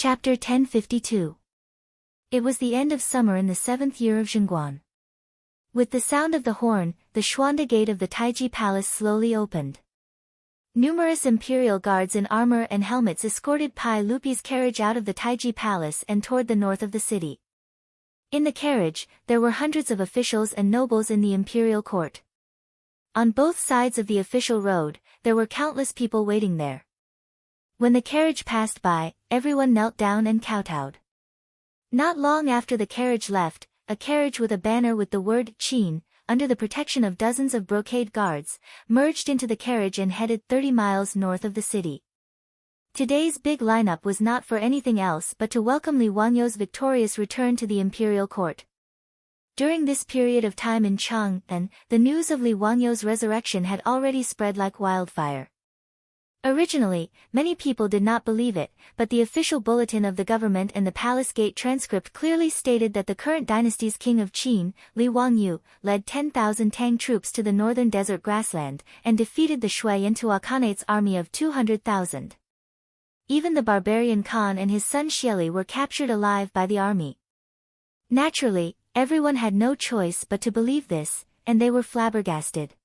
Chapter 1052. It was the end of summer in the 7th year of Zhengguan. With the sound of the horn, the Xuanda gate of the Taiji Palace slowly opened. Numerous imperial guards in armor and helmets escorted Pai Lupi's carriage out of the Taiji Palace and toward the north of the city. In the carriage, there were hundreds of officials and nobles in the imperial court. On both sides of the official road, there were countless people waiting there. When the carriage passed by, everyone knelt down and kowtowed. Not long after the carriage left, a carriage with a banner with the word Qin, under the protection of dozens of brocade guards, merged into the carriage and headed 30 miles north of the city. Today's big lineup was not for anything else but to welcome Li Wangyou's victorious return to the imperial court. During this period of time in Chang'an, the news of Li Wangyou's resurrection had already spread like wildfire. Originally, many people did not believe it, but the official bulletin of the government and the palace gate transcript clearly stated that the current dynasty's king of Qin, Li Wangyou, led 10,000 Tang troops to the northern desert grassland, and defeated the Shui Yantua Khanate's army of 200,000. Even the barbarian Khan and his son Xieli were captured alive by the army. Naturally, everyone had no choice but to believe this, and they were flabbergasted.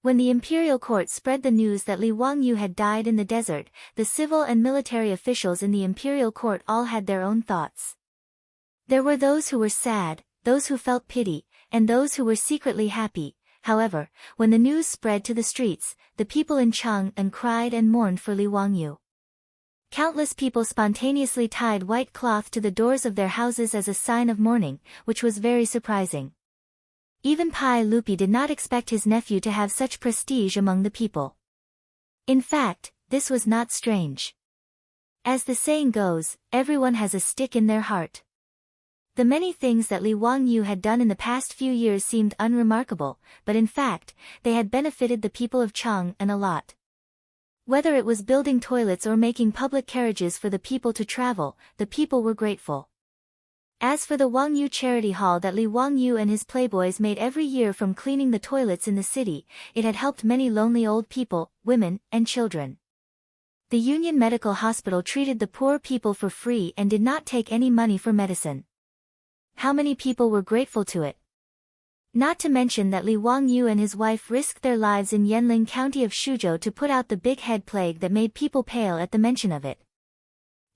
When the imperial court spread the news that Li Wangyou had died in the desert, the civil and military officials in the imperial court all had their own thoughts. There were those who were sad, those who felt pity, and those who were secretly happy. However, when the news spread to the streets, the people in Chang'an cried and mourned for Li Wangyou. Countless people spontaneously tied white cloth to the doors of their houses as a sign of mourning, which was very surprising. Even Pai Lupi did not expect his nephew to have such prestige among the people. In fact, this was not strange. As the saying goes, everyone has a stick in their heart. The many things that Li Wangyou had done in the past few years seemed unremarkable, but in fact, they had benefited the people of Chang'an a lot. Whether it was building toilets or making public carriages for the people to travel, the people were grateful. As for the Wangyou charity hall that Li Wangyou and his playboys made every year from cleaning the toilets in the city, it had helped many lonely old people, women, and children. The Union Medical Hospital treated the poor people for free and did not take any money for medicine. How many people were grateful to it? Not to mention that Li Wangyou and his wife risked their lives in Yanling County of Shuzhou to put out the big head plague that made people pale at the mention of it.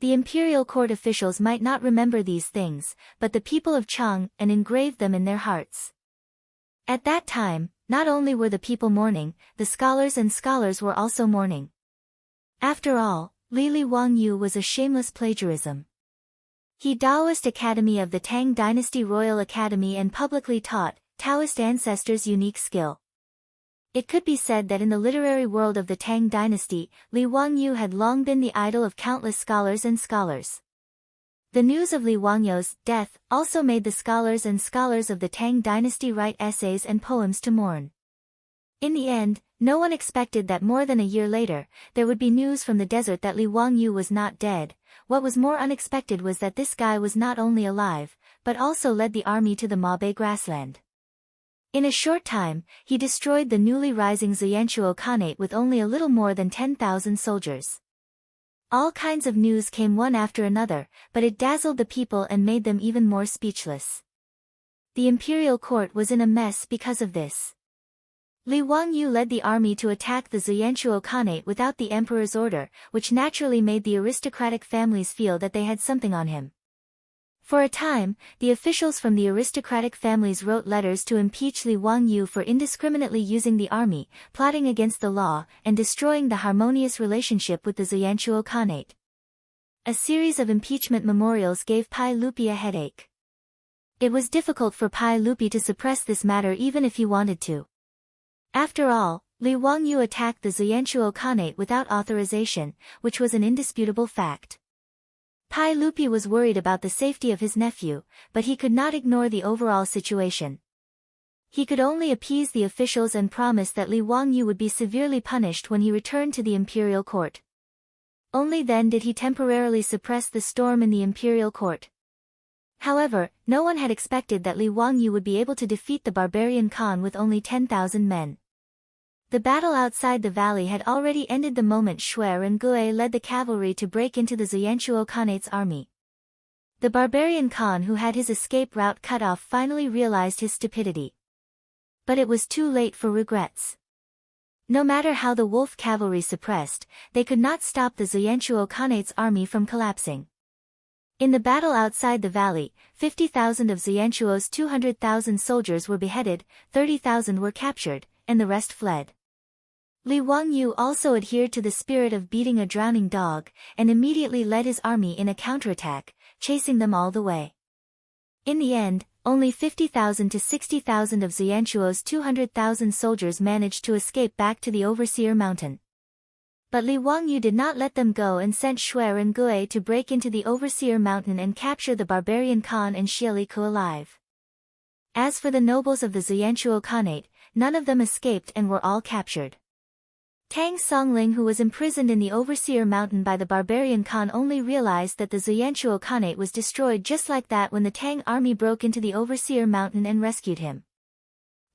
The imperial court officials might not remember these things, but the people of Chang'an engraved them in their hearts. At that time, not only were the people mourning, the scholars were also mourning. After all, Li Wangyou was a shameless plagiarism. He Taoist Academy of the Tang Dynasty Royal Academy and publicly taught Taoist ancestors' unique skill. It could be said that in the literary world of the Tang dynasty, Li Wangyou had long been the idol of countless scholars. The news of Li Wangyou's death also made the scholars of the Tang dynasty write essays and poems to mourn. In the end, no one expected that more than a year later, there would be news from the desert that Li Wangyou was not dead. What was more unexpected was that this guy was not only alive, but also led the army to the Mabe grassland. In a short time, he destroyed the newly rising Zhuyanchuo Khanate with only a little more than 10,000 soldiers. All kinds of news came one after another, but it dazzled the people and made them even more speechless. The imperial court was in a mess because of this. Li Wangyou led the army to attack the Zhuyanchuo Khanate without the emperor's order, which naturally made the aristocratic families feel that they had something on him. For a time, the officials from the aristocratic families wrote letters to impeach Li Wangyou for indiscriminately using the army, plotting against the law, and destroying the harmonious relationship with the Zhuyanchuo Khanate. A series of impeachment memorials gave Pai Lupi a headache. It was difficult for Pai Lupi to suppress this matter even if he wanted to. After all, Li Wangyou attacked the Zhuyanchuo Khanate without authorization, which was an indisputable fact. Pai Lupi was worried about the safety of his nephew, but he could not ignore the overall situation. He could only appease the officials and promise that Li Wangyou would be severely punished when he returned to the imperial court. Only then did he temporarily suppress the storm in the imperial court. However, no one had expected that Li Wangyou would be able to defeat the barbarian Khan with only 10,000 men. The battle outside the valley had already ended the moment Shui and Gui led the cavalry to break into the Xianchuo Khanate's army. The barbarian Khan who had his escape route cut off finally realized his stupidity. But it was too late for regrets. No matter how the wolf cavalry suppressed, they could not stop the Xianchuo Khanate's army from collapsing. In the battle outside the valley, 50,000 of Xianchuo's 200,000 soldiers were beheaded, 30,000 were captured, and the rest fled. Li Wangyu also adhered to the spirit of beating a drowning dog, and immediately led his army in a counterattack, chasing them all the way. In the end, only 50,000 to 60,000 of Xianchuo's 200,000 soldiers managed to escape back to the Overseer Mountain. But Li Wangyu did not let them go and sent Shui and Gui to break into the Overseer Mountain and capture the barbarian Khan and Xieliku alive. As for the nobles of the Xianchuo Khanate, none of them escaped and were all captured. Tang Songling, who was imprisoned in the Overseer Mountain by the barbarian Khan, only realized that the Xianchuo Khanate was destroyed just like that when the Tang army broke into the Overseer Mountain and rescued him.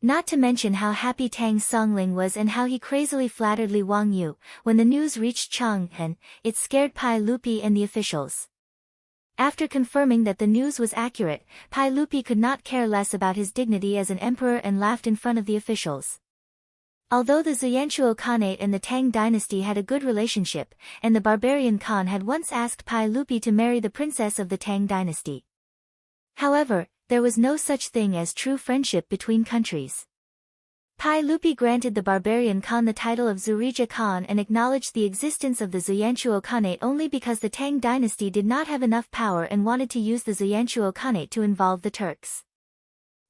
Not to mention how happy Tang Songling was and how he crazily flattered Li Wangyu. When the news reached Chang'an, it scared Pai Lupi and the officials. After confirming that the news was accurate, Pai Lupi could not care less about his dignity as an emperor and laughed in front of the officials. Although the Xianchuo Khanate and the Tang dynasty had a good relationship, and the barbarian Khan had once asked Pai Lupi to marry the princess of the Tang dynasty. However, there was no such thing as true friendship between countries. Pai Lupi granted the barbarian Khan the title of Zurija Khan and acknowledged the existence of the Xianchuo Khanate only because the Tang dynasty did not have enough power and wanted to use the Xianchuo Khanate to involve the Turks.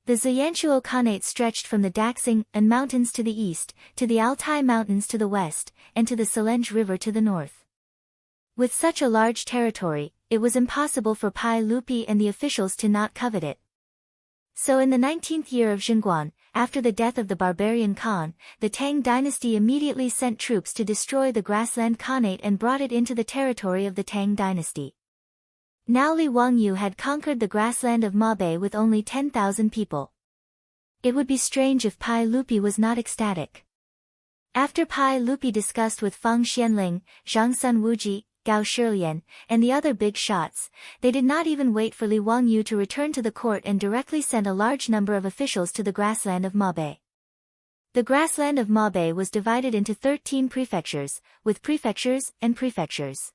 The Xianchuo Khanate stretched from the Daxing and mountains to the east, to the Altai mountains to the west, and to the Selenge River to the north. With such a large territory, it was impossible for Pai Lupi and the officials to not covet it. So in the 19th year of Zhenguan, after the death of the barbarian Khan, the Tang dynasty immediately sent troops to destroy the grassland Khanate and brought it into the territory of the Tang dynasty. Now Li Wangyu had conquered the grassland of Mabe with only 10,000 people. It would be strange if Pai Lupi was not ecstatic. After Pai Lupi discussed with Feng Xianling, Zhang Sun Wuji, Gao Shilian, and the other big shots, they did not even wait for Li Wangyu to return to the court and directly sent a large number of officials to the grassland of Mabe. The grassland of Mabe was divided into 13 prefectures, with prefectures and prefectures.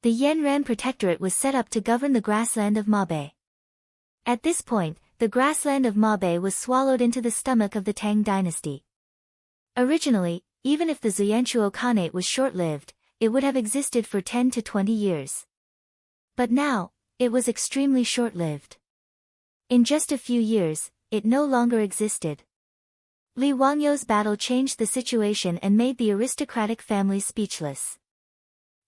The Yanran Protectorate was set up to govern the grassland of Mabe. At this point, the grassland of Mabe was swallowed into the stomach of the Tang dynasty. Originally, even if the Xianchuo Khanate was short-lived, it would have existed for 10 to 20 years. But now, it was extremely short-lived. In just a few years, it no longer existed. Li Wangyu's battle changed the situation and made the aristocratic family speechless.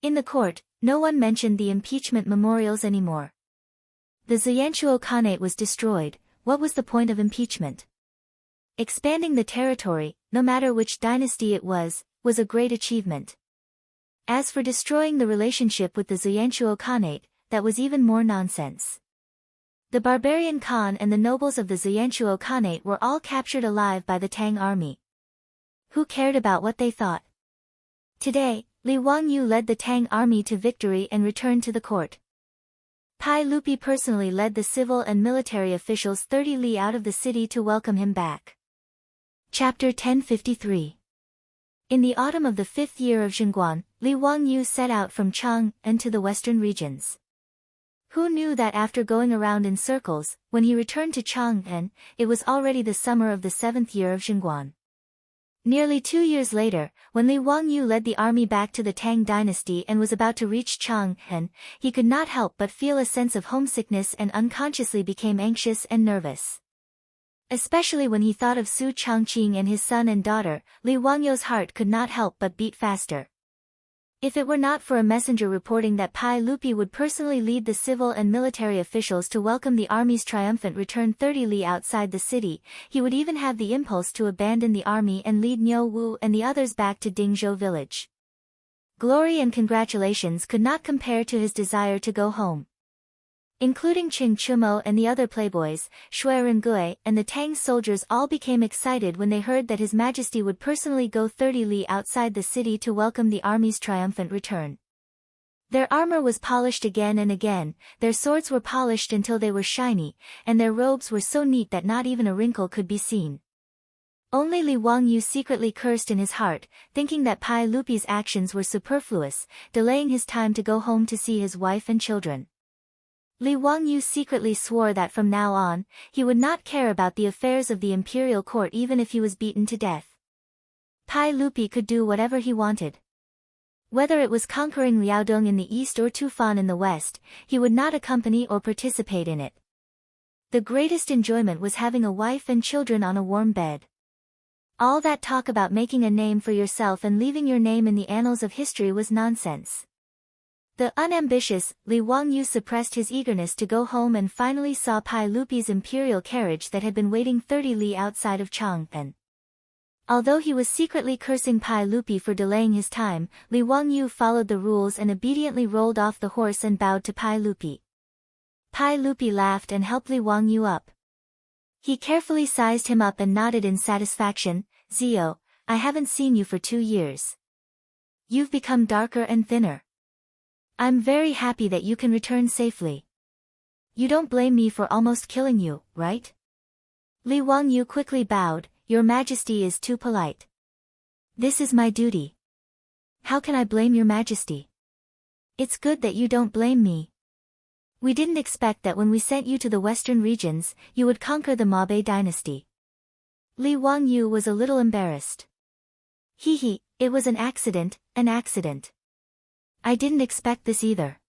In the court, no one mentioned the impeachment memorials anymore. The Xianchuo Khanate was destroyed. What was the point of impeachment? Expanding the territory, no matter which dynasty it was a great achievement. As for destroying the relationship with the Xianchuo Khanate, that was even more nonsense. The barbarian Khan and the nobles of the Xianchuo Khanate were all captured alive by the Tang army. Who cared about what they thought? Today, Li Wangyu led the Tang army to victory and returned to the court. Pai Lupi personally led the civil and military officials 30 li out of the city to welcome him back. Chapter 1053. In the autumn of the 5th year of Zhenguan, Li Wangyu set out from Chang'an to the western regions. Who knew that after going around in circles, when he returned to Chang'an, it was already the summer of the 7th year of Zhenguan. Nearly 2 years later, when Li Wangyu led the army back to the Tang dynasty and was about to reach Chang'an, he could not help but feel a sense of homesickness and unconsciously became anxious and nervous. Especially when he thought of Su Changqing and his son and daughter, Li Wangyu's heart could not help but beat faster. If it were not for a messenger reporting that Pai Lupi would personally lead the civil and military officials to welcome the army's triumphant return 30 li outside the city, he would even have the impulse to abandon the army and lead Niu Wu and the others back to Dingzhou village. Glory and congratulations could not compare to his desire to go home. Including Qing Chumo and the other playboys, Shui Rengui and the Tang soldiers all became excited when they heard that His Majesty would personally go 30 li outside the city to welcome the army's triumphant return. Their armor was polished again and again, their swords were polished until they were shiny, and their robes were so neat that not even a wrinkle could be seen. Only Li Wangyu secretly cursed in his heart, thinking that Pai Lupi's actions were superfluous, delaying his time to go home to see his wife and children. Li Wangyu secretly swore that from now on, he would not care about the affairs of the imperial court even if he was beaten to death. Pai Lupi could do whatever he wanted. Whether it was conquering Liaodong in the east or Tufan in the west, he would not accompany or participate in it. The greatest enjoyment was having a wife and children on a warm bed. All that talk about making a name for yourself and leaving your name in the annals of history was nonsense. The unambitious Li Wangyu suppressed his eagerness to go home and finally saw Pai Lupi's imperial carriage that had been waiting 30 li outside of Chang'an. Although he was secretly cursing Pai Lupi for delaying his time, Li Wangyu followed the rules and obediently rolled off the horse and bowed to Pai Lupi. Pai Lupi laughed and helped Li Wangyu up. He carefully sized him up and nodded in satisfaction. "Zio, I haven't seen you for 2 years. You've become darker and thinner. I'm very happy that you can return safely. You don't blame me for almost killing you, right?" Li Wangyu quickly bowed. "Your Majesty is too polite. This is my duty. How can I blame your Majesty? It's good that you don't blame me. We didn't expect that when we sent you to the western regions, you would conquer the Mabe dynasty." Li Wangyu was a little embarrassed. He, it was an accident, an accident. I didn't expect this either.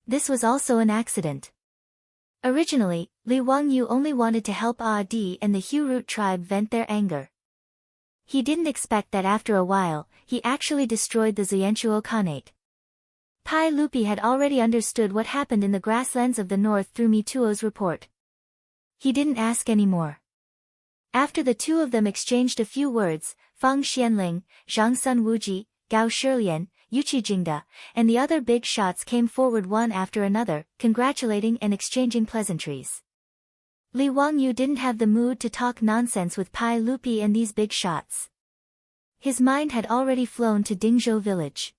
This was also an accident. Originally, Li Wangyu only wanted to help Di and the Hu-Root tribe vent their anger. He didn't expect that after a while, he actually destroyed the Xianchuo Khanate. Pai Lupi had already understood what happened in the grasslands of the north through Mituo's report. He didn't ask any more. After the two of them exchanged a few words, Fang Xianling, Zhang Sun Wuji, Gao Shilian, Yuqi Jingda, and the other big shots came forward one after another, congratulating and exchanging pleasantries. Li Wangyu didn't have the mood to talk nonsense with Pai Lupi and these big shots. His mind had already flown to Dingzhou village.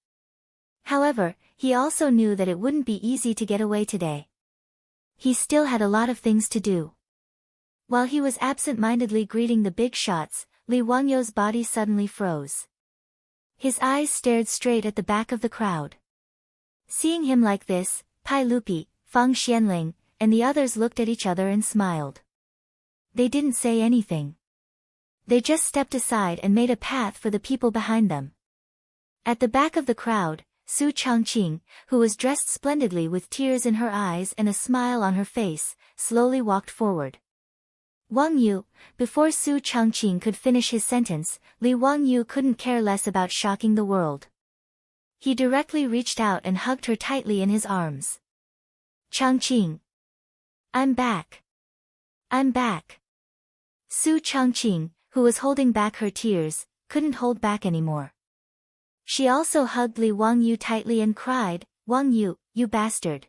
However, he also knew that it wouldn't be easy to get away today. He still had a lot of things to do. While he was absent-mindedly greeting the big shots, Li Wangyu's body suddenly froze. His eyes stared straight at the back of the crowd. Seeing him like this, Pai Lupi, Fang Xianling, and the others looked at each other and smiled. They didn't say anything. They just stepped aside and made a path for the people behind them. At the back of the crowd, Su Changqing, who was dressed splendidly with tears in her eyes and a smile on her face, slowly walked forward. Wangyu, before Su Changqing could finish his sentence, Li Wangyu couldn't care less about shocking the world. He directly reached out and hugged her tightly in his arms. "Changqing. I'm back. I'm back." Su Changqing, who was holding back her tears, couldn't hold back anymore. She also hugged Li Wangyu tightly and cried, "Wangyu, you bastard.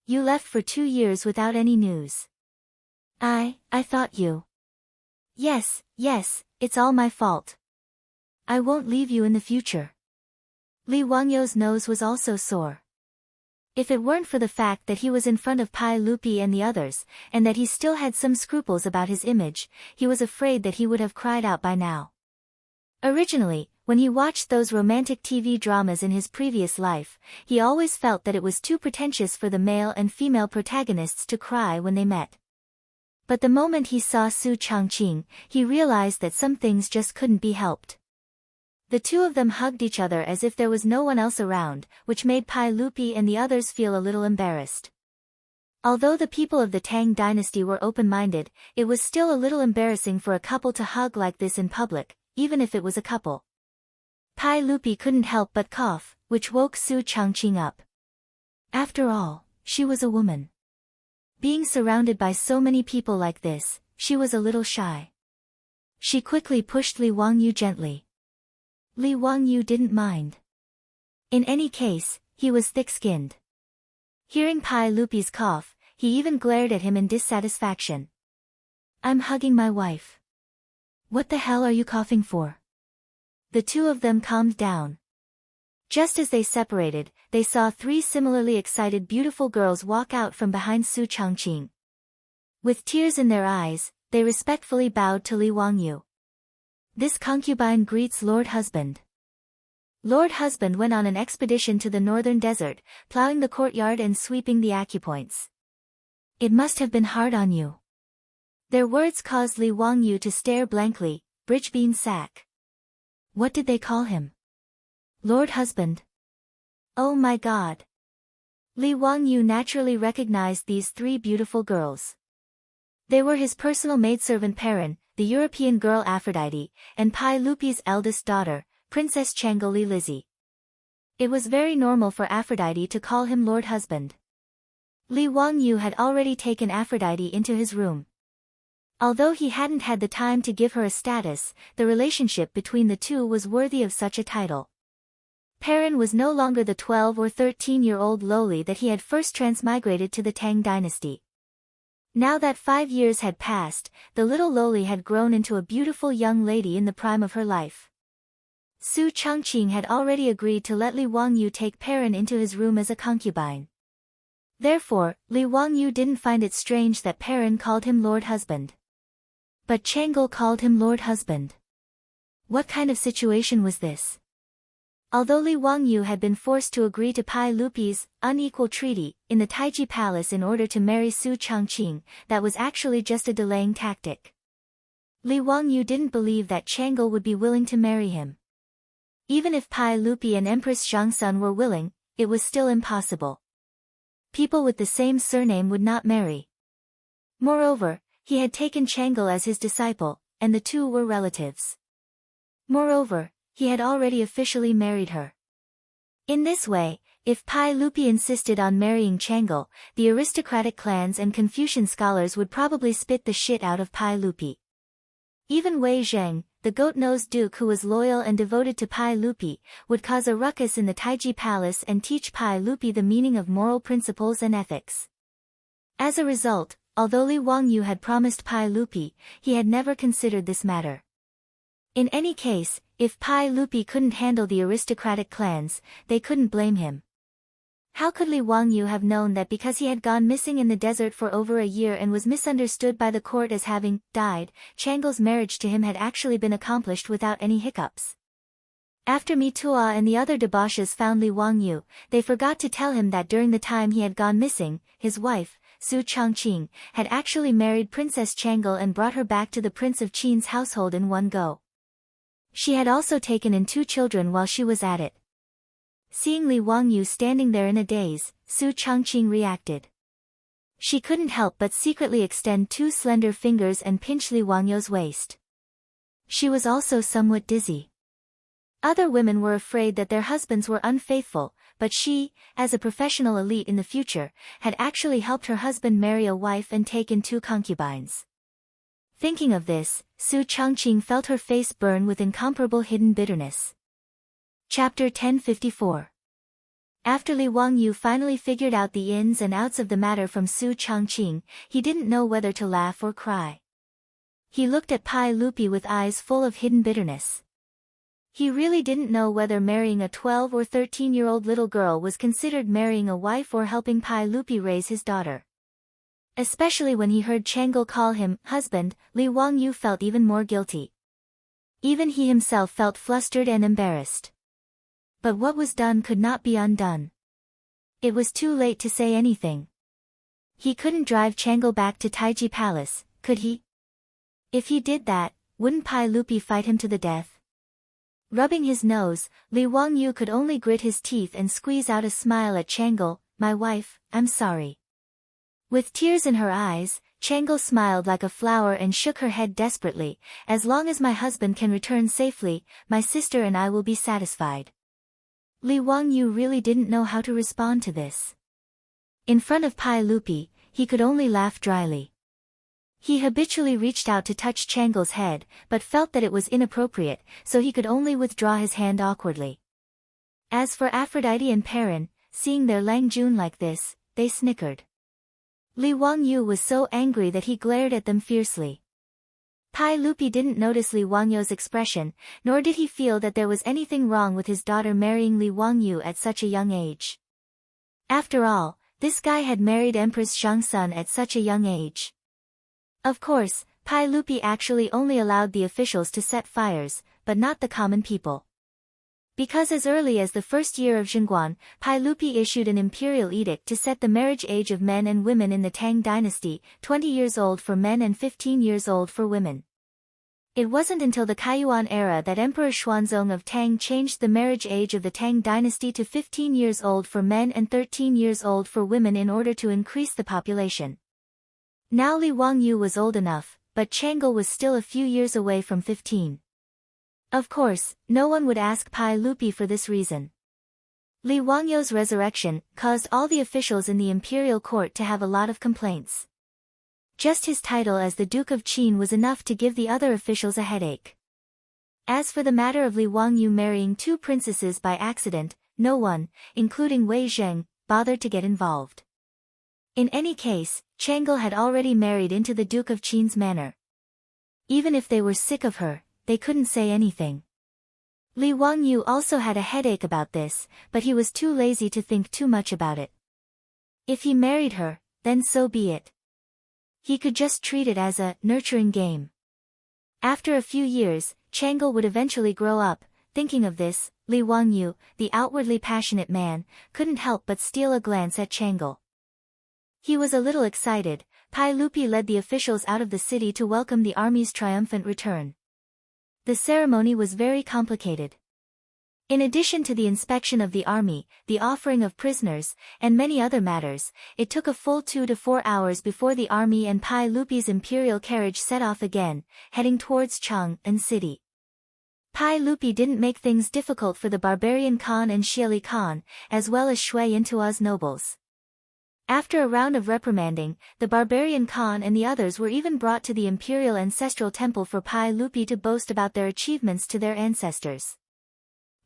You left for 2 years without any news. I thought you." Yes, it's all my fault. I won't leave you in the future." Li Wangyu's nose was also sore. If it weren't for the fact that he was in front of Pai Lupi and the others, and that he still had some scruples about his image, he was afraid that he would have cried out by now. Originally, when he watched those romantic TV dramas in his previous life, he always felt that it was too pretentious for the male and female protagonists to cry when they met. But the moment he saw Su Changqing, he realized that some things just couldn't be helped. The two of them hugged each other as if there was no one else around, which made Pai Lupi and the others feel a little embarrassed. Although the people of the Tang dynasty were open-minded, it was still a little embarrassing for a couple to hug like this in public, even if it was a couple. Pai Lupi couldn't help but cough, which woke Su Changqing up. After all, she was a woman. Being surrounded by so many people like this, she was a little shy. She quickly pushed Li Wangyu gently. Li Wangyu didn't mind. In any case, he was thick-skinned. Hearing Pai Lupi's cough, he even glared at him in dissatisfaction. I'm hugging my wife. What the hell are you coughing for? The two of them calmed down. Just as they separated, they saw three similarly excited beautiful girls walk out from behind Su Changqing. With tears in their eyes, they respectfully bowed to Li Wangyu. This concubine greets Lord Husband. Lord Husband went on an expedition to the northern desert, plowing the courtyard and sweeping the acupoints. It must have been hard on you. Their words caused Li Wangyu to stare blankly. Bridgebean sack. What did they call him? Lord Husband. Oh my God. Li Wangyu naturally recognized these three beautiful girls. They were his personal maidservant Perrin, the European girl Aphrodite, and Pai Lupi's eldest daughter, Princess Chango Li Lizzie. It was very normal for Aphrodite to call him Lord Husband. Li Wangyu had already taken Aphrodite into his room. Although he hadn't had the time to give her a status, the relationship between the two was worthy of such a title. Perrin was no longer the 12 or 13-year-old lowly that he had first transmigrated to the Tang dynasty. Now that 5 years had passed, the little lowly had grown into a beautiful young lady in the prime of her life. Su Changqing had already agreed to let Li Wangyu take Perrin into his room as a concubine. Therefore, Li Wangyu didn't find it strange that Perrin called him Lord Husband. But Chango called him Lord Husband. What kind of situation was this? Although Li Wangyu had been forced to agree to Pai Lupi's unequal treaty in the Taiji Palace in order to marry Su Changqing, that was actually just a delaying tactic. Li Wangyu didn't believe that Chango would be willing to marry him. Even if Pai Lupi and Empress Zhangsun were willing, it was still impossible. People with the same surname would not marry. Moreover, he had taken Chango as his disciple, and the two were relatives. Moreover, he had already officially married her. In this way, if Pai Lupi insisted on marrying Chango, the aristocratic clans and Confucian scholars would probably spit the shit out of Pai Lupi. Even Wei Zheng, the goat-nosed duke who was loyal and devoted to Pai Lupi, would cause a ruckus in the Taiji Palace and teach Pai Lupi the meaning of moral principles and ethics. As a result, although Li Wangyu had promised Pai Lupi, he had never considered this matter. In any case, if Pai Lupi couldn't handle the aristocratic clans, they couldn't blame him. How could Li Wangyu have known that because he had gone missing in the desert for over a year and was misunderstood by the court as having died, Chango's marriage to him had actually been accomplished without any hiccups? After Mitua and the other debauches found Li Wangyu, they forgot to tell him that during the time he had gone missing, his wife, Su Changqing, had actually married Princess Chango and brought her back to the Prince of Qin's household in one go. She had also taken in 2 children while she was at it. Seeing Li Wangyu standing there in a daze, Su Changqing reacted. She couldn't help but secretly extend 2 slender fingers and pinch Li Wangyu's waist. She was also somewhat dizzy. Other women were afraid that their husbands were unfaithful, but she, as a professional elite in the future, had actually helped her husband marry a wife and take in 2 concubines. Thinking of this, Su Changqing felt her face burn with incomparable hidden bitterness. Chapter 1054. After Li Wangyu finally figured out the ins and outs of the matter from Su Changqing, he didn't know whether to laugh or cry. He looked at Pai Lupi with eyes full of hidden bitterness. He really didn't know whether marrying a 12 or 13-year-old little girl was considered marrying a wife or helping Pai Lupi raise his daughter. Especially when he heard Chango call him husband, Li Wangyu felt even more guilty. Even he himself felt flustered and embarrassed. But what was done could not be undone. It was too late to say anything. He couldn't drive Chango back to Taiji Palace, could he? If he did that, wouldn't Pai Lupi fight him to the death? Rubbing his nose, Li Wangyu could only grit his teeth and squeeze out a smile at Chango. My wife, I'm sorry. With tears in her eyes, Chango smiled like a flower and shook her head desperately. As long as my husband can return safely, my sister and I will be satisfied. Li Wangyu really didn't know how to respond to this. In front of Pai Lupi, he could only laugh dryly. He habitually reached out to touch Chango's head, but felt that it was inappropriate, so he could only withdraw his hand awkwardly. As for Aphrodite and Perrin, seeing their Lang Jun like this, they snickered. Li Wangyu was so angry that he glared at them fiercely. Pai Lupi didn't notice Li Wangyu's expression, nor did he feel that there was anything wrong with his daughter marrying Li Wangyu at such a young age. After all, this guy had married Empress Shangsun at such a young age. Of course, Pai Lupi actually only allowed the officials to set fires, but not the common people. Because as early as the first year of Zhengguan, Pai Lupi issued an imperial edict to set the marriage age of men and women in the Tang dynasty, 20 years old for men and 15 years old for women. It wasn't until the Kaiyuan era that Emperor Xuanzong of Tang changed the marriage age of the Tang dynasty to 15 years old for men and 13 years old for women in order to increase the population. Now Li Wangyu was old enough, but Chang'e was still a few years away from 15. Of course, no one would ask Pai Lupi for this reason. Li Wangyu's resurrection caused all the officials in the imperial court to have a lot of complaints. Just his title as the Duke of Qin was enough to give the other officials a headache. As for the matter of Li Wangyu marrying two princesses by accident, no one, including Wei Zheng, bothered to get involved. In any case, Chang'e had already married into the Duke of Qin's manor. Even if they were sick of her, they couldn't say anything. Li Wangyu also had a headache about this, but he was too lazy to think too much about it. If he married her, then so be it. He could just treat it as a nurturing game. After a few years, Chang'e would eventually grow up. Thinking of this, Li Wangyu, the outwardly passionate man, couldn't help but steal a glance at Chang'e. He was a little excited. Pai Lupi led the officials out of the city to welcome the army's triumphant return. The ceremony was very complicated. In addition to the inspection of the army, the offering of prisoners, and many other matters, it took a full 2 to 4 hours before the army and Pai Lupi's imperial carriage set off again, heading towards Chang'an city. Pai Lupi didn't make things difficult for the barbarian Khan and Xieli Khan, as well as Shui Yintua's nobles. After a round of reprimanding, the barbarian Khan and the others were even brought to the imperial ancestral temple for Pai Lupi to boast about their achievements to their ancestors.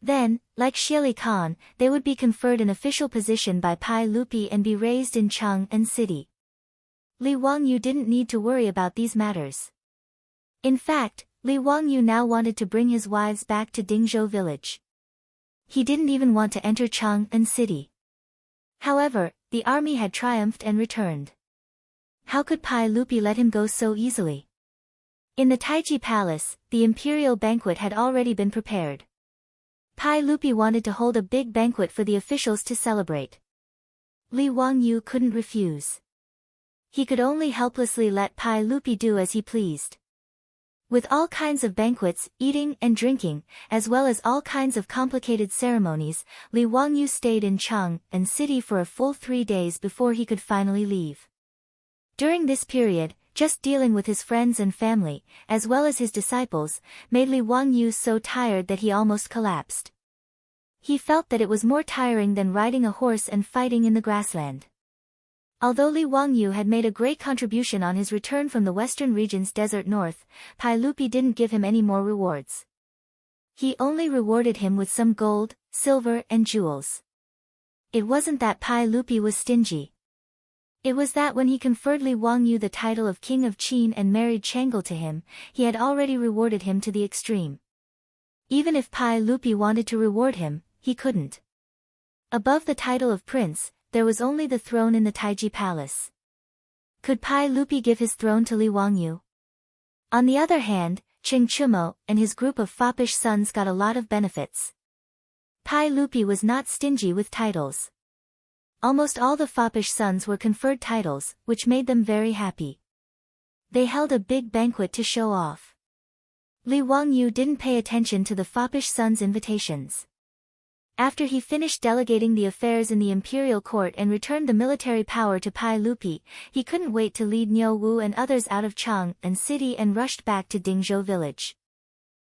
Then, like Xieli Khan, they would be conferred an official position by Pai Lupi and be raised in Chang'an city. Li Wangyu didn't need to worry about these matters. In fact, Li Wangyu now wanted to bring his wives back to Dingzhou village. He didn't even want to enter Chang'an city. However, the army had triumphed and returned. How could Pai Lupi let him go so easily? In the Taiji Palace, the imperial banquet had already been prepared. Pai Lupi wanted to hold a big banquet for the officials to celebrate. Li Wangyu couldn't refuse. He could only helplessly let Pai Lupi do as he pleased. With all kinds of banquets, eating and drinking, as well as all kinds of complicated ceremonies, Li Wangyu stayed in Chang'an city for a full 3 days before he could finally leave. During this period, just dealing with his friends and family, as well as his disciples, made Li Wangyu so tired that he almost collapsed. He felt that it was more tiring than riding a horse and fighting in the grassland. Although Li Wangyu had made a great contribution on his return from the western region's desert north, Pai Lupi didn't give him any more rewards. He only rewarded him with some gold, silver and jewels. It wasn't that Pai Lupi was stingy. It was that when he conferred Li Wangyu the title of King of Qin and married Chang'e to him, he had already rewarded him to the extreme. Even if Pai Lupi wanted to reward him, he couldn't. Above the title of prince, there was only the throne in the Taiji Palace. Could Pai Lupi give his throne to Li Wangyu? On the other hand, Cheng Chumo and his group of foppish sons got a lot of benefits. Pai Lupi was not stingy with titles. Almost all the foppish sons were conferred titles, which made them very happy. They held a big banquet to show off. Li Wangyu didn't pay attention to the foppish sons' invitations. After he finished delegating the affairs in the imperial court and returned the military power to Pai Lupi, he couldn't wait to lead Niu Wu and others out of Chang'an city and rushed back to Dingzhou village.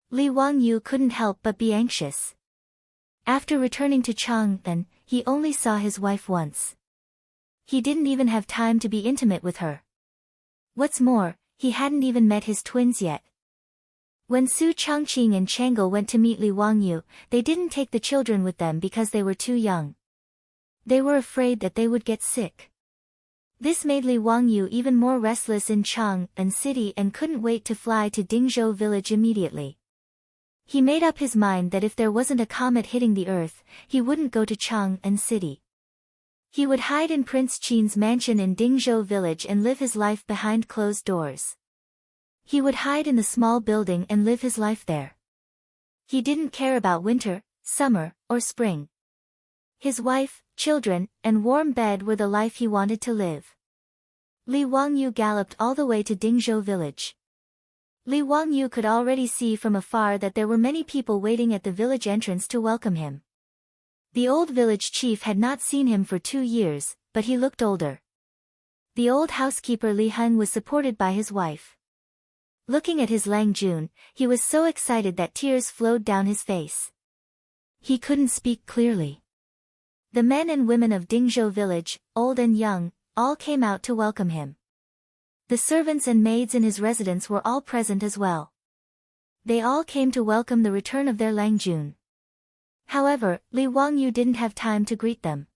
Li Wangyu couldn't help but be anxious. After returning to Chang'an, he only saw his wife once. He didn't even have time to be intimate with her. What's more, he hadn't even met his twins yet. When Su Changqing and Chang'e went to meet Li Wangyu, they didn't take the children with them because they were too young. They were afraid that they would get sick. This made Li Wangyu even more restless in Chang'an City and couldn't wait to fly to Dingzhou village immediately. He made up his mind that if there wasn't a comet hitting the earth, he wouldn't go to Chang'an City. He would hide in Prince Qin's mansion in Dingzhou village and live his life behind closed doors. He would hide in the small building and live his life there. He didn't care about winter, summer, or spring. His wife, children, and warm bed were the life he wanted to live. Li Wangyu galloped all the way to Dingzhou village. Li Wangyu could already see from afar that there were many people waiting at the village entrance to welcome him. The old village chief had not seen him for 2 years, but he looked older. The old housekeeper Li Hun was supported by his wife. Looking at his Lang Jun, he was so excited that tears flowed down his face. He couldn't speak clearly. The men and women of Dingzhou village, old and young, all came out to welcome him. The servants and maids in his residence were all present as well. They all came to welcome the return of their Lang Jun. However, Li Wangyu didn't have time to greet them.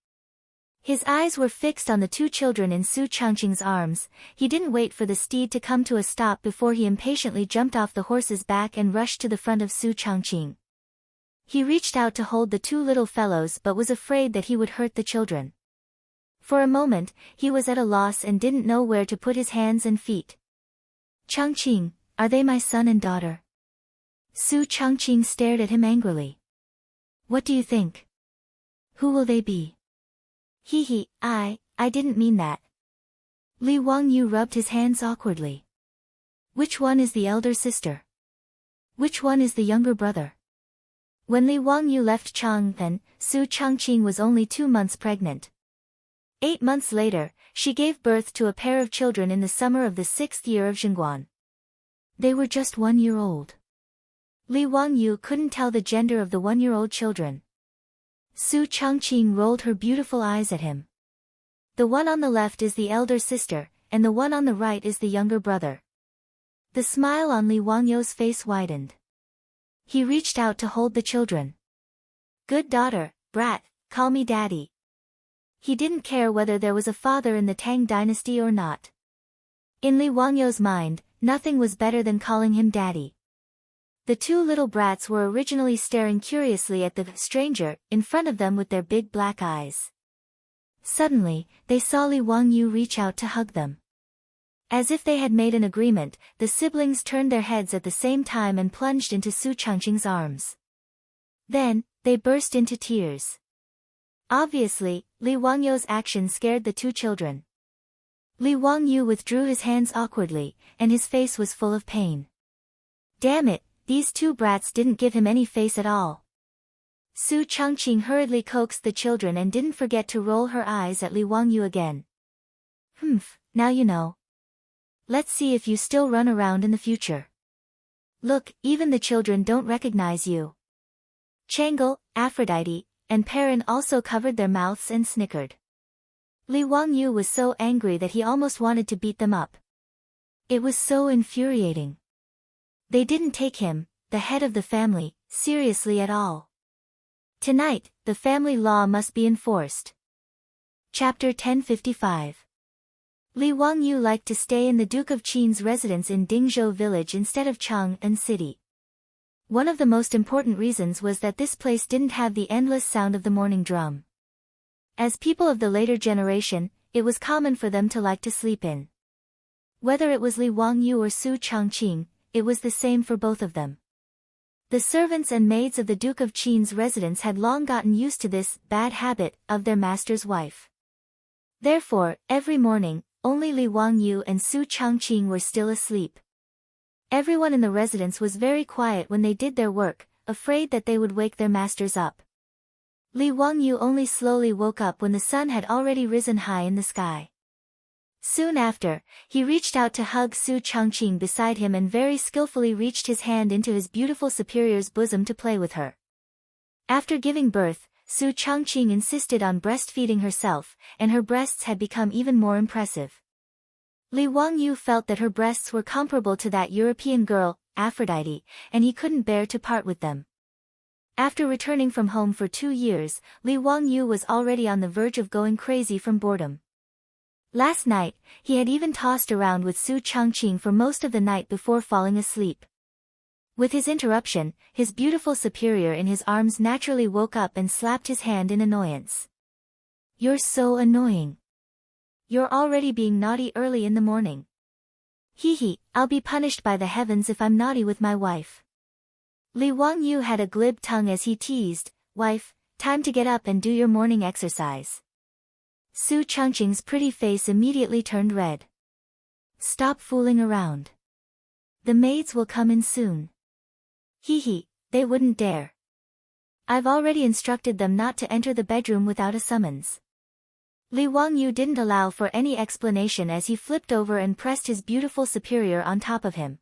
His eyes were fixed on the 2 children in Su Changqing's arms. He didn't wait for the steed to come to a stop before he impatiently jumped off the horse's back and rushed to the front of Su Changqing. He reached out to hold the 2 little fellows but was afraid that he would hurt the children. For a moment, he was at a loss and didn't know where to put his hands and feet. Changqing, are they my son and daughter? Su Changqing stared at him angrily. What do you think? Who will they be? I didn't mean that. Li Wangyu rubbed his hands awkwardly. Which one is the elder sister? Which one is the younger brother? When Li Wangyu left Chang'an, Su Changqing was only 2 months pregnant. 8 months later, she gave birth to a pair of children in the summer of the 6th year of Zhengguan. They were just 1 year old. Li Wangyu couldn't tell the gender of the 1-year-old children. Su Changqing rolled her beautiful eyes at him. The one on the left is the elder sister, and the one on the right is the younger brother. The smile on Li Wangyu's face widened. He reached out to hold the children. Good daughter, brat, call me daddy. He didn't care whether there was a father in the Tang dynasty or not. In Li Wangyu's mind, nothing was better than calling him daddy. The 2 little brats were originally staring curiously at the stranger in front of them with their big black eyes. Suddenly, they saw Li Wangyu reach out to hug them. As if they had made an agreement, the siblings turned their heads at the same time and plunged into Su Changqing's arms. Then, they burst into tears. Obviously, Li Wangyu's action scared the 2 children. Li Wangyu withdrew his hands awkwardly, and his face was full of pain. Damn it, these 2 brats didn't give him any face at all. Su Changqing hurriedly coaxed the children and didn't forget to roll her eyes at Li Wangyu again. Now you know. Let's see if you still run around in the future. Look, even the children don't recognize you. Chang'e, Aphrodite, and Perrin also covered their mouths and snickered. Li Wangyu was so angry that he almost wanted to beat them up. It was so infuriating. They didn't take him, the head of the family, seriously at all. Tonight, the family law must be enforced. Chapter 1055. Li Wangyu liked to stay in the Duke of Qin's residence in Dingzhou village instead of Chang'an City. One of the most important reasons was that this place didn't have the endless sound of the morning drum. As people of the later generation, it was common for them to like to sleep in. Whether it was Li Wangyu or Su Changqing, it was the same for both of them. The servants and maids of the Duke of Qin's residence had long gotten used to this bad habit of their master's wife. Therefore, every morning, only Li Wangyu and Su Changqing were still asleep. Everyone in the residence was very quiet when they did their work, afraid that they would wake their masters up. Li Wangyu only slowly woke up when the sun had already risen high in the sky. Soon after, he reached out to hug Su Changqing beside him and very skillfully reached his hand into his beautiful superior's bosom to play with her. After giving birth, Su Changqing insisted on breastfeeding herself, and her breasts had become even more impressive. Li Wangyu felt that her breasts were comparable to that European girl, Aphrodite, and he couldn't bear to part with them. After returning from home for 2 years, Li Wangyu was already on the verge of going crazy from boredom. Last night, he had even tossed around with Su Changqing for most of the night before falling asleep. With his interruption, his beautiful superior in his arms naturally woke up and slapped his hand in annoyance. "You're so annoying. You're already being naughty early in the morning. Hee, I'll be punished by the heavens if I'm naughty with my wife." Li Wangyu had a glib tongue as he teased, "Wife, time to get up and do your morning exercise." Su Changqing's pretty face immediately turned red. "Stop fooling around. The maids will come in soon." Hee, they wouldn't dare. I've already instructed them not to enter the bedroom without a summons. Li Wangyu didn't allow for any explanation as he flipped over and pressed his beautiful superior on top of him.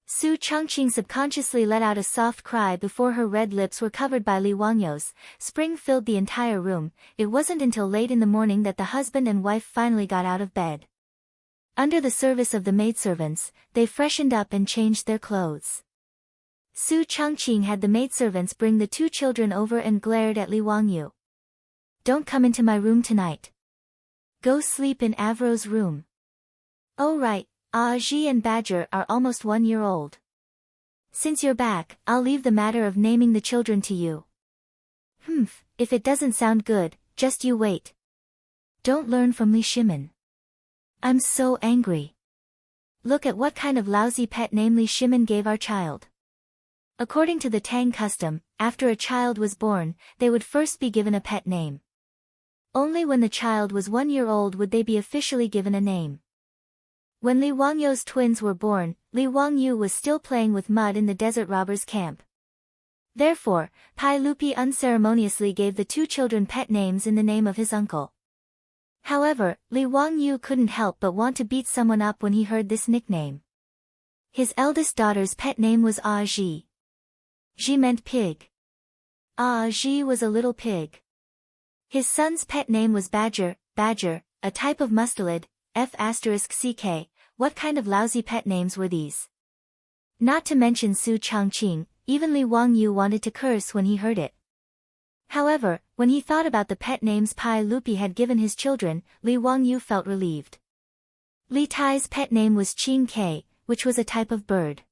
Su Changqing subconsciously let out a soft cry before her red lips were covered by Li Wangyu's. Spring filled the entire room. It wasn't until late in the morning that the husband and wife finally got out of bed. Under the service of the maidservants, they freshened up and changed their clothes. Su Changqing had the maidservants bring the 2 children over and glared at Li Wangyu. "Don't come into my room tonight. Go sleep in Avro's room." "Oh right. Ji and Badger are almost 1 year old. Since you're back, I'll leave the matter of naming the children to you." If it doesn't sound good, just you wait. Don't learn from Li Shimin. I'm so angry. Look at what kind of lousy pet name Li Shimin gave our child. According to the Tang custom, after a child was born, they would first be given a pet name. Only when the child was 1 year old would they be officially given a name. When Li Wangyu's twins were born, Li Wangyu was still playing with mud in the desert robbers' camp. Therefore, Pai Lupi unceremoniously gave the 2 children pet names in the name of his uncle. However, Li Wangyu couldn't help but want to beat someone up when he heard this nickname. His eldest daughter's pet name was Ji. Ji meant pig. Ji was a little pig. His son's pet name was Badger, a type of mustelid, F*ck. What kind of lousy pet names were these? Not to mention Su Changqing, even Li Wangyu wanted to curse when he heard it. However, when he thought about the pet names Pai Lupi had given his children, Li Wangyu felt relieved. Li Tai's pet name was Qing Ke, which was a type of bird.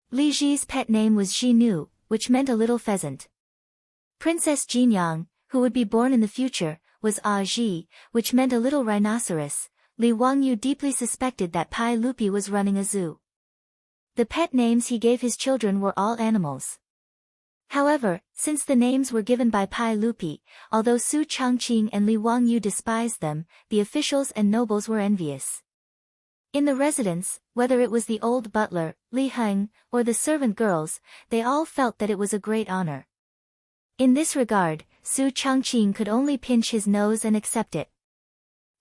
Li Ji's pet name was Jinu, which meant a little pheasant. Princess Jinyang, who would be born in the future, was Ji, which meant a little rhinoceros. Li Wangyu deeply suspected that Pai Lupi was running a zoo. The pet names he gave his children were all animals. However, since the names were given by Pai Lupi, although Su Changqing and Li Wangyu despised them, the officials and nobles were envious. In the residence, whether it was the old butler, Li Heng, or the servant girls, they all felt that it was a great honor. In this regard, Su Changqing could only pinch his nose and accept it.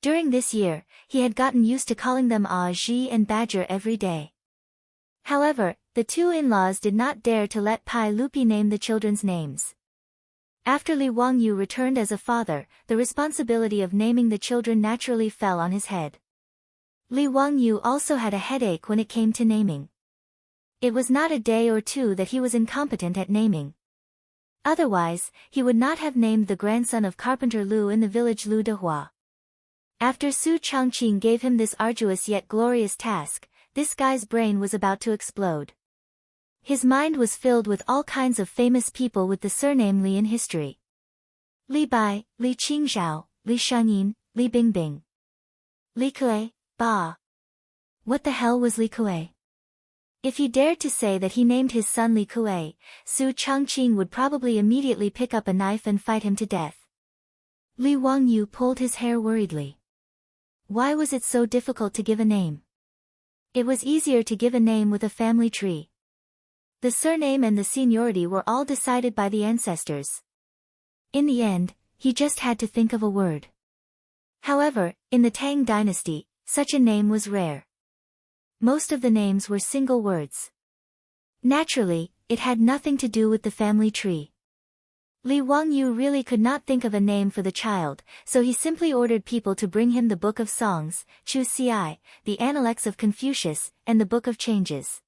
During this year, he had gotten used to calling them Ji and Badger every day. However, the 2 in-laws did not dare to let Pai Lupi name the children's names. After Li Wangyu returned as a father, the responsibility of naming the children naturally fell on his head. Li Wangyu also had a headache when it came to naming. It was not a day or 2 that he was incompetent at naming. Otherwise, he would not have named the grandson of Carpenter Lu in the village Lu Dehua. After Su Changqing gave him this arduous yet glorious task, this guy's brain was about to explode. His mind was filled with all kinds of famous people with the surname Li in history. Li Bai, Li Qingzhao, Li Shangyin, Li Bingbing. Li Kue, Ba. What the hell was Li Kue? If he dared to say that he named his son Li Kue, Su Changqing would probably immediately pick up a knife and fight him to death. Li Wangyu pulled his hair worriedly. Why was it so difficult to give a name? It was easier to give a name with a family tree. The surname and the seniority were all decided by the ancestors. In the end, he just had to think of a word. However, in the Tang dynasty, such a name was rare. Most of the names were single words. Naturally, it had nothing to do with the family tree. Li Wangyu really could not think of a name for the child, so he simply ordered people to bring him the Book of Songs, Chu Ci, the Analects of Confucius, and the Book of Changes.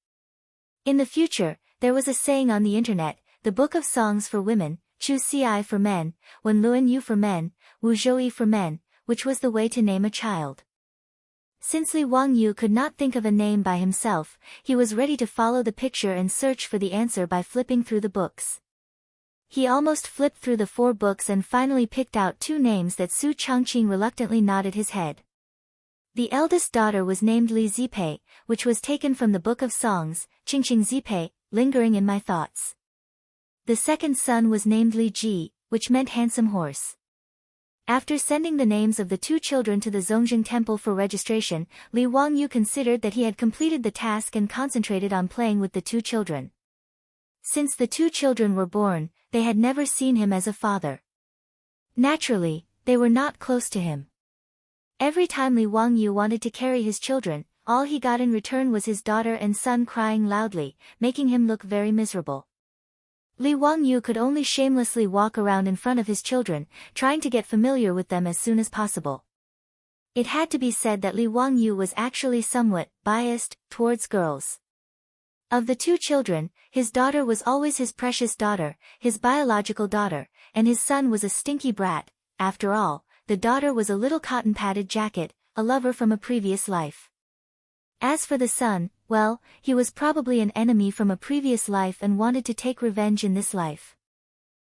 In the future, there was a saying on the internet, the Book of Songs for Women, Chu Ci for men, Wen Luan Yu for men, Wu Zhouyi for men, which was the way to name a child. Since Li Wangyu could not think of a name by himself, he was ready to follow the picture and search for the answer by flipping through the books. He almost flipped through the 4 books and finally picked out 2 names that Su Changqing reluctantly nodded his head. The eldest daughter was named Li Zipei, which was taken from the Book of Songs, Qingqing Zipei, lingering in my thoughts. The second son was named Li Ji, which meant handsome horse. After sending the names of the 2 children to the Zongjing Temple for registration, Li Wangyu considered that he had completed the task and concentrated on playing with the 2 children. Since the 2 children were born, they had never seen him as a father. Naturally, they were not close to him. Every time Li Wangyu wanted to carry his children, all he got in return was his daughter and son crying loudly, making him look very miserable. Li Wangyu could only shamelessly walk around in front of his children, trying to get familiar with them as soon as possible. It had to be said that Li Wangyu was actually somewhat biased towards girls. Of the 2 children, his daughter was always his precious daughter, his biological daughter, and his son was a stinky brat. After all, the daughter was a little cotton-padded jacket, a lover from a previous life. As for the son, well, he was probably an enemy from a previous life and wanted to take revenge in this life.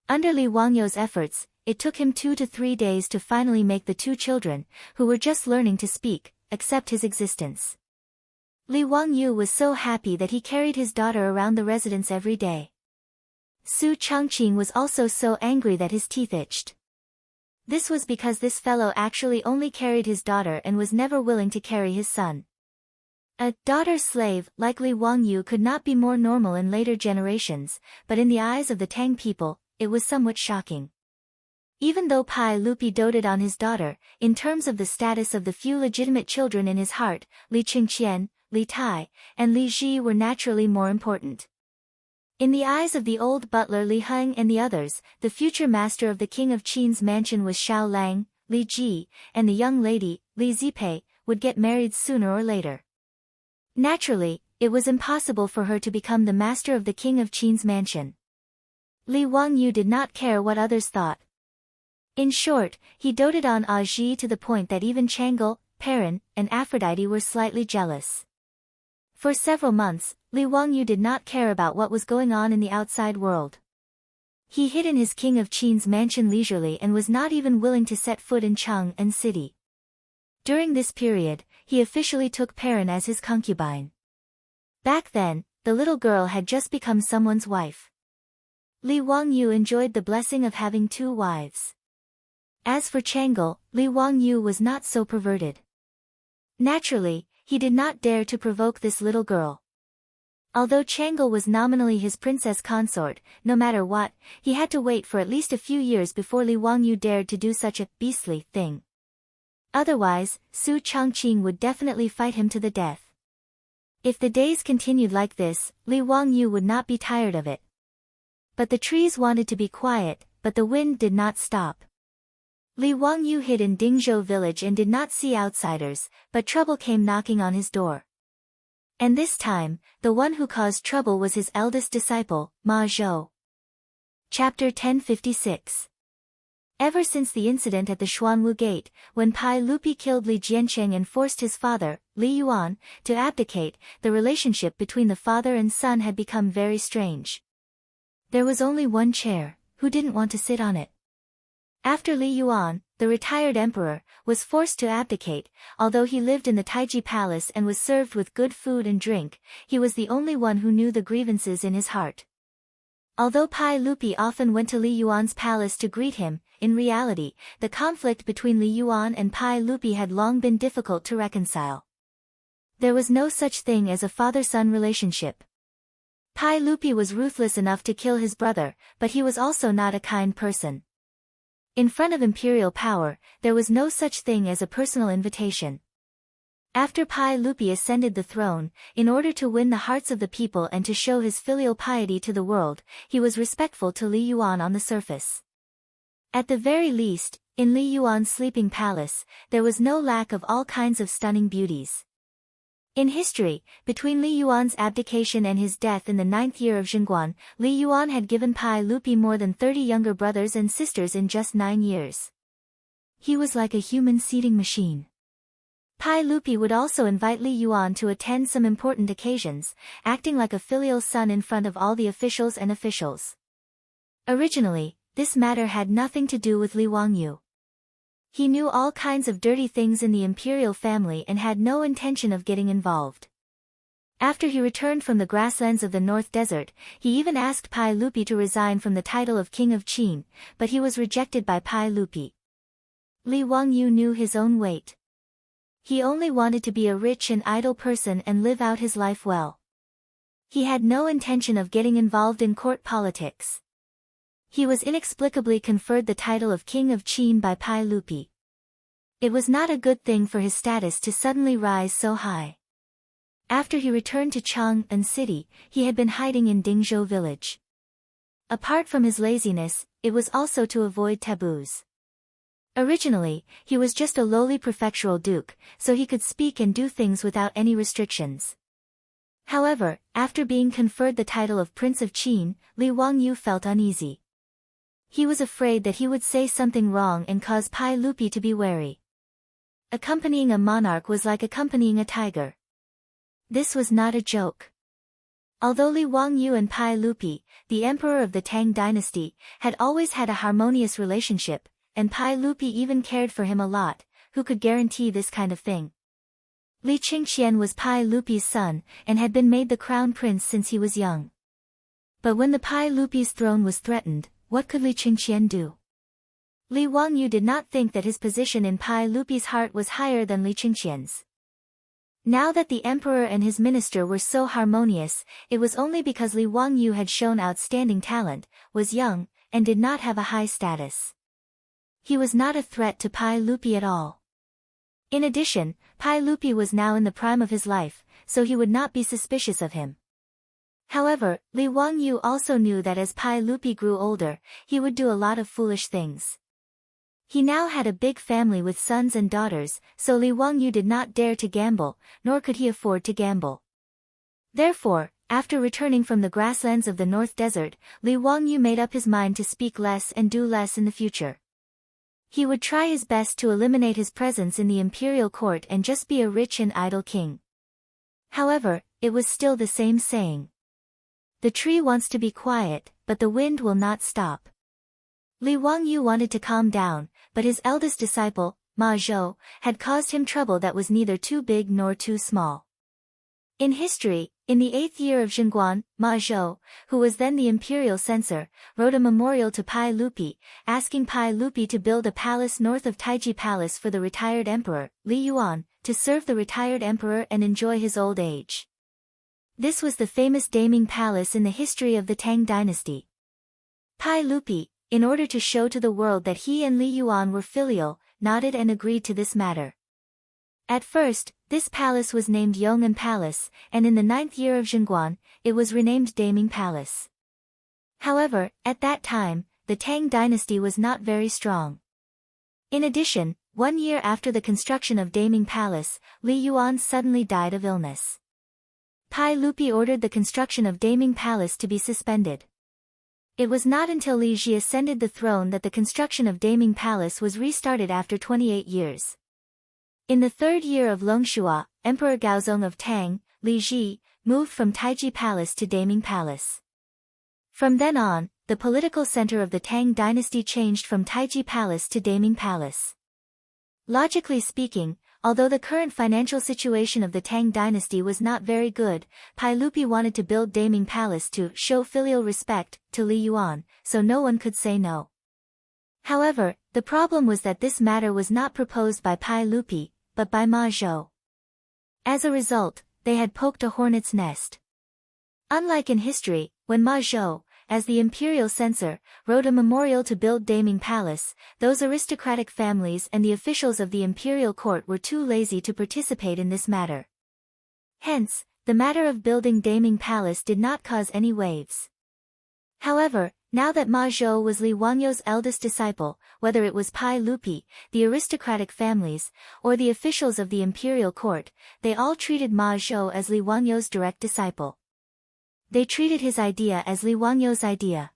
Under Li Wangyu's efforts, it took him 2 to 3 days to finally make the 2 children, who were just learning to speak, accept his existence. Li Wangyu was so happy that he carried his daughter around the residence every day. Su Changqing was also so angry that his teeth itched. This was because this fellow actually only carried his daughter and was never willing to carry his son. A daughter's slave like Li Wangyu could not be more normal in later generations, but in the eyes of the Tang people, it was somewhat shocking. Even though Pai Lupi doted on his daughter, in terms of the status of the few legitimate children in his heart, Li Qingqian, Li Tai, and Li Ji were naturally more important. In the eyes of the old butler Li Heng and the others, the future master of the king of Qin's mansion was Xiao Lang, Li Ji, and the young lady, Li Zipei, would get married sooner or later. Naturally, it was impossible for her to become the master of the king of Qin's mansion. Li Wangyu did not care what others thought. In short, he doted on Ji to the point that even Chang'e, Perrin, and Aphrodite were slightly jealous. For several months, Li Wangyu did not care about what was going on in the outside world. He hid in his king of Qin's mansion leisurely and was not even willing to set foot in Chang'an city. During this period, he officially took Perrin as his concubine. Back then, the little girl had just become someone's wife. Li Wangyu enjoyed the blessing of having 2 wives. As for Chang'e, Li Wangyu was not so perverted. Naturally, he did not dare to provoke this little girl. Although Chang'e was nominally his princess consort, no matter what, he had to wait for at least a few years before Li Wangyu dared to do such a beastly thing. Otherwise, Su Changqing would definitely fight him to the death. If the days continued like this, Li Wangyu would not be tired of it. But the trees wanted to be quiet, but the wind did not stop. Li Wangyu hid in Dingzhou village and did not see outsiders, but trouble came knocking on his door. And this time, the one who caused trouble was his eldest disciple, Ma Zhou. Chapter 1056. Ever since the incident at the Xuanwu Gate, when Pai Lupi killed Li Jiancheng and forced his father, Li Yuan, to abdicate, the relationship between the father and son had become very strange. There was only one chair, who didn't want to sit on it? After Li Yuan, the retired emperor, was forced to abdicate, although he lived in the Taiji Palace and was served with good food and drink, he was the only one who knew the grievances in his heart. Although Pai Lupi often went to Li Yuan's palace to greet him, in reality, the conflict between Li Yuan and Pai Lupi had long been difficult to reconcile. There was no such thing as a father-son relationship. Pai Lupi was ruthless enough to kill his brother, but he was also not a kind person. In front of imperial power, there was no such thing as a personal invitation. After Pai Lupi ascended the throne, in order to win the hearts of the people and to show his filial piety to the world, he was respectful to Li Yuan on the surface. At the very least, in Li Yuan's sleeping palace, there was no lack of all kinds of stunning beauties. In history, between Li Yuan's abdication and his death in the 9th year of Jingguan, Li Yuan had given Pai Lupi more than 30 younger brothers and sisters in just 9 years. He was like a human seeding machine. Pai Lupi would also invite Li Yuan to attend some important occasions, acting like a filial son in front of all the officials and officials. Originally, this matter had nothing to do with Li Wangyu. He knew all kinds of dirty things in the imperial family and had no intention of getting involved. After he returned from the grasslands of the North Desert, he even asked Pai Lupi to resign from the title of King of Qin, but he was rejected by Pai Lupi. Li Wangyu knew his own weight. He only wanted to be a rich and idle person and live out his life well. He had no intention of getting involved in court politics. He was inexplicably conferred the title of King of Qin by Pai Lupi. It was not a good thing for his status to suddenly rise so high. After he returned to Chang'an City, he had been hiding in Dingzhou village. Apart from his laziness, it was also to avoid taboos. Originally, he was just a lowly prefectural duke, so he could speak and do things without any restrictions. However, after being conferred the title of Prince of Qin, Li Wangyu felt uneasy. He was afraid that he would say something wrong and cause Pai Lupi to be wary. Accompanying a monarch was like accompanying a tiger. This was not a joke. Although Li Wangyu and Pai Lupi, the emperor of the Tang dynasty, had always had a harmonious relationship, and Pai Lupi even cared for him a lot, who could guarantee this kind of thing? Li Qingqian was Pai Lupi's son, and had been made the crown prince since he was young. But when the Pai Lupi's throne was threatened, what could Li Qingqian do? Li Wangyu did not think that his position in Pai Lupi's heart was higher than Li Qingqian's. Now that the emperor and his minister were so harmonious, it was only because Li Wangyu had shown outstanding talent, was young, and did not have a high status. He was not a threat to Pai Lupi at all. In addition, Pai Lupi was now in the prime of his life, so he would not be suspicious of him. However, Li Wangyu also knew that as Pai Lupi grew older, he would do a lot of foolish things. He now had a big family with sons and daughters, so Li Wangyu did not dare to gamble, nor could he afford to gamble. Therefore, after returning from the grasslands of the North Desert, Li Wangyu made up his mind to speak less and do less in the future. He would try his best to eliminate his presence in the imperial court and just be a rich and idle king. However, it was still the same saying. The tree wants to be quiet, but the wind will not stop. Li Wangyu wanted to calm down, but his eldest disciple, Ma Zhou, had caused him trouble that was neither too big nor too small. In history, in the 8th year of Jingguan, Ma Zhou, who was then the imperial censor, wrote a memorial to Pai Lupi, asking Pai Lupi to build a palace north of Taiji Palace for the retired emperor, Li Yuan, to serve the retired emperor and enjoy his old age. This was the famous Daming Palace in the history of the Tang dynasty. Pai Lupi, in order to show to the world that he and Li Yuan were filial, nodded and agreed to this matter. At first, this palace was named Yong'an Palace, and in the 9th year of Jingguan, it was renamed Daming Palace. However, at that time, the Tang dynasty was not very strong. In addition, 1 year after the construction of Daming Palace, Li Yuan suddenly died of illness. Pai Lupi ordered the construction of Daming Palace to be suspended. It was not until Li Ji ascended the throne that the construction of Daming Palace was restarted after 28 years. In the 3rd year of Longxua, Emperor Gaozong of Tang, Li Ji, moved from Taiji Palace to Daming Palace. From then on, the political center of the Tang dynasty changed from Taiji Palace to Daming Palace. Logically speaking, although the current financial situation of the Tang dynasty was not very good, Pai Lupi wanted to build Daming Palace to show filial respect to Li Yuan, so no one could say no. However, the problem was that this matter was not proposed by Pai Lupi, but by Ma Zhou. As a result, they had poked a hornet's nest. Unlike in history, when Ma Zhou, as the imperial censor, wrote a memorial to build Daming Palace, those aristocratic families and the officials of the imperial court were too lazy to participate in this matter. Hence, the matter of building Daming Palace did not cause any waves. However, Now that Ma Zhou was Li Wangyou's eldest disciple, whether it was Pai Lupi, the aristocratic families, or the officials of the imperial court, they all treated Ma Zhou as Li Wangyou's direct disciple. They treated his idea as Li Wangyou's idea.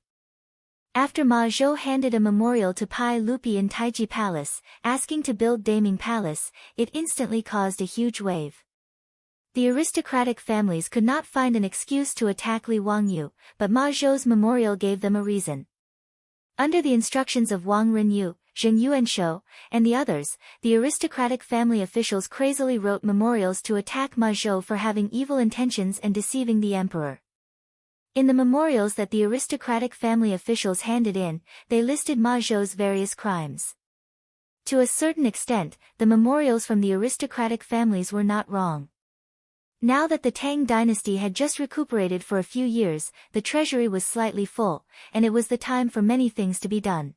After Ma Zhou handed a memorial to Pai Lupi in Taiji Palace, asking to build Daming Palace, it instantly caused a huge wave. The aristocratic families could not find an excuse to attack Li Wangyou, but Ma Zhou's memorial gave them a reason. Under the instructions of Wang Renyu, Zheng Yuanshou, and the others, the aristocratic family officials crazily wrote memorials to attack Ma Zhou for having evil intentions and deceiving the emperor. In the memorials that the aristocratic family officials handed in, they listed Ma Zhou's various crimes. To a certain extent, the memorials from the aristocratic families were not wrong. Now that the Tang dynasty had just recuperated for a few years, the treasury was slightly full, and it was the time for many things to be done.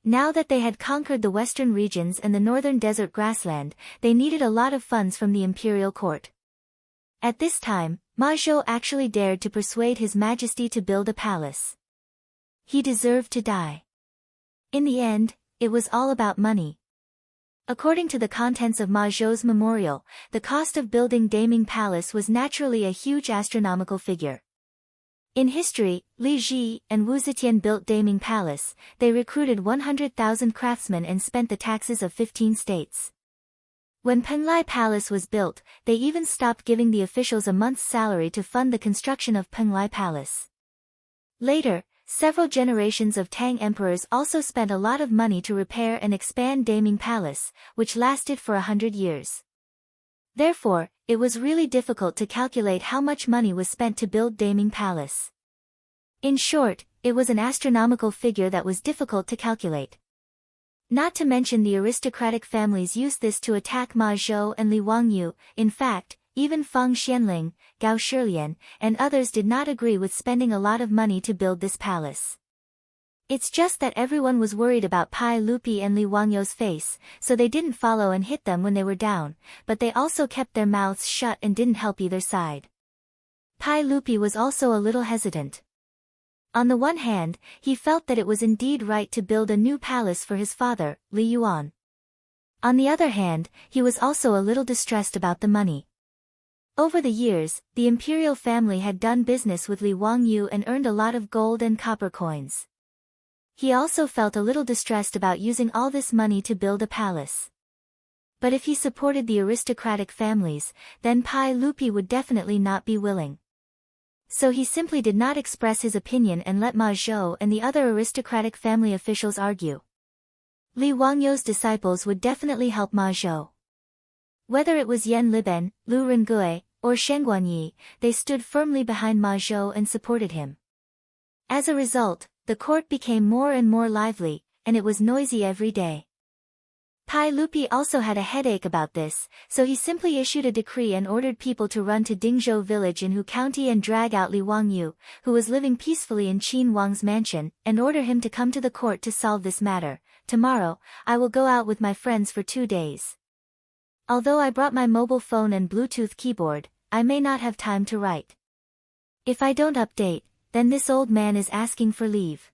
Now that they had conquered the western regions and the northern desert grassland, they needed a lot of funds from the imperial court. At this time, Ma Zhou actually dared to persuade His Majesty to build a palace. He deserved to die. In the end, it was all about money. According to the contents of Ma Zhou's memorial, the cost of building Daming Palace was naturally a huge astronomical figure. In history, Li Ji and Wu Zetian built Daming Palace. They recruited 100,000 craftsmen and spent the taxes of 15 states. When Penglai Palace was built, they even stopped giving the officials a month's salary to fund the construction of Penglai Palace. Later, several generations of Tang emperors also spent a lot of money to repair and expand Daming Palace, which lasted for 100 years. Therefore, it was really difficult to calculate how much money was spent to build Daming Palace. In short, it was an astronomical figure that was difficult to calculate. Not to mention the aristocratic families used this to attack Ma Zhou and Li Wangyou. In fact, even Feng Xianling, Gao Shilian, and others did not agree with spending a lot of money to build this palace. It's just that everyone was worried about Pai Lupi and Li Wangyou's face, so they didn't follow and hit them when they were down, but they also kept their mouths shut and didn't help either side. Pai Lupi was also a little hesitant. On the one hand, he felt that it was indeed right to build a new palace for his father, Li Yuan. On the other hand, he was also a little distressed about the money. Over the years, the imperial family had done business with Li Wangyou and earned a lot of gold and copper coins. He also felt a little distressed about using all this money to build a palace. But if he supported the aristocratic families, then Pai Lupi would definitely not be willing. So he simply did not express his opinion and let Ma Zhou and the other aristocratic family officials argue. Li Wangyou's disciples would definitely help Ma Zhou. Whether it was Yan Liben, Lu Rengui, or Shen Guanyi, they stood firmly behind Ma Zhou and supported him. As a result, the court became more and more lively, and it was noisy every day. Pai Lupi also had a headache about this, so he simply issued a decree and ordered people to run to Dingzhou village in Hu County and drag out Li Wangyou, who was living peacefully in Qin Wang's mansion, and order him to come to the court to solve this matter. Tomorrow, I will go out with my friends for 2 days. Although I brought my mobile phone and Bluetooth keyboard, I may not have time to write. If I don't update, then this old man is asking for leave.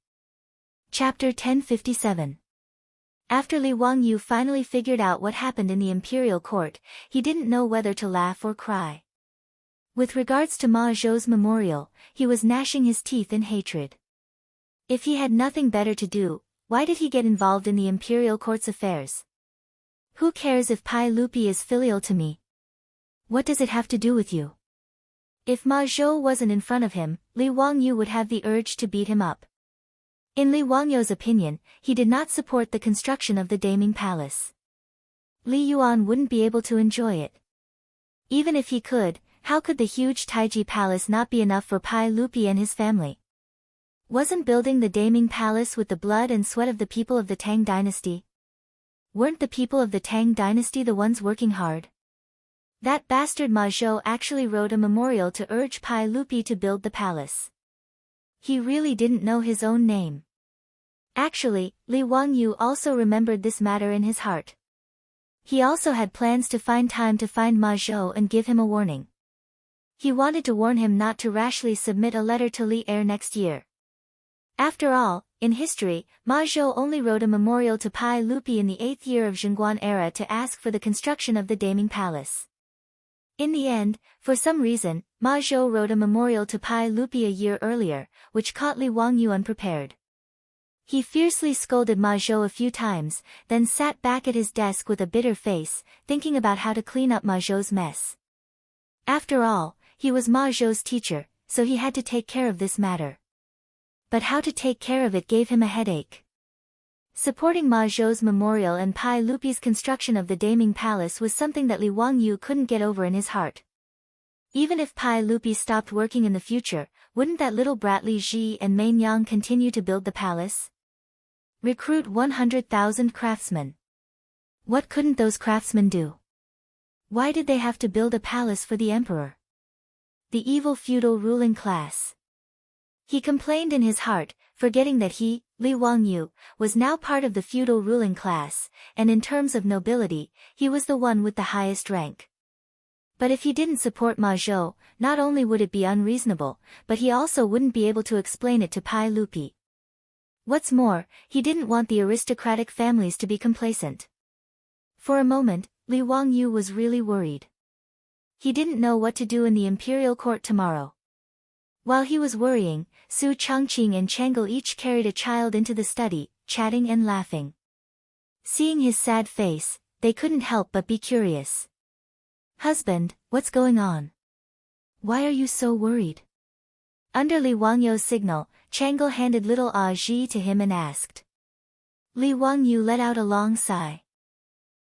Chapter 1057. After Li Wangyou finally figured out what happened in the imperial court, he didn't know whether to laugh or cry. With regards to Ma Zhou's memorial, he was gnashing his teeth in hatred. If he had nothing better to do, why did he get involved in the imperial court's affairs? Who cares if Pai Lupi is filial to me? What does it have to do with you? If Ma Zhou wasn't in front of him, Li Wangyou would have the urge to beat him up. In Li Wangyou's opinion, he did not support the construction of the Daming Palace. Li Yuan wouldn't be able to enjoy it. Even if he could, how could the huge Taiji Palace not be enough for Pai Lupi and his family? Wasn't building the Daming Palace with the blood and sweat of the people of the Tang dynasty? Weren't the people of the Tang dynasty the ones working hard? That bastard Ma Zhou actually wrote a memorial to urge Pai Lupi to build the palace. He really didn't know his own name. Actually, Li Wangyou also remembered this matter in his heart. He also had plans to find time to find Ma Zhou and give him a warning. He wanted to warn him not to rashly submit a letter to Li Er next year. After all, in history, Ma Zhou only wrote a memorial to Pai Lupi in the 8th year of Zhengguan era to ask for the construction of the Daming Palace. In the end, for some reason, Ma Zhou wrote a memorial to Pai Lupi a year earlier, which caught Li Wangyu unprepared. He fiercely scolded Ma Zhou a few times, then sat back at his desk with a bitter face, thinking about how to clean up Ma Zhou's mess. After all, he was Ma Zhou's teacher, so he had to take care of this matter. But how to take care of it gave him a headache. Supporting Ma Zhou's memorial and Pai Lupi's construction of the Daming Palace was something that Li Wangyu couldn't get over in his heart. Even if Pai Lupi stopped working in the future, wouldn't that little brat Li Ji and Mei Nyang continue to build the palace? Recruit 100,000 craftsmen. What couldn't those craftsmen do? Why did they have to build a palace for the emperor? The evil feudal ruling class. He complained in his heart, forgetting that he, Li Wangyu, was now part of the feudal ruling class, and in terms of nobility, he was the one with the highest rank. But if he didn't support Ma Zhou, not only would it be unreasonable, but he also wouldn't be able to explain it to Pai Lupi. What's more, he didn't want the aristocratic families to be complacent. For a moment, Li Wangyu was really worried. He didn't know what to do in the imperial court tomorrow. While he was worrying, Su Changqing and Chang'e each carried a child into the study, chatting and laughing. Seeing his sad face, they couldn't help but be curious. "Husband, what's going on? Why are you so worried?" Under Li Wangyu's signal, Chang'e handed little Ji to him and asked. Li Wangyu let out a long sigh.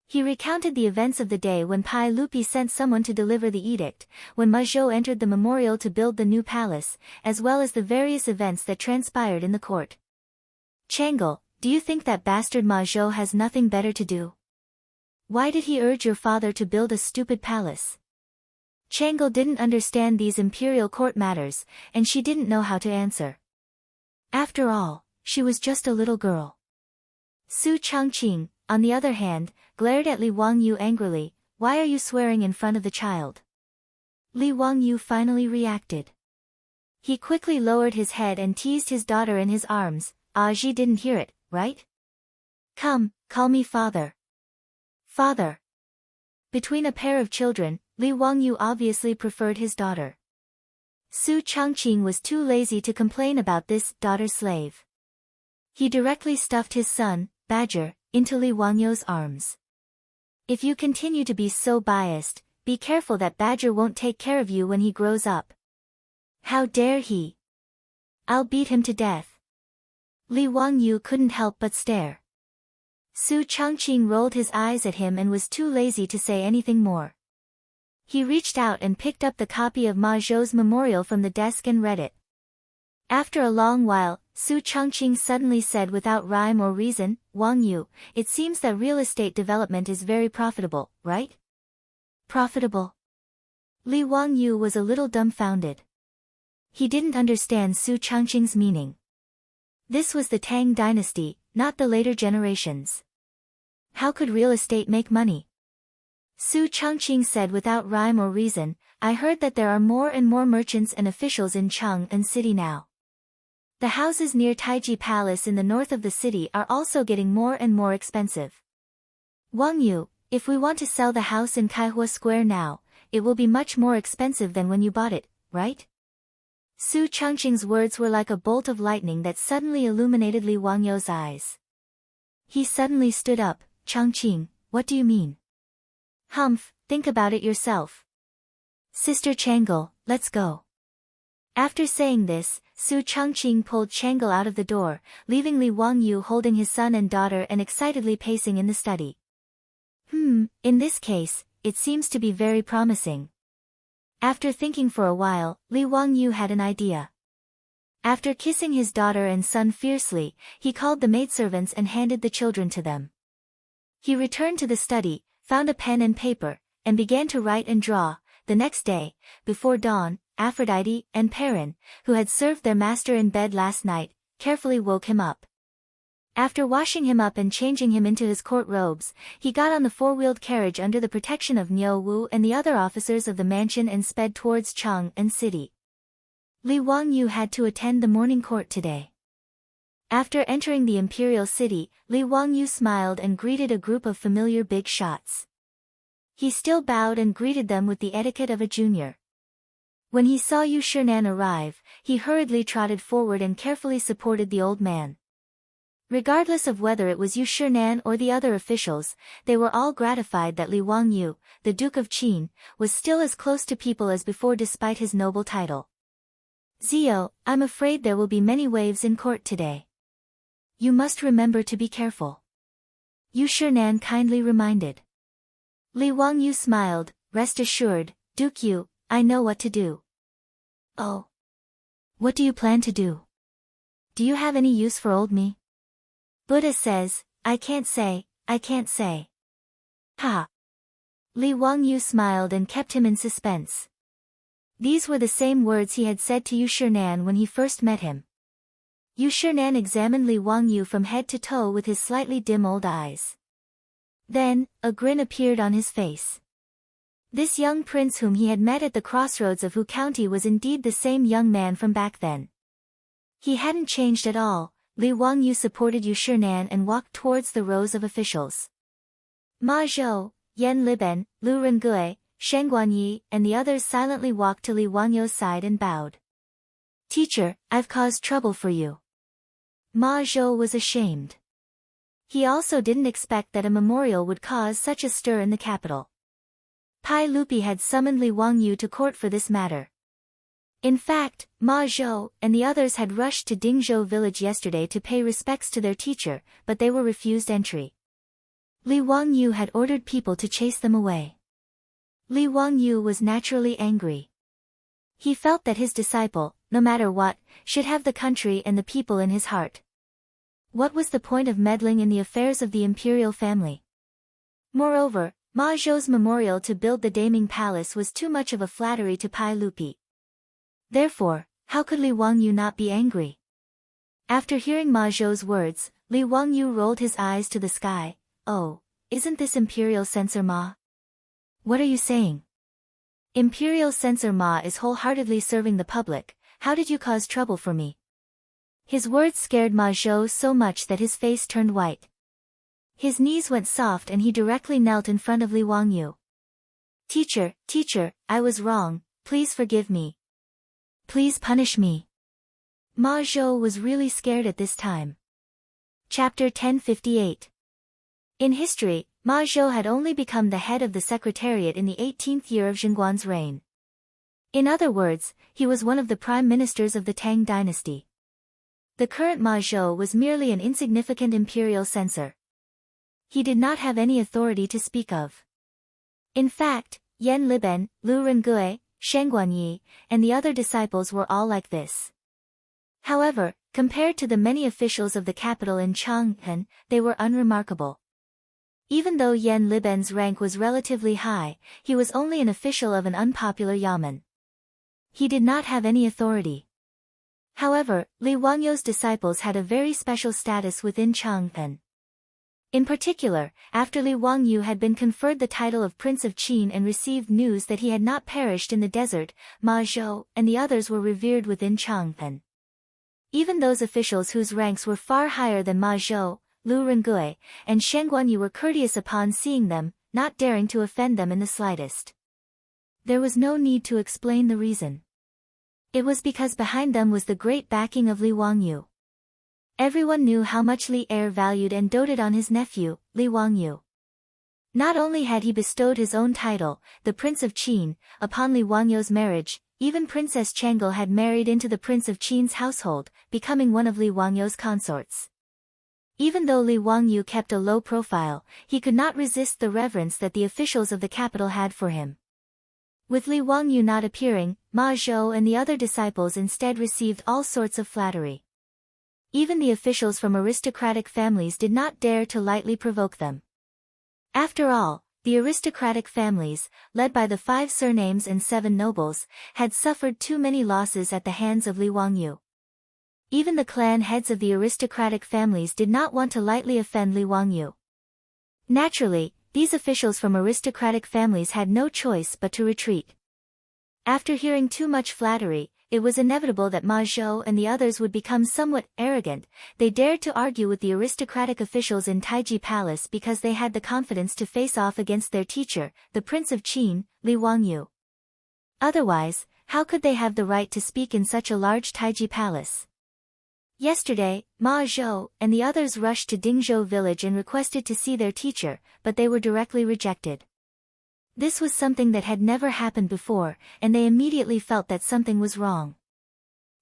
He recounted the events of the day when Pai Lupi sent someone to deliver the edict, when Ma Zhou entered the memorial to build the new palace, as well as the various events that transpired in the court. "Chang'e, do you think that bastard Ma Zhou has nothing better to do? Why did he urge your father to build a stupid palace?" Chang'e didn't understand these imperial court matters, and she didn't know how to answer. After all, she was just a little girl. Su Changqing, on the other hand, glared at Li Wangyu angrily. "Why are you swearing in front of the child?" Li Wangyu finally reacted. He quickly lowered his head and teased his daughter in his arms. "Ji didn't hear it, right? Come, call me father." Father. Between a pair of children, Li Wangyu obviously preferred his daughter. Su Changqing was too lazy to complain about this daughter-slave. He directly stuffed his son, Badger, into Li Wangyu's arms. "If you continue to be so biased, be careful that Badger won't take care of you when he grows up. How dare he? I'll beat him to death." Li Wangyu couldn't help but stare. Su Changqing rolled his eyes at him and was too lazy to say anything more. He reached out and picked up the copy of Ma Zhou's memorial from the desk and read it. After a long while, Su Changqing suddenly said without rhyme or reason, "Wangyu, it seems that real estate development is very profitable, right?" Profitable? Li Wangyu was a little dumbfounded. He didn't understand Su Changqing's meaning. This was the Tang dynasty, not the later generations. How could real estate make money? Su Changqing said without rhyme or reason, "I heard that there are more and more merchants and officials in Chang'an City now. The houses near Taiji Palace in the north of the city are also getting more and more expensive. Wangyu, if we want to sell the house in Kaihua Square now, it will be much more expensive than when you bought it, right?" Su Changqing's words were like a bolt of lightning that suddenly illuminated Li Wangyu's eyes. He suddenly stood up. "Changqing, what do you mean?" "Humph, think about it yourself. Sister Chang'e, let's go." After saying this, Su Changqing pulled Chang'e out of the door, leaving Li Wangyu holding his son and daughter and excitedly pacing in the study. In this case, it seems to be very promising. After thinking for a while, Li Wangyu had an idea. After kissing his daughter and son fiercely, he called the maidservants and handed the children to them. He returned to the study, found a pen and paper, and began to write and draw. The next day, before dawn, Aphrodite and Perrin, who had served their master in bed last night, carefully woke him up. After washing him up and changing him into his court robes, he got on the four-wheeled carriage under the protection of Niu Wu and the other officers of the mansion and sped towards Chang'an City. Li Wangyu had to attend the morning court today. After entering the imperial city, Li Wangyu smiled and greeted a group of familiar big shots. He still bowed and greeted them with the etiquette of a junior. When he saw Yu Shinan arrive, he hurriedly trotted forward and carefully supported the old man. Regardless of whether it was Yu Shinan or the other officials, they were all gratified that Li Wangyu, the Duke of Qin, was still as close to people as before despite his noble title. Zio, I'm afraid there will be many waves in court today. You must remember to be careful. Yu Shinan kindly reminded. Li Wangyu smiled, rest assured, Duke Yu, I know what to do. Oh. What do you plan to do? Do you have any use for old me? Buddha says, I can't say. Ha. Li Wangyu smiled and kept him in suspense. These were the same words he had said to Yu Shinan when he first met him. Yu Shinan examined Li Wangyu from head to toe with his slightly dim old eyes. Then, a grin appeared on his face. This young prince whom he had met at the crossroads of Hu County was indeed the same young man from back then. He hadn't changed at all. Li Wangyu supported Yu Shinan and walked towards the rows of officials. Ma Zhou, Yan Liben, Lu Rengui, Sheng Guanyi, and the others silently walked to Li Wangyu's side and bowed. Teacher, I've caused trouble for you. Ma Zhou was ashamed. He also didn't expect that a memorial would cause such a stir in the capital. Pai Lupi had summoned Li Wangyu to court for this matter. In fact, Ma Zhou and the others had rushed to Dingzhou village yesterday to pay respects to their teacher, but they were refused entry. Li Wangyu had ordered people to chase them away. Li Wangyu was naturally angry. He felt that his disciple, no matter what, should have the country and the people in his heart. What was the point of meddling in the affairs of the imperial family? Moreover, Ma Zhou's memorial to build the Daming Palace was too much of a flattery to Pai Lupi. Therefore, how could Li Wangyu not be angry? After hearing Ma Zhou's words, Li Wangyu rolled his eyes to the sky. Oh, isn't this Imperial Censor Ma? What are you saying? Imperial Censor Ma is wholeheartedly serving the public. How did you cause trouble for me? His words scared Ma Zhou so much that his face turned white. His knees went soft and he directly knelt in front of Li Wangyu. Teacher, I was wrong, please forgive me. Please punish me. Ma Zhou was really scared at this time. Chapter 1058. In history, Ma Zhou had only become the head of the secretariat in the 18th year of Zhengguan's reign. In other words, he was one of the prime ministers of the Tang dynasty. The current Ma Zhou was merely an insignificant imperial censor. He did not have any authority to speak of. In fact, Yan Liben, Lu Rengui, Sheng Guanyi, and the other disciples were all like this. However, compared to the many officials of the capital in Chang'an, they were unremarkable. Even though Yan Liben's rank was relatively high, he was only an official of an unpopular yamen. He did not have any authority. However, Li Wangyu's disciples had a very special status within Chang'an. In particular, after Li Wangyu had been conferred the title of Prince of Qin and received news that he had not perished in the desert, Ma Zhou and the others were revered within Chang'an. Even those officials whose ranks were far higher than Ma Zhou, Lu Rengui, and Sheng Guanyi were courteous upon seeing them, not daring to offend them in the slightest. There was no need to explain the reason. It was because behind them was the great backing of Li Wangyu. Everyone knew how much Li Er valued and doted on his nephew, Li Wangyu. Not only had he bestowed his own title, the Prince of Qin, upon Li Wangyu's marriage, even Princess Chang'e had married into the Prince of Qin's household, becoming one of Li Wangyu's consorts. Even though Li Wangyu kept a low profile, he could not resist the reverence that the officials of the capital had for him. With Li Wangyu not appearing, Ma Zhou and the other disciples instead received all sorts of flattery. Even the officials from aristocratic families did not dare to lightly provoke them. After all, the aristocratic families, led by the 5 surnames and 7 nobles, had suffered too many losses at the hands of Li Wangyu. Even the clan heads of the aristocratic families did not want to lightly offend Li Wangyu. Naturally, these officials from aristocratic families had no choice but to retreat. After hearing too much flattery, it was inevitable that Ma Zhou and the others would become somewhat arrogant. They dared to argue with the aristocratic officials in Taiji Palace because they had the confidence to face off against their teacher, the Prince of Qin, Li Wangyu. Otherwise, how could they have the right to speak in such a large Taiji Palace? Yesterday, Ma Zhou and the others rushed to Dingzhou village and requested to see their teacher, but they were directly rejected. This was something that had never happened before, and they immediately felt that something was wrong.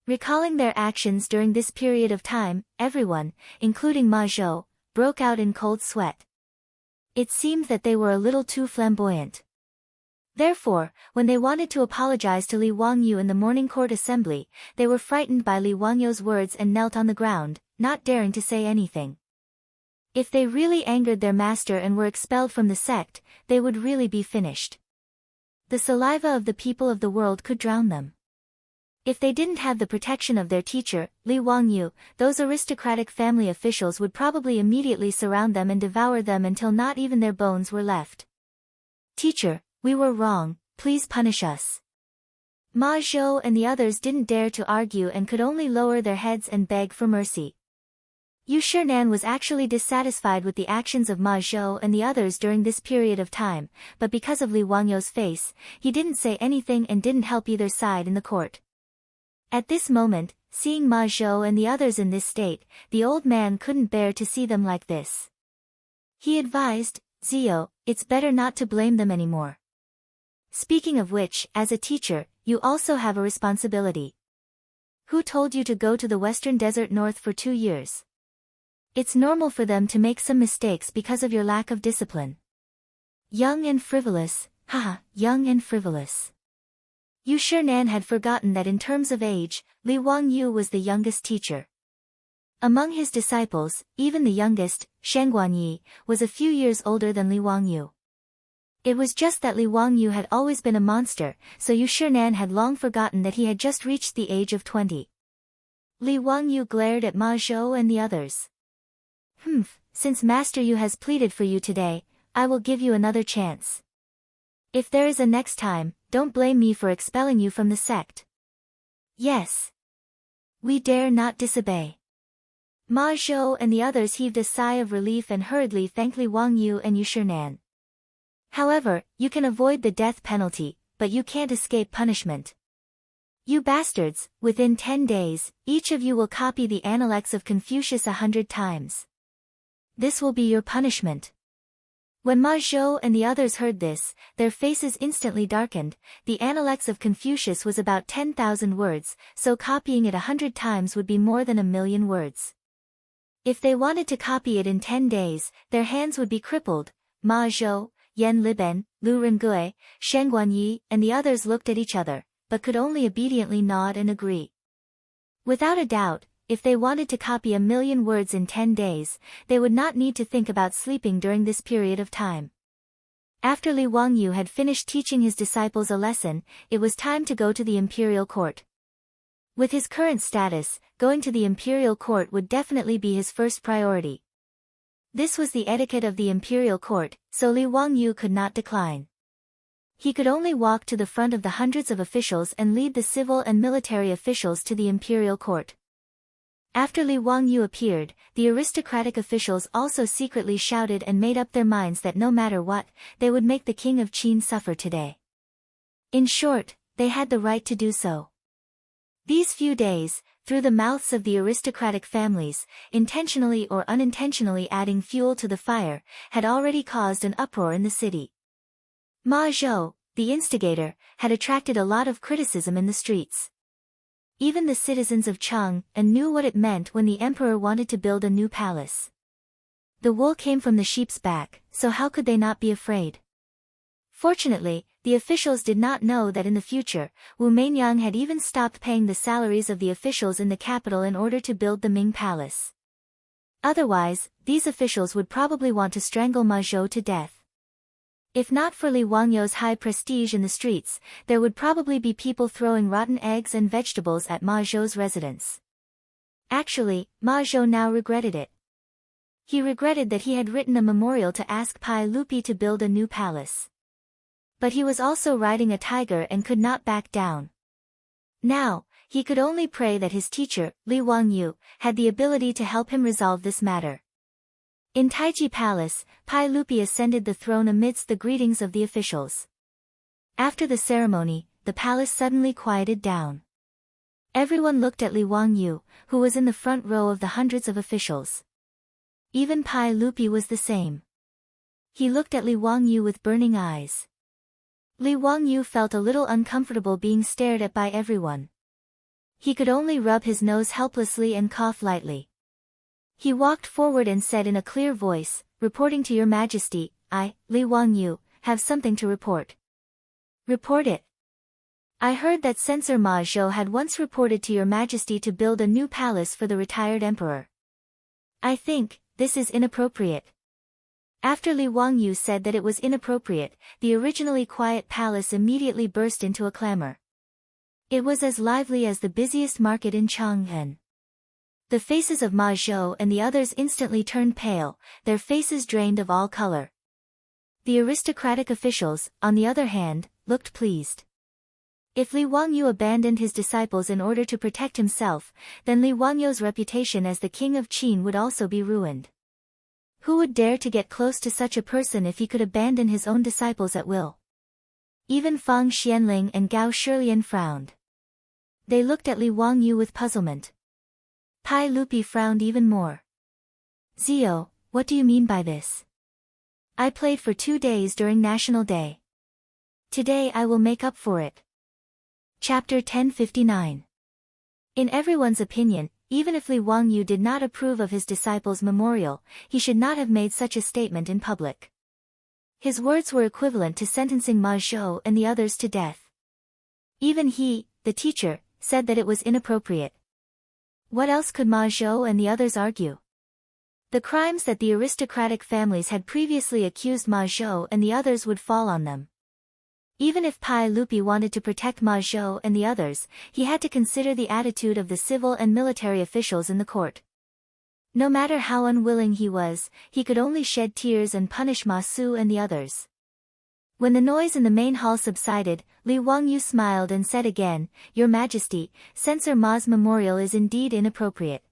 Recalling their actions during this period of time, everyone, including Ma Zhou, broke out in cold sweat. It seemed that they were a little too flamboyant. Therefore, when they wanted to apologize to Li Wangyu in the morning court assembly, they were frightened by Li Wangyu's words and knelt on the ground, not daring to say anything. If they really angered their master and were expelled from the sect, they would really be finished. The saliva of the people of the world could drown them. If they didn't have the protection of their teacher, Li Wangyu, those aristocratic family officials would probably immediately surround them and devour them until not even their bones were left. "Teacher, we were wrong, please punish us." Ma Zhou and the others didn't dare to argue and could only lower their heads and beg for mercy. Yu Shinan was actually dissatisfied with the actions of Ma Zhou and the others during this period of time, but because of Li Wangyu's face, he didn't say anything and didn't help either side in the court. At this moment, seeing Ma Zhou and the others in this state, the old man couldn't bear to see them like this. He advised, "Zio, it's better not to blame them anymore. Speaking of which, as a teacher, you also have a responsibility. Who told you to go to the Western Desert North for 2 years? It's normal for them to make some mistakes because of your lack of discipline." Young and frivolous, haha, young and frivolous. Yu Shinan had forgotten that in terms of age, Li Wangyu was the youngest teacher. Among his disciples, even the youngest, Shen Guanyi, was a few years older than Li Wangyu. It was just that Li Wangyu had always been a monster, so Yu Shinan had long forgotten that he had just reached the age of 20. Li Wangyu glared at Ma Zhou and the others. Since Master Yu has pleaded for you today, I will give you another chance. If there is a next time, don't blame me for expelling you from the sect." "Yes. We dare not disobey." Ma Zhou and the others heaved a sigh of relief and hurriedly thanked Li Wangyu and Yu Shinan. "However, you can avoid the death penalty, but you can't escape punishment. You bastards, within 10 days, each of you will copy the Analects of Confucius 100 times. This will be your punishment." When Ma Zhou and the others heard this, their faces instantly darkened. The Analects of Confucius was about 10,000 words, so copying it 100 times would be more than 1,000,000 words. If they wanted to copy it in 10 days, their hands would be crippled. Ma Zhou, Yan Liben, Lu Rengui, Shen Guanyi, and the others looked at each other, but could only obediently nod and agree. Without a doubt, if they wanted to copy 1,000,000 words in 10 days, they would not need to think about sleeping during this period of time. After Li Wangyu had finished teaching his disciples a lesson, it was time to go to the imperial court. With his current status, going to the imperial court would definitely be his first priority. This was the etiquette of the imperial court, so Li Wangyu could not decline. He could only walk to the front of the hundreds of officials and lead the civil and military officials to the imperial court. After Li Wangyu appeared, the aristocratic officials also secretly shouted and made up their minds that no matter what, they would make the king of Qin suffer today. In short, they had the right to do so. These few days, through the mouths of the aristocratic families, intentionally or unintentionally adding fuel to the fire, had already caused an uproar in the city. Ma Zhou, the instigator, had attracted a lot of criticism in the streets. Even the citizens of Cheng knew what it meant when the emperor wanted to build a new palace. The wool came from the sheep's back, so how could they not be afraid? Fortunately, the officials did not know that in the future, Wu Meinyang had even stopped paying the salaries of the officials in the capital in order to build the Ming Palace. Otherwise, these officials would probably want to strangle Ma Zhou to death. If not for Li Wangyu's high prestige in the streets, there would probably be people throwing rotten eggs and vegetables at Ma Zhou's residence. Actually, Ma Zhou now regretted it. He regretted that he had written a memorial to ask Pai Lupi to build a new palace. But he was also riding a tiger and could not back down. Now, He could only pray that his teacher, Li Wangyu, had the ability to help him resolve this matter. In Taiji Palace, Pai Lupi ascended the throne amidst the greetings of the officials. After the ceremony, the palace suddenly quieted down. Everyone looked at Li Wangyu, who was in the front row of the hundreds of officials. Even Pai Lupi was the same. He looked at Li Wangyu with burning eyes. Li Wangyu felt a little uncomfortable being stared at by everyone. He could only rub his nose helplessly and cough lightly. He walked forward and said in a clear voice, "Reporting to your majesty, I, Li Wangyu, have something to report." "Report it." "I heard that censor Ma Zhou had once reported to your majesty to build a new palace for the retired emperor. I think this is inappropriate." After Li Wangyu said that it was inappropriate, the originally quiet palace immediately burst into a clamor. It was as lively as the busiest market in Chang'an. The faces of Ma Zhou and the others instantly turned pale, their faces drained of all color. The aristocratic officials, on the other hand, looked pleased. If Li Wangyu abandoned his disciples in order to protect himself, then Li Wangyu's reputation as the king of Qin would also be ruined. Who would dare to get close to such a person if he could abandon his own disciples at will? Even Fang Xianling and Gao Shilian frowned. They looked at Li Wangyu with puzzlement. Pai Lupi frowned even more. "Zio, what do you mean by this? I played for 2 days during National Day. Today I will make up for it." Chapter 1059. In everyone's opinion, even if Li Wangyu did not approve of his disciple's memorial, he should not have made such a statement in public. His words were equivalent to sentencing Ma Zhou and the others to death. Even he, the teacher, said that it was inappropriate. What else could Ma Zhou and the others argue? The crimes that the aristocratic families had previously accused Ma Zhou and the others would fall on them. Even if Pai Lupi wanted to protect Ma Zhou and the others, he had to consider the attitude of the civil and military officials in the court. No matter how unwilling he was, he could only shed tears and punish Ma Su and the others. When the noise in the main hall subsided, Li Wangyu smiled and said again, "Your Majesty, censor Ma's memorial is indeed inappropriate.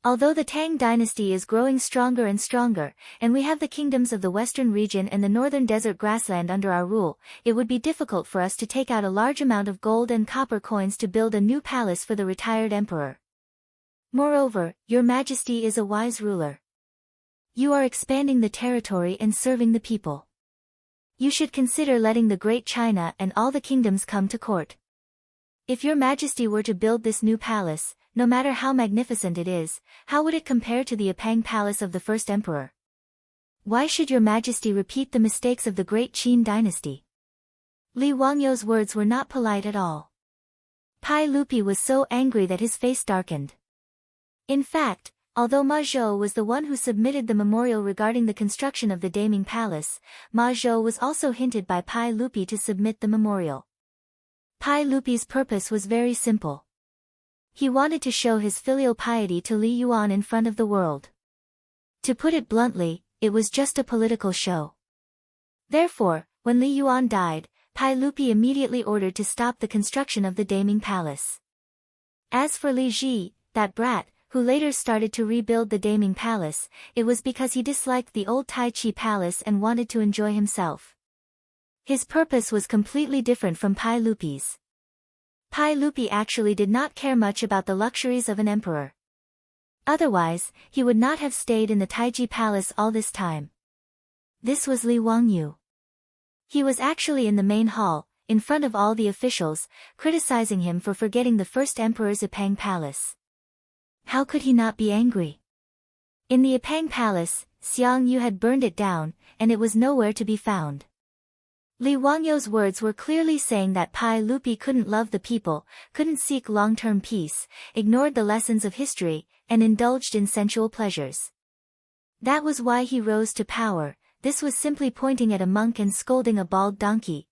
Although the Tang dynasty is growing stronger and stronger, and we have the kingdoms of the western region and the northern desert grassland under our rule, it would be difficult for us to take out a large amount of gold and copper coins to build a new palace for the retired emperor. Moreover, your Majesty is a wise ruler. You are expanding the territory and serving the people. You should consider letting the Great China and all the kingdoms come to court. If your Majesty were to build this new palace, no matter how magnificent it is, how would it compare to the Apang Palace of the first emperor? Why should your Majesty repeat the mistakes of the Great Qin dynasty?" Li Wangyu's words were not polite at all. Pai Lupi was so angry that his face darkened. In fact, although Ma Zhou was the one who submitted the memorial regarding the construction of the Daming Palace, Ma Zhou was also hinted by Pai Lupi to submit the memorial. Pai Lupi's purpose was very simple. He wanted to show his filial piety to Li Yuan in front of the world. To put it bluntly, it was just a political show. Therefore, when Li Yuan died, Pai Lupi immediately ordered to stop the construction of the Daming Palace. As for Li Ji, that brat, who later started to rebuild the Daming Palace, it was because he disliked the old Tai Chi Palace and wanted to enjoy himself. His purpose was completely different from Pai Lupi's. Pai Lupi actually did not care much about the luxuries of an emperor. Otherwise, he would not have stayed in the Taiji Palace all this time. This was Li Wangyu. He was actually in the main hall, in front of all the officials, criticizing him for forgetting the first emperor's Apang Palace. How could he not be angry? In the Apang Palace, Xiang Yu had burned it down, and it was nowhere to be found. Li Wangyu's words were clearly saying that Pai Lupi couldn't love the people, couldn't seek long-term peace, ignored the lessons of history, and indulged in sensual pleasures. That was why he rose to power. This was simply pointing at a monk and scolding a bald donkey.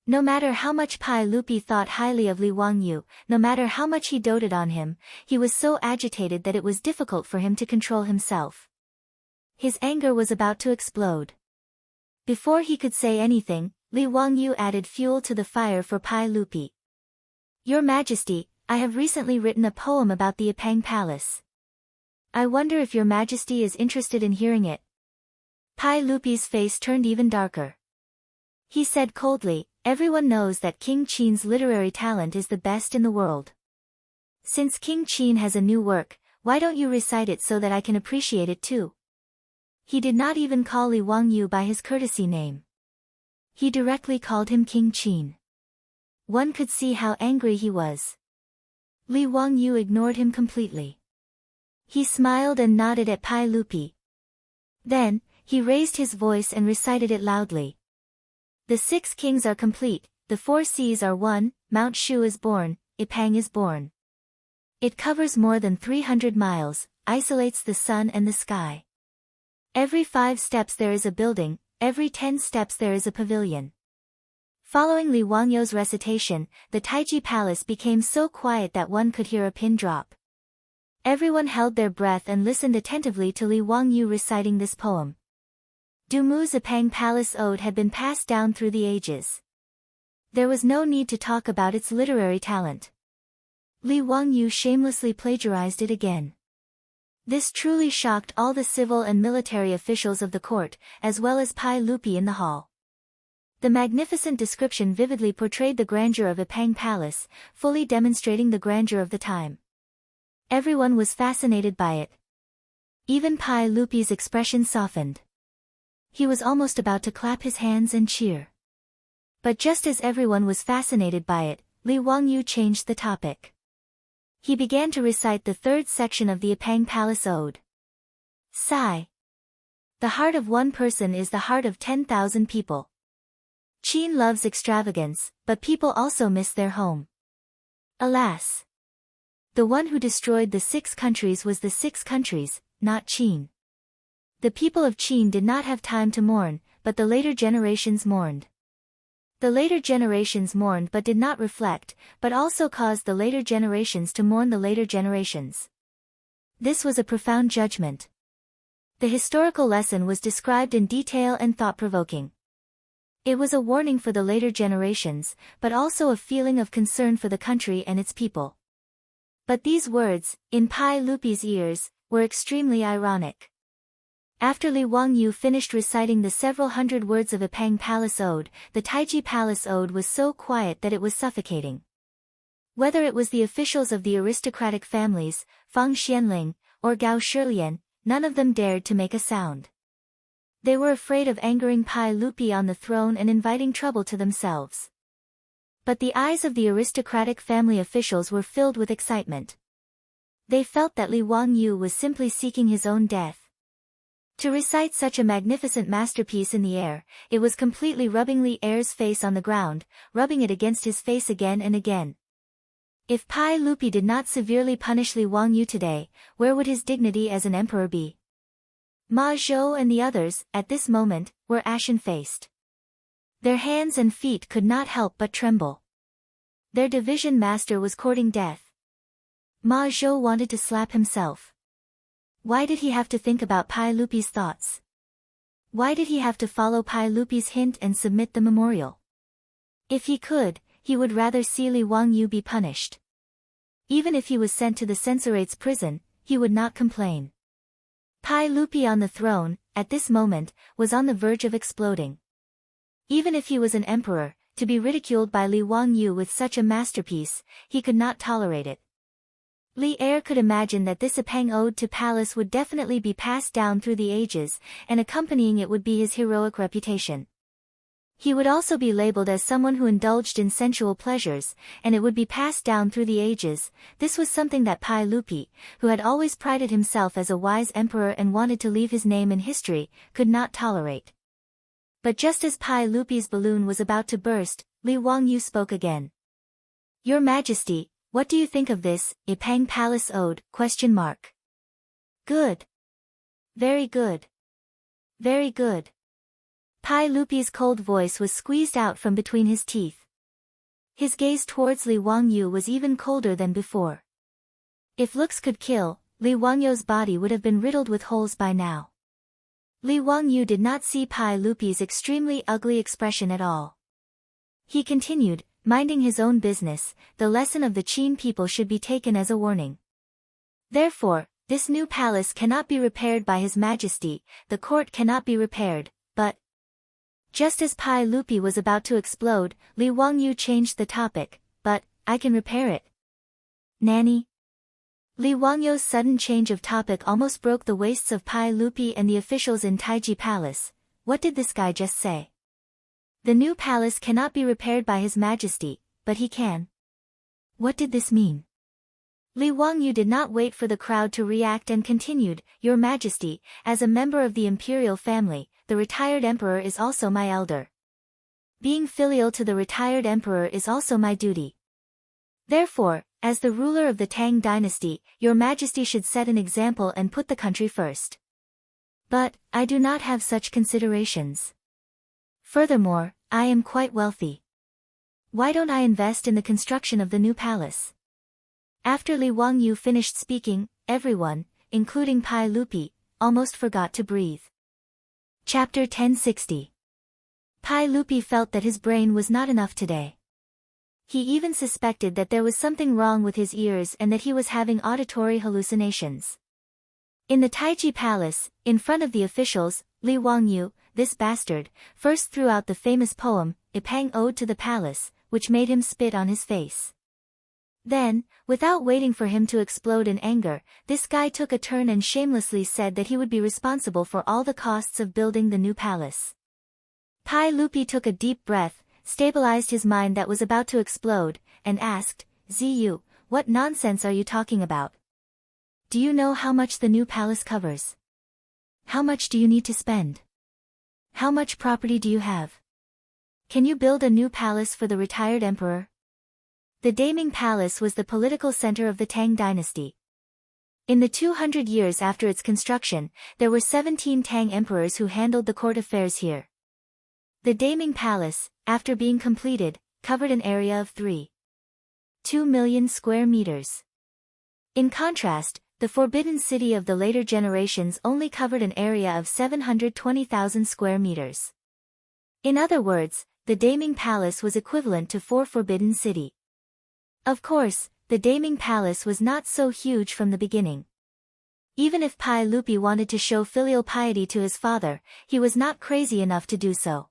No matter how much Pai Lupi thought highly of Li Wangyu, no matter how much he doted on him, he was so agitated that it was difficult for him to control himself. His anger was about to explode. Before he could say anything, Li Wangyu added fuel to the fire for Pai Lupi. Your Majesty, I have recently written a poem about the Epang Palace. I wonder if your Majesty is interested in hearing it. Pai Lupi's face turned even darker. He said coldly, everyone knows that King Qin's literary talent is the best in the world. Since King Qin has a new work, why don't you recite it so that I can appreciate it too? He did not even call Li Wangyu by his courtesy name. He directly called him King Qin. One could see how angry he was. Li Wangyu ignored him completely. He smiled and nodded at Pai Lupi. Then, he raised his voice and recited it loudly. The 6 kings are complete, the 4 seas are one, Mount Shu is born, Epang is born. It covers more than 300 miles, isolates the sun and the sky. Every 5 steps there is a building, every 10 steps there is a pavilion. Following Li Wangyu's recitation, the Taiji Palace became so quiet that one could hear a pin drop. Everyone held their breath and listened attentively to Li Wangyu reciting this poem. Dumu's Epang Palace Ode had been passed down through the ages. There was no need to talk about its literary talent. Li Wangyu shamelessly plagiarized it again. This truly shocked all the civil and military officials of the court, as well as Pai Lupi in the hall. The magnificent description vividly portrayed the grandeur of Epang Palace, fully demonstrating the grandeur of the time. Everyone was fascinated by it. Even Pai Lupi's expression softened. He was almost about to clap his hands and cheer. But just as everyone was fascinated by it, Li Wangyu changed the topic. He began to recite the 3rd section of the Epang Palace Ode. Sigh. The heart of one person is the heart of 10,000 people. Qin loves extravagance, but people also miss their home. Alas! The one who destroyed the 6 countries was the 6 countries, not Qin. The people of Qin did not have time to mourn, but the later generations mourned. The later generations mourned but did not reflect, but also caused the later generations to mourn the later generations. This was a profound judgment. The historical lesson was described in detail and thought-provoking. It was a warning for the later generations, but also a feeling of concern for the country and its people. But these words, in Pai Lupi's ears, were extremely ironic. After Li Wangyu finished reciting the several hundred words of Epang Palace Ode, the Taiji Palace Ode was so quiet that it was suffocating. Whether it was the officials of the aristocratic families, Fang Xianling, or Gao Shilian, none of them dared to make a sound. They were afraid of angering Pai Lupi on the throne and inviting trouble to themselves. But the eyes of the aristocratic family officials were filled with excitement. They felt that Li Wangyu was simply seeking his own death. To recite such a magnificent masterpiece in the air, it was completely rubbing Li Er's face on the ground, rubbing it against his face again and again. If Pai Lupi did not severely punish Li Wangyu today, where would his dignity as an emperor be? Ma Zhou and the others, at this moment, were ashen-faced. Their hands and feet could not help but tremble. Their division master was courting death. Ma Zhou wanted to slap himself. Why did he have to think about Pai Lupi's thoughts? Why did he have to follow Pai Lupi's hint and submit the memorial? If he could, he would rather see Li Wangyu be punished. Even if he was sent to the censorate's prison, he would not complain. Pai Lupi on the throne, at this moment, was on the verge of exploding. Even if he was an emperor, to be ridiculed by Li Wangyu with such a masterpiece, he could not tolerate it. Li Er could imagine that this Epang Ode to Palace would definitely be passed down through the ages, and accompanying it would be his heroic reputation. He would also be labeled as someone who indulged in sensual pleasures, and it would be passed down through the ages. This was something that Pai Lupi, who had always prided himself as a wise emperor and wanted to leave his name in history, could not tolerate. But just as Pai Lupi's balloon was about to burst, Li Wangyu spoke again. Your Majesty, what do you think of this, Epang Palace Ode? Good. Very good. Very good. Pai Lupi's cold voice was squeezed out from between his teeth. His gaze towards Li Wangyu was even colder than before. If looks could kill, Li Wangyu's body would have been riddled with holes by now. Li Wangyu did not see Pai Lupi's extremely ugly expression at all. He continued, minding his own business, the lesson of the Qin people should be taken as a warning. Therefore, this new palace cannot be repaired by His Majesty, the court cannot be repaired, but... Just as Pai Lupi was about to explode, Li Wangyu changed the topic, but, I can repair it. Nanny? Li Wangyu's sudden change of topic almost broke the waists of Pai Lupi and the officials in Taiji Palace. What did this guy just say? The new palace cannot be repaired by His Majesty, but he can. What did this mean? Li Wangyu did not wait for the crowd to react and continued, Your Majesty, as a member of the imperial family, the retired emperor is also my elder. Being filial to the retired emperor is also my duty. Therefore, as the ruler of the Tang dynasty, Your Majesty should set an example and put the country first. But, I do not have such considerations. Furthermore, I am quite wealthy. Why don't I invest in the construction of the new palace? After Li Wangyu finished speaking, everyone, including Pai Lupi, almost forgot to breathe. Chapter 1060. Pai Lupi felt that his brain was not enough today. He even suspected that there was something wrong with his ears and that he was having auditory hallucinations. In the Taiji Palace, in front of the officials, Li Wangyu, this bastard, first threw out the famous poem, Ipang Ode to the Palace, which made him spit on his face. Then, without waiting for him to explode in anger, this guy took a turn and shamelessly said that he would be responsible for all the costs of building the new palace. Pai Lupi took a deep breath, stabilized his mind that was about to explode, and asked, Ziyu, what nonsense are you talking about? Do you know how much the new palace covers? How much do you need to spend? How much property do you have? Can you build a new palace for the retired emperor? The Daming Palace was the political center of the Tang dynasty. In the 200 years after its construction, there were 17 Tang emperors who handled the court affairs here. The Daming Palace, after being completed, covered an area of 3.2 million square meters. In contrast, the Forbidden City of the later generations only covered an area of 720,000 square meters. In other words, the Daming Palace was equivalent to 4 Forbidden City. Of course, the Daming Palace was not so huge from the beginning. Even if Pai Lupi wanted to show filial piety to his father, he was not crazy enough to do so.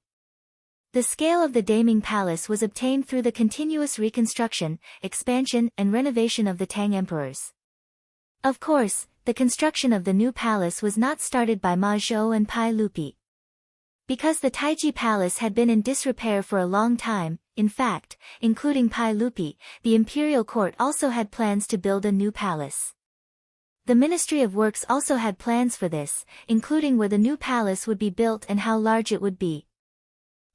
The scale of the Daming Palace was obtained through the continuous reconstruction, expansion and renovation of the Tang emperors. Of course, the construction of the new palace was not started by Ma Zhou and Pai Lupi. Because the Taiji Palace had been in disrepair for a long time, in fact, including Pai Lupi, the imperial court also had plans to build a new palace. The Ministry of Works also had plans for this, including where the new palace would be built and how large it would be.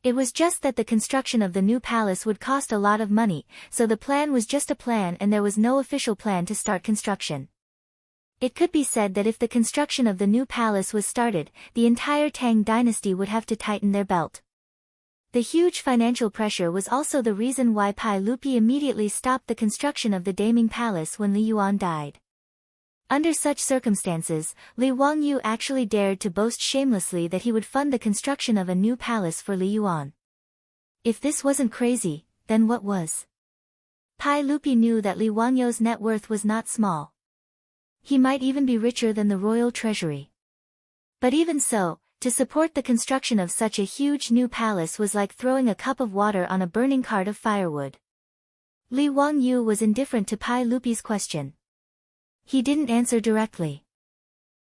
It was just that the construction of the new palace would cost a lot of money, so the plan was just a plan and there was no official plan to start construction. It could be said that if the construction of the new palace was started, the entire Tang dynasty would have to tighten their belt. The huge financial pressure was also the reason why Pai Lupi immediately stopped the construction of the Daming Palace when Li Yuan died. Under such circumstances, Li Wangyu actually dared to boast shamelessly that he would fund the construction of a new palace for Li Yuan. If this wasn't crazy, then what was? Pai Lupi knew that Li Wangyu's net worth was not small. He might even be richer than the royal treasury. But even so, to support the construction of such a huge new palace was like throwing a cup of water on a burning cart of firewood. Li Wangyu was indifferent to Pai Lupi's question. He didn't answer directly.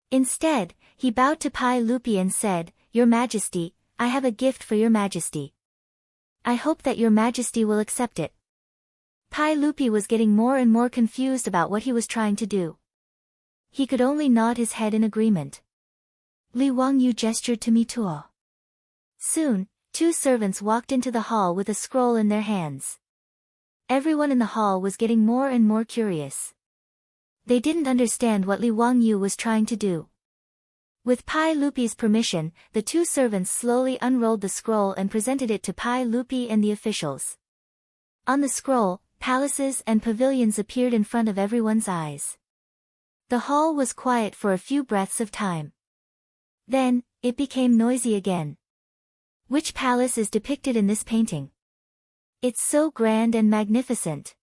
Instead, he bowed to Pai Lupi and said, Your Majesty, I have a gift for Your Majesty. I hope that Your Majesty will accept it. Pai Lupi was getting more and more confused about what he was trying to do. He could only nod his head in agreement. Li Wangyu gestured to Mituo. Soon, 2 servants walked into the hall with a scroll in their hands. Everyone in the hall was getting more and more curious. They didn't understand what Li Wangyu was trying to do. With Pai Lupi's permission, the 2 servants slowly unrolled the scroll and presented it to Pai Lupi and the officials. On the scroll, palaces and pavilions appeared in front of everyone's eyes. The hall was quiet for a few breaths of time. Then, it became noisy again. Which palace is depicted in this painting? It's so grand and magnificent.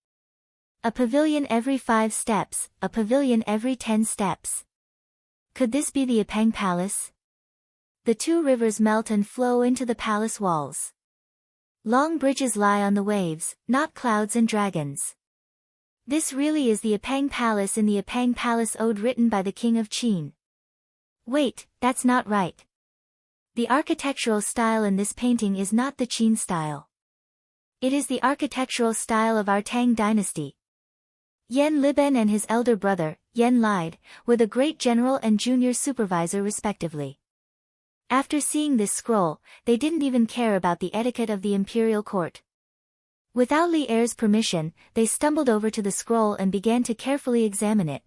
A pavilion every 5 steps, a pavilion every 10 steps. Could this be the Epang Palace? The 2 rivers melt and flow into the palace walls. Long bridges lie on the waves, not clouds and dragons. This really is the Epang Palace in the Epang Palace Ode written by the King of Qin. Wait, that's not right. The architectural style in this painting is not the Qin style. It is the architectural style of our Tang dynasty. Yan Liben and his elder brother, Yan Lide, were the great general and junior supervisor respectively. After seeing this scroll, they didn't even care about the etiquette of the imperial court. Without Li Er's permission, they stumbled over to the scroll and began to carefully examine it.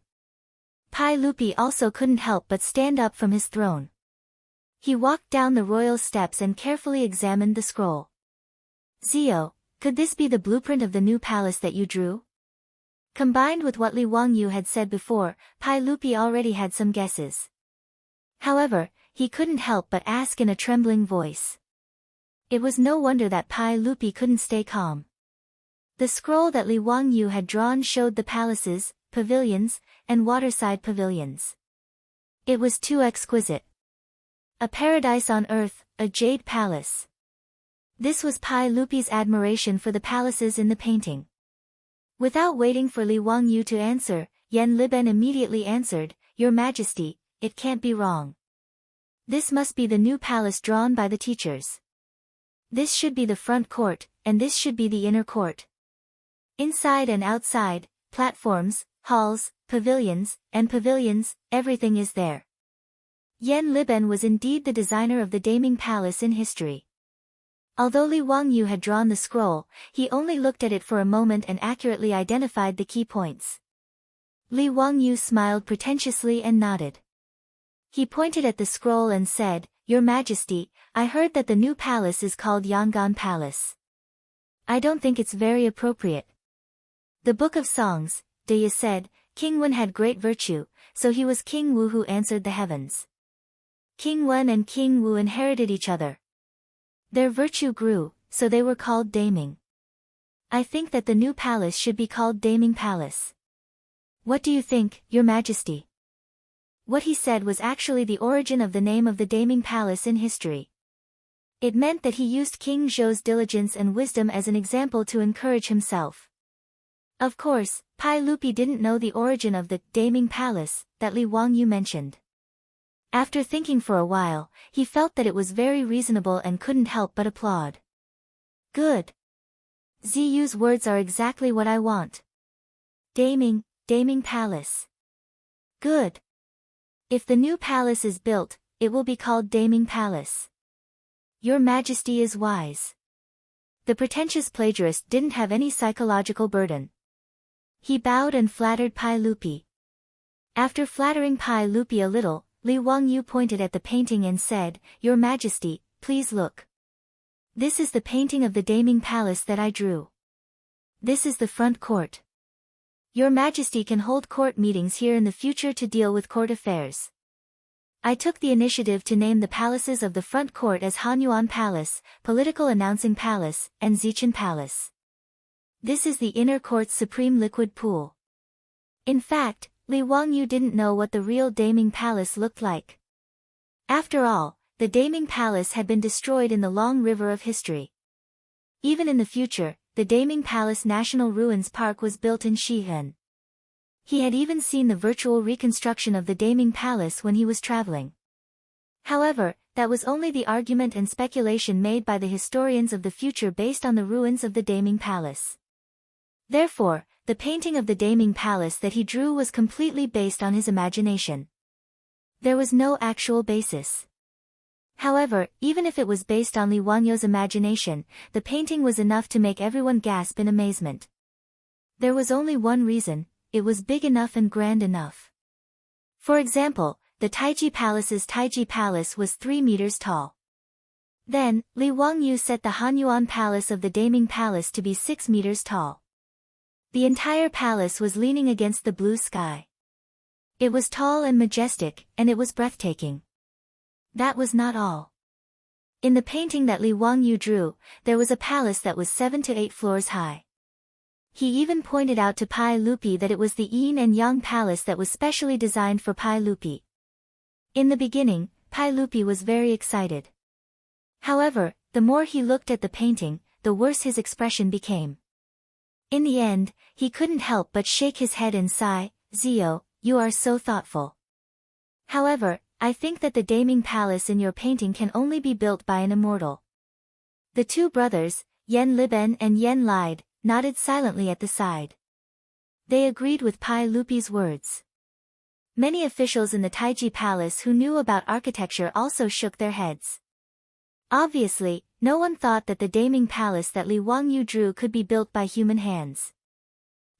Pai Lupi also couldn't help but stand up from his throne. He walked down the royal steps and carefully examined the scroll. Zio, could this be the blueprint of the new palace that you drew? Combined with what Li Wangyu had said before, Pai Lupi already had some guesses. However, he couldn't help but ask in a trembling voice. It was no wonder that Pai Lupi couldn't stay calm. The scroll that Li Wangyu had drawn showed the palaces, pavilions, and waterside pavilions. It was too exquisite. A paradise on earth, a jade palace. This was Pai Lupi's admiration for the palaces in the painting. Without waiting for Li Wangyu to answer, Yan Liben immediately answered, "Your Majesty, it can't be wrong. This must be the new palace drawn by the teachers. This should be the front court, and this should be the inner court. Inside and outside, platforms, halls, pavilions, everything is there." Yan Liben was indeed the designer of the Daming Palace in history. Although Li Wangyu had drawn the scroll, he only looked at it for a moment and accurately identified the key points. Li Wangyu smiled pretentiously and nodded. He pointed at the scroll and said, "Your Majesty, I heard that the new palace is called Yangon Palace. I don't think it's very appropriate. The Book of Songs, Deya said, King Wen had great virtue, so he was King Wu who answered the heavens. King Wen and King Wu inherited each other. Their virtue grew, so they were called Daming. I think that the new palace should be called Daming Palace. What do you think, Your Majesty?" What he said was actually the origin of the name of the Daming Palace in history. It meant that he used King Zhou's diligence and wisdom as an example to encourage himself. Of course, Pai Lupi didn't know the origin of the Daming Palace that Li Wangyu mentioned. After thinking for a while, he felt that it was very reasonable and couldn't help but applaud. "Good. Ziyu's words are exactly what I want. Daming Palace. Good. If the new palace is built, it will be called Daming Palace. Your Majesty is wise." The pretentious plagiarist didn't have any psychological burden. He bowed and flattered Pai Lupi. After flattering Pai Lupi a little, Li Wangyu pointed at the painting and said, "Your Majesty, please look. This is the painting of the Daming Palace that I drew. This is the front court. Your Majesty can hold court meetings here in the future to deal with court affairs. I took the initiative to name the palaces of the front court as Hanyuan Palace, Political Announcing Palace, and Zichen Palace. This is the inner court's supreme liquid pool." In fact, Li Wangyu didn't know what the real Daming Palace looked like. After all, the Daming Palace had been destroyed in the long river of history. Even in the future, the Daming Palace National Ruins Park was built in Shihen. He had even seen the virtual reconstruction of the Daming Palace when he was traveling. However, that was only the argument and speculation made by the historians of the future based on the ruins of the Daming Palace. Therefore, the painting of the Daming Palace that he drew was completely based on his imagination. There was no actual basis. However, even if it was based on Li Wangyu's imagination, the painting was enough to make everyone gasp in amazement. There was only one reason: it was big enough and grand enough. For example, the Taiji Palace's Taiji Palace was 3 meters tall. Then, Li Wangyu set the Hanyuan Palace of the Daming Palace to be 6 meters tall. The entire palace was leaning against the blue sky. It was tall and majestic, and it was breathtaking. That was not all. In the painting that Li Wangyu drew, there was a palace that was 7 to 8 floors high. He even pointed out to Pai Lupi that it was the Yin and Yang palace that was specially designed for Pai Lupi. In the beginning, Pai Lupi was very excited. However, the more he looked at the painting, the worse his expression became. In the end, he couldn't help but shake his head and sigh, "Zio, you are so thoughtful. However, I think that the Daming Palace in your painting can only be built by an immortal." The two brothers, Yen Liben and Yen Lide, nodded silently at the side. They agreed with Pai Lupi's words. Many officials in the Taiji Palace who knew about architecture also shook their heads. Obviously, no one thought that the Daming Palace that Li Wangyu drew could be built by human hands.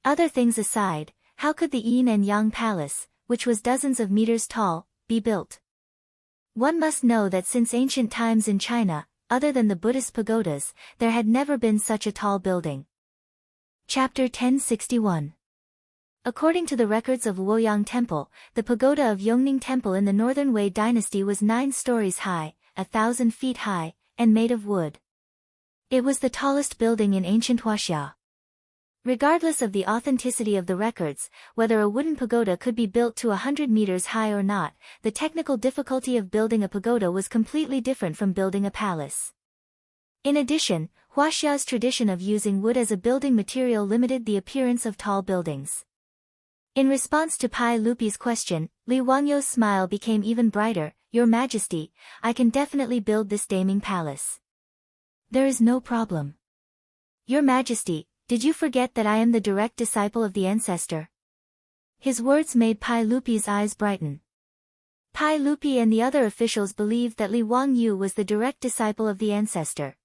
Other things aside, how could the Yin and Yang Palace, which was dozens of meters tall, be built? One must know that since ancient times in China, other than the Buddhist pagodas, there had never been such a tall building. Chapter 1061. According to the records of Luoyang Temple, the pagoda of Yongning Temple in the Northern Wei dynasty was 9 stories high, 1,000 feet high, and made of wood. It was the tallest building in ancient Huaxia. Regardless of the authenticity of the records, whether a wooden pagoda could be built to 100 meters high or not, the technical difficulty of building a pagoda was completely different from building a palace. In addition, Huaxia's tradition of using wood as a building material limited the appearance of tall buildings. In response to Pai Lupi's question, Li Wangyu's smile became even brighter. "Your Majesty, I can definitely build this Daming Palace. There is no problem." "Your Majesty, did you forget that I am the direct disciple of the ancestor?" His words made Pai Lupi's eyes brighten. Pai Lupi and the other officials believed that Li Wangyu was the direct disciple of the ancestor.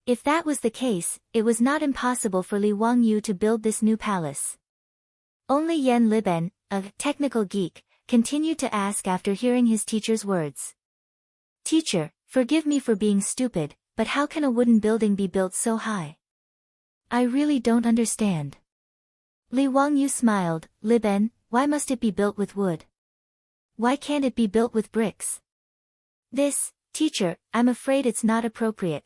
If that was the case, it was not impossible for Li Wangyu to build this new palace. Only Yen Liben, a technical geek, continued to ask after hearing his teacher's words. "Teacher, forgive me for being stupid, but how can a wooden building be built so high? I really don't understand." Li Wangyu smiled. "Liben, why must it be built with wood? Why can't it be built with bricks?" "This, teacher, I'm afraid it's not appropriate.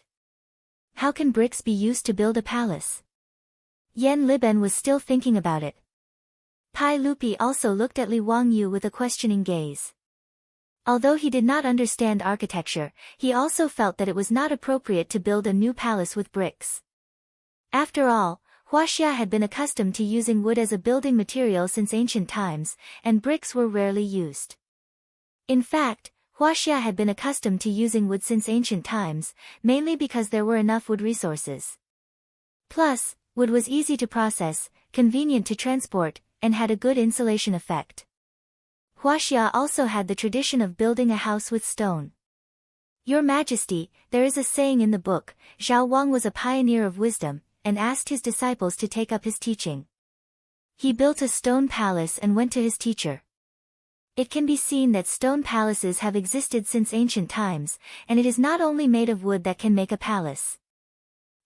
How can bricks be used to build a palace?" Yen Liben was still thinking about it. Pai Lupi also looked at Li Wangyu with a questioning gaze. Although he did not understand architecture, he also felt that it was not appropriate to build a new palace with bricks. After all, Huaxia had been accustomed to using wood as a building material since ancient times, and bricks were rarely used. In fact, Huaxia had been accustomed to using wood since ancient times, mainly because there were enough wood resources. Plus, wood was easy to process, convenient to transport, and had a good insulation effect. Huaxia also had the tradition of building a house with stone. "Your Majesty, there is a saying in the book, Zhao Wang was a pioneer of wisdom, and asked his disciples to take up his teaching. He built a stone palace and went to his teacher." It can be seen that stone palaces have existed since ancient times, and it is not only made of wood that can make a palace.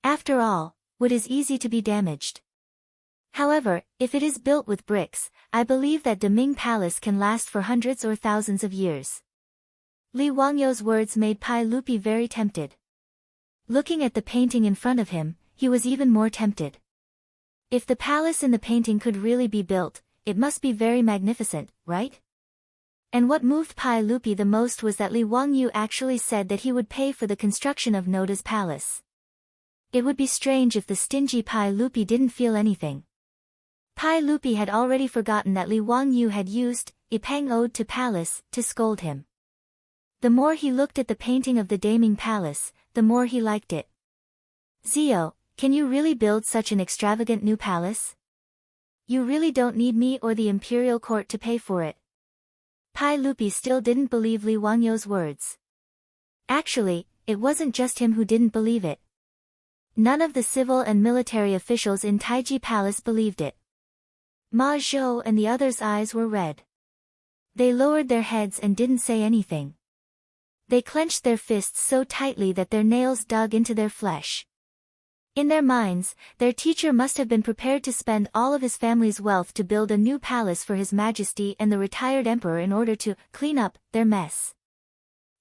After all, wood is easy to be damaged. However, if it is built with bricks, I believe that Daming Palace can last for hundreds or thousands of years. Li Wangyu's words made Pai Lupi very tempted. Looking at the painting in front of him, he was even more tempted. If the palace in the painting could really be built, it must be very magnificent, right? And what moved Pai Lupi the most was that Li Wangyu actually said that he would pay for the construction of Noda's palace. It would be strange if the stingy Pai Lupi didn't feel anything. Pai Lupi had already forgotten that Li Wangyu had used Ipang Ode to Palace to scold him. The more he looked at the painting of the Daming Palace, the more he liked it. "Zio, can you really build such an extravagant new palace? You really don't need me or the imperial court to pay for it." Pai Lupi still didn't believe Li Wangyu's words. Actually, it wasn't just him who didn't believe it. None of the civil and military officials in Taiji Palace believed it. Ma Zhou and the others' eyes were red. They lowered their heads and didn't say anything. They clenched their fists so tightly that their nails dug into their flesh. In their minds, their teacher must have been prepared to spend all of his family's wealth to build a new palace for His Majesty and the retired emperor in order to clean up their mess.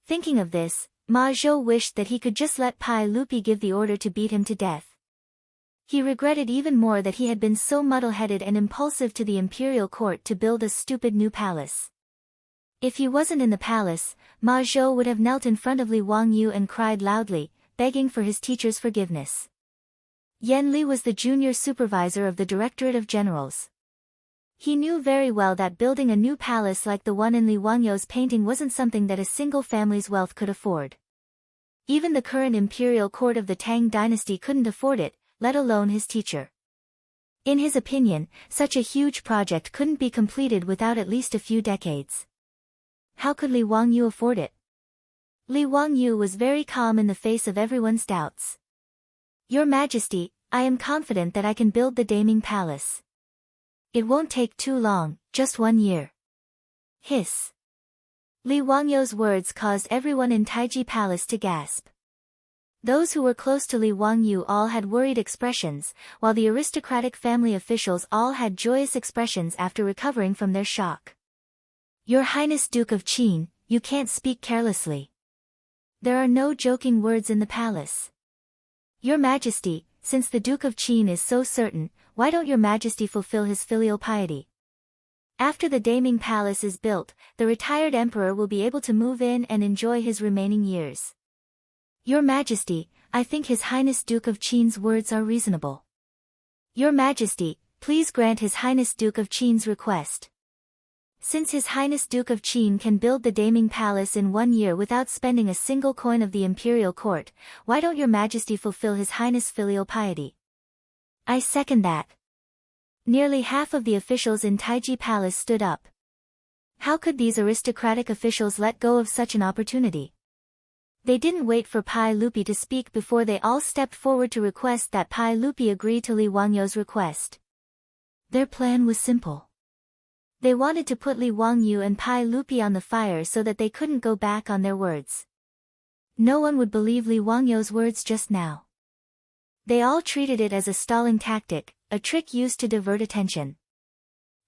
Thinking of this, Ma Zhou wished that he could just let Pai Lupi give the order to beat him to death. He regretted even more that he had been so muddle-headed and impulsive to the imperial court to build a stupid new palace. If he wasn't in the palace, Ma Zhou would have knelt in front of Li Wangyu and cried loudly, begging for his teacher's forgiveness. Yan Li was the junior supervisor of the Directorate of Generals. He knew very well that building a new palace like the one in Li Wangyu's painting wasn't something that a single family's wealth could afford. Even the current imperial court of the Tang dynasty couldn't afford it, let alone his teacher. In his opinion, such a huge project couldn't be completed without at least a few decades. How could Li Wangyu afford it? Li Wangyu was very calm in the face of everyone's doubts. Your Majesty, I am confident that I can build the Daming Palace. It won't take too long, just 1 year. Hiss. Li Wangyu's words caused everyone in Taiji Palace to gasp. Those who were close to Li Wangyu all had worried expressions, while the aristocratic family officials all had joyous expressions after recovering from their shock. Your Highness Duke of Qin, you can't speak carelessly. There are no joking words in the palace. Your Majesty, since the Duke of Qin is so certain, why don't your Majesty fulfill his filial piety? After the Daming Palace is built, the retired emperor will be able to move in and enjoy his remaining years. Your Majesty, I think His Highness Duke of Qin's words are reasonable. Your Majesty, please grant His Highness Duke of Qin's request. Since His Highness Duke of Qin can build the Daming Palace in 1 year without spending a single coin of the imperial court, why don't your Majesty fulfill His Highness' filial piety? I second that. Nearly half of the officials in Taiji Palace stood up. How could these aristocratic officials let go of such an opportunity? They didn't wait for Pai Lupi to speak before they all stepped forward to request that Pai Lupi agree to Li Wangyu's request. Their plan was simple. They wanted to put Li Wangyu and Pai Lupi on the fire so that they couldn't go back on their words. No one would believe Li Wangyu's words just now. They all treated it as a stalling tactic, a trick used to divert attention.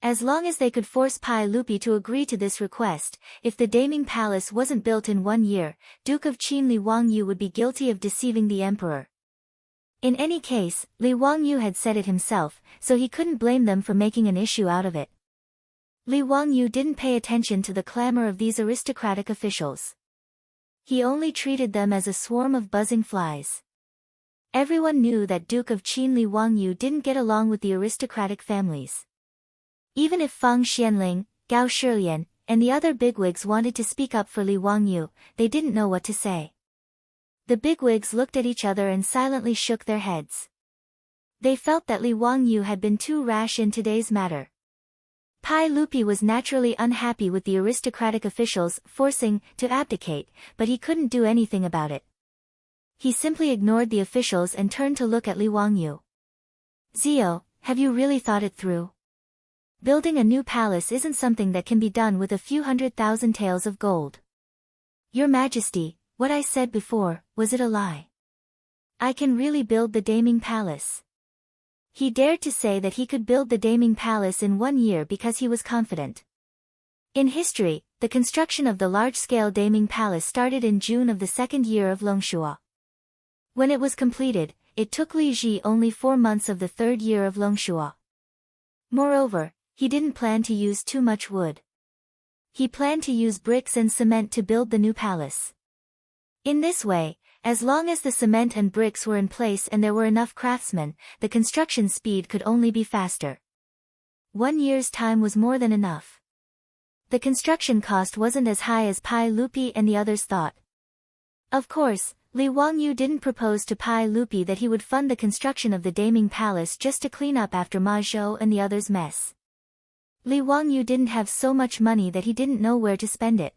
As long as they could force Pai Lupi to agree to this request, if the Daming Palace wasn't built in 1 year, Duke of Qin Li Wangyu would be guilty of deceiving the emperor. In any case, Li Wangyu had said it himself, so he couldn't blame them for making an issue out of it. Li Wangyu didn't pay attention to the clamor of these aristocratic officials. He only treated them as a swarm of buzzing flies. Everyone knew that Duke of Qin Li Wangyu didn't get along with the aristocratic families. Even if Fang Xianling, Gao Shilian, and the other bigwigs wanted to speak up for Li Wangyu, they didn't know what to say. The bigwigs looked at each other and silently shook their heads. They felt that Li Wangyu had been too rash in today's matter. Pai Lupi was naturally unhappy with the aristocratic officials forcing to abdicate, but he couldn't do anything about it. He simply ignored the officials and turned to look at Li Wangyu. Zio, have you really thought it through? Building a new palace isn't something that can be done with a few 100,000 taels of gold. Your Majesty, what I said before, was it a lie? I can really build the Daming Palace. He dared to say that he could build the Daming Palace in 1 year because he was confident. In history, the construction of the large-scale Daming Palace started in June of the 2nd year of Longxua. When it was completed, it took Li Ji only 4 months of the 3rd year of Longxua. Moreover, he didn't plan to use too much wood. He planned to use bricks and cement to build the new palace. In this way, as long as the cement and bricks were in place and there were enough craftsmen, the construction speed could only be faster. 1 year's time was more than enough. The construction cost wasn't as high as Pai Lupi and the others thought. Of course, Li Wangyu didn't propose to Pai Lupi that he would fund the construction of the Daming Palace just to clean up after Ma Zhou and the others' mess. Li Wangyu didn't have so much money that he didn't know where to spend it.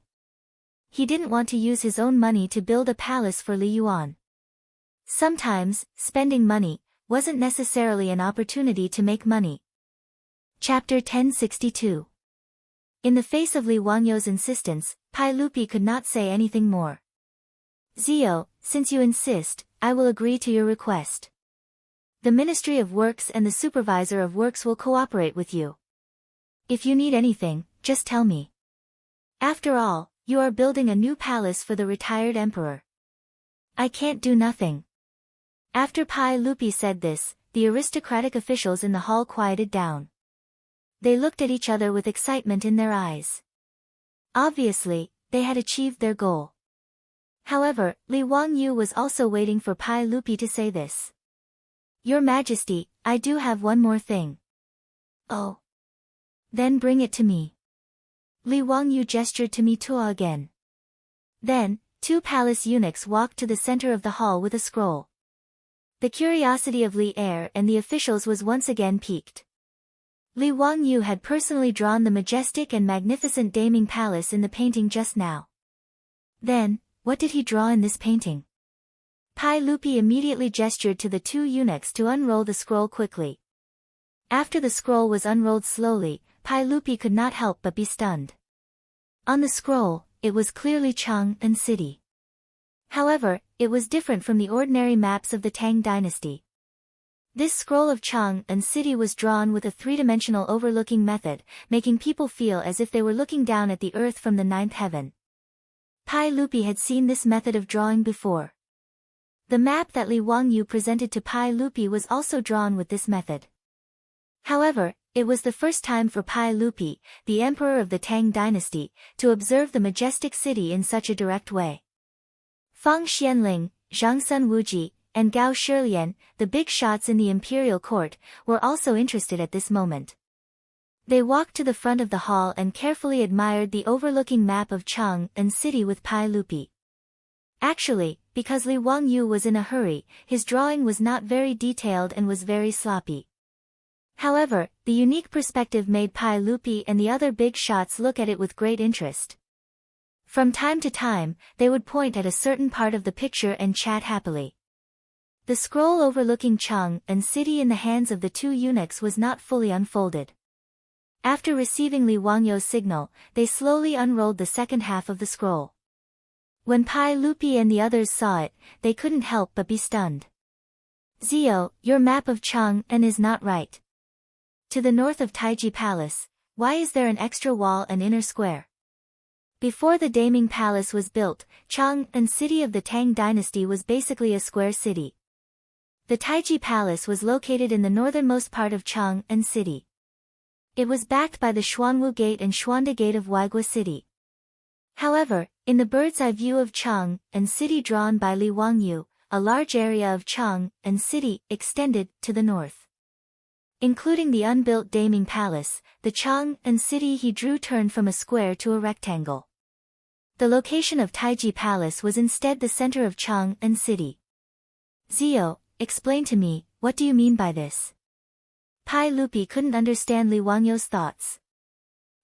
He didn't want to use his own money to build a palace for Li Yuan. Sometimes, spending money wasn't necessarily an opportunity to make money. Chapter 1062. In the face of Li Wangyu's insistence, Pai Lupi could not say anything more. Zio, since you insist, I will agree to your request. The Ministry of Works and the Supervisor of Works will cooperate with you. If you need anything, just tell me. After all, you are building a new palace for the retired emperor. I can't do nothing. After Pai Lupi said this, the aristocratic officials in the hall quieted down. They looked at each other with excitement in their eyes. Obviously, they had achieved their goal. However, Li Wangyu was also waiting for Pai Lupi to say this. Your Majesty, I do have one more thing. Oh. Then bring it to me. Li Wangyu gestured to Mitua again. Then, two palace eunuchs walked to the center of the hall with a scroll. The curiosity of Li Er and the officials was once again piqued. Li Wangyu had personally drawn the majestic and magnificent Daming Palace in the painting just now. Then, what did he draw in this painting? Pai Lupi immediately gestured to the two eunuchs to unroll the scroll quickly. After the scroll was unrolled slowly, Pai Lupi could not help but be stunned. On the scroll, it was clearly Chang and city. However, it was different from the ordinary maps of the Tang dynasty. This scroll of Chang and city was drawn with a three-dimensional overlooking method, making people feel as if they were looking down at the earth from the ninth heaven. Pai Lupi had seen this method of drawing before. The map that Li Wangyu presented to Pai Lupi was also drawn with this method. However, it was the first time for Pai Lupi, the emperor of the Tang dynasty, to observe the majestic city in such a direct way. Fang Xianling, Zhang Sun Wuji, and Gao Shilian, the big shots in the imperial court, were also interested at this moment. They walked to the front of the hall and carefully admired the overlooking map of Chang and city with Pai Lupi. Actually, because Li Wangyu was in a hurry, his drawing was not very detailed and was very sloppy. However, the unique perspective made Pai Lupi and the other big shots look at it with great interest. From time to time, they would point at a certain part of the picture and chat happily. The scroll overlooking Chang and city in the hands of the two eunuchs was not fully unfolded. After receiving Li Wangyu's signal, they slowly unrolled the second half of the scroll. When Pai Lupi and the others saw it, they couldn't help but be stunned. Zio, your map of Chang and is not right. To the north of Taiji Palace, why is there an extra wall and inner square? Before the Daming Palace was built, Chang and city of the Tang dynasty was basically a square city. The Taiji Palace was located in the northernmost part of Chang and city. It was backed by the Xuanwu Gate and Xuanda Gate of Waigua City. However, in the bird's-eye view of Chang and city drawn by Li Wangyu, a large area of Chang and city extended to the north. Including the unbuilt Daming Palace, the Chang and city he drew turned from a square to a rectangle. The location of Taiji Palace was instead the center of Chang and city. Zio, explain to me, what do you mean by this? Pai Lupi couldn't understand Li Wangyu's thoughts.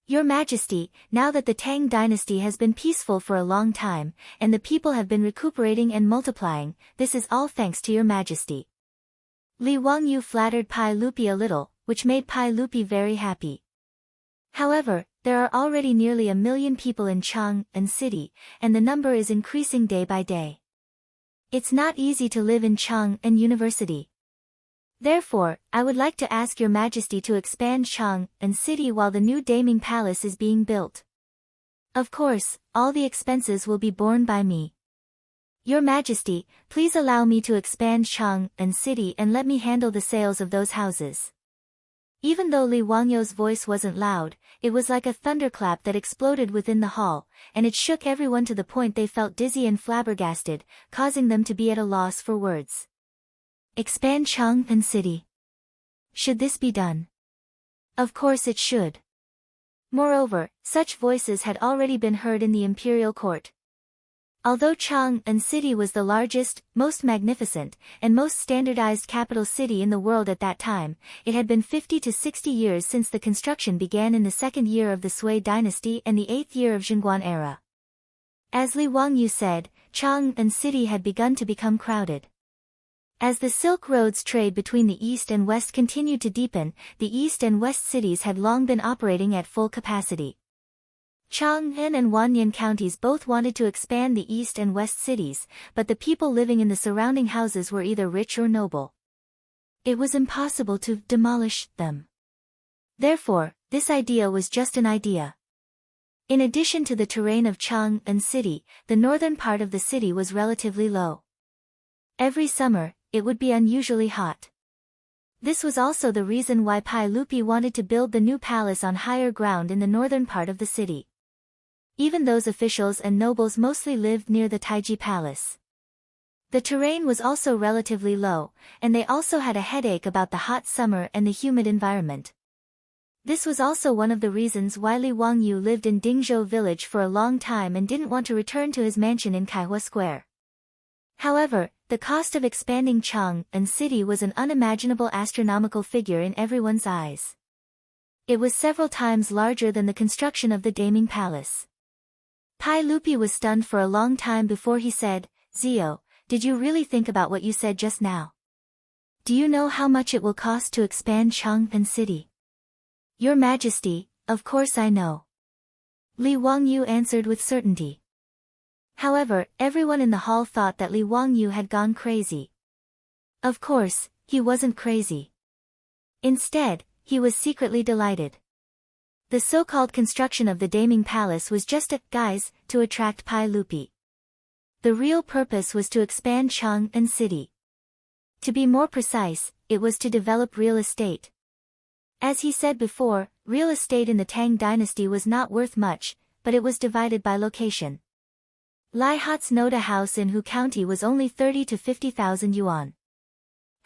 Your Majesty, now that the Tang dynasty has been peaceful for a long time, and the people have been recuperating and multiplying, this is all thanks to your Majesty. Li Wangyu flattered Pai Lupi a little, which made Pai Lupi very happy. However, there are already nearly 1 million people in Chang and city, and the number is increasing day by day. It's not easy to live in Chang and University. Therefore, I would like to ask your Majesty to expand Chang and city while the new Daming Palace is being built. Of course, all the expenses will be borne by me. Your Majesty, please allow me to expand Chang and city and let me handle the sales of those houses. Even though Li Wangyu's voice wasn't loud, it was like a thunderclap that exploded within the hall, and it shook everyone to the point they felt dizzy and flabbergasted, causing them to be at a loss for words. Expand Chang and city. Should this be done? Of course it should. Moreover, such voices had already been heard in the imperial court. Although Chang and city was the largest, most magnificent, and most standardized capital city in the world at that time, it had been 50 to 60 years since the construction began in the 2nd year of the Sui dynasty and the 8th year of Jingguan era. As Li Wangyu said, Chang and city had begun to become crowded. As the Silk Road's trade between the East and West continued to deepen, the East and West cities had long been operating at full capacity. Chang'an and Wanyan counties both wanted to expand the East and West cities, but the people living in the surrounding houses were either rich or noble. It was impossible to demolish them. Therefore, this idea was just an idea. In addition to the terrain of Chang and city, the northern part of the city was relatively low. Every summer, it would be unusually hot. This was also the reason why Pai Lupi wanted to build the new palace on higher ground in the northern part of the city. Even those officials and nobles mostly lived near the Taiji Palace. The terrain was also relatively low, and they also had a headache about the hot summer and the humid environment. This was also one of the reasons why Li Wangyu lived in Dingzhou village for a long time and didn't want to return to his mansion in Kaihua Square. However, the cost of expanding Chang'an City was an unimaginable astronomical figure in everyone's eyes. It was several times larger than the construction of the Daming Palace. Pai Lupi was stunned for a long time before he said, "Zio, did you really think about what you said just now? Do you know how much it will cost to expand Chang'an City?" "Your Majesty, of course I know." Li Wangyu answered with certainty. However, everyone in the hall thought that Li Wangyu had gone crazy. Of course, he wasn't crazy. Instead, he was secretly delighted. The so-called construction of the Daming Palace was just a guise to attract Pai Lupi. The real purpose was to expand Chang'an City. To be more precise, it was to develop real estate. As he said before, real estate in the Tang dynasty was not worth much, but it was divided by location. Lai Hat's Noda house in Hu County was only 30 to 50,000 yuan.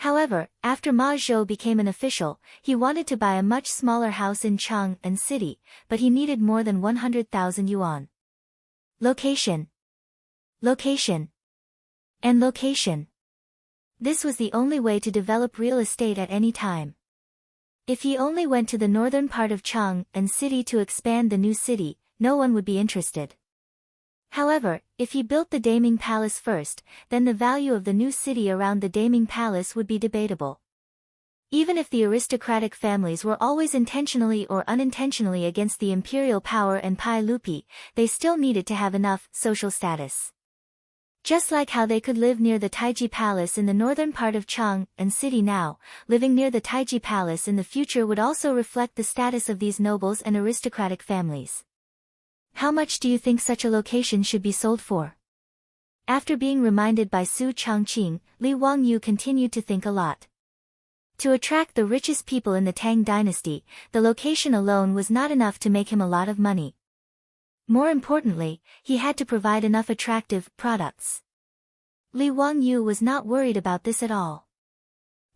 However, after Ma Zhou became an official, he wanted to buy a much smaller house in Chang'an City, but he needed more than 100,000 yuan. Location. Location. And location. This was the only way to develop real estate at any time. If he only went to the northern part of Chang'an City to expand the new city, no one would be interested. However, if he built the Daming Palace first, then the value of the new city around the Daming Palace would be debatable. Even if the aristocratic families were always intentionally or unintentionally against the imperial power and Pai Lupi, they still needed to have enough social status. Just like how they could live near the Taiji Palace in the northern part of Chang'an City now, living near the Taiji Palace in the future would also reflect the status of these nobles and aristocratic families. How much do you think such a location should be sold for? After being reminded by Su Changqing, Li Wangyu continued to think a lot. To attract the richest people in the Tang dynasty, the location alone was not enough to make him a lot of money. More importantly, he had to provide enough attractive products. Li Wangyu was not worried about this at all.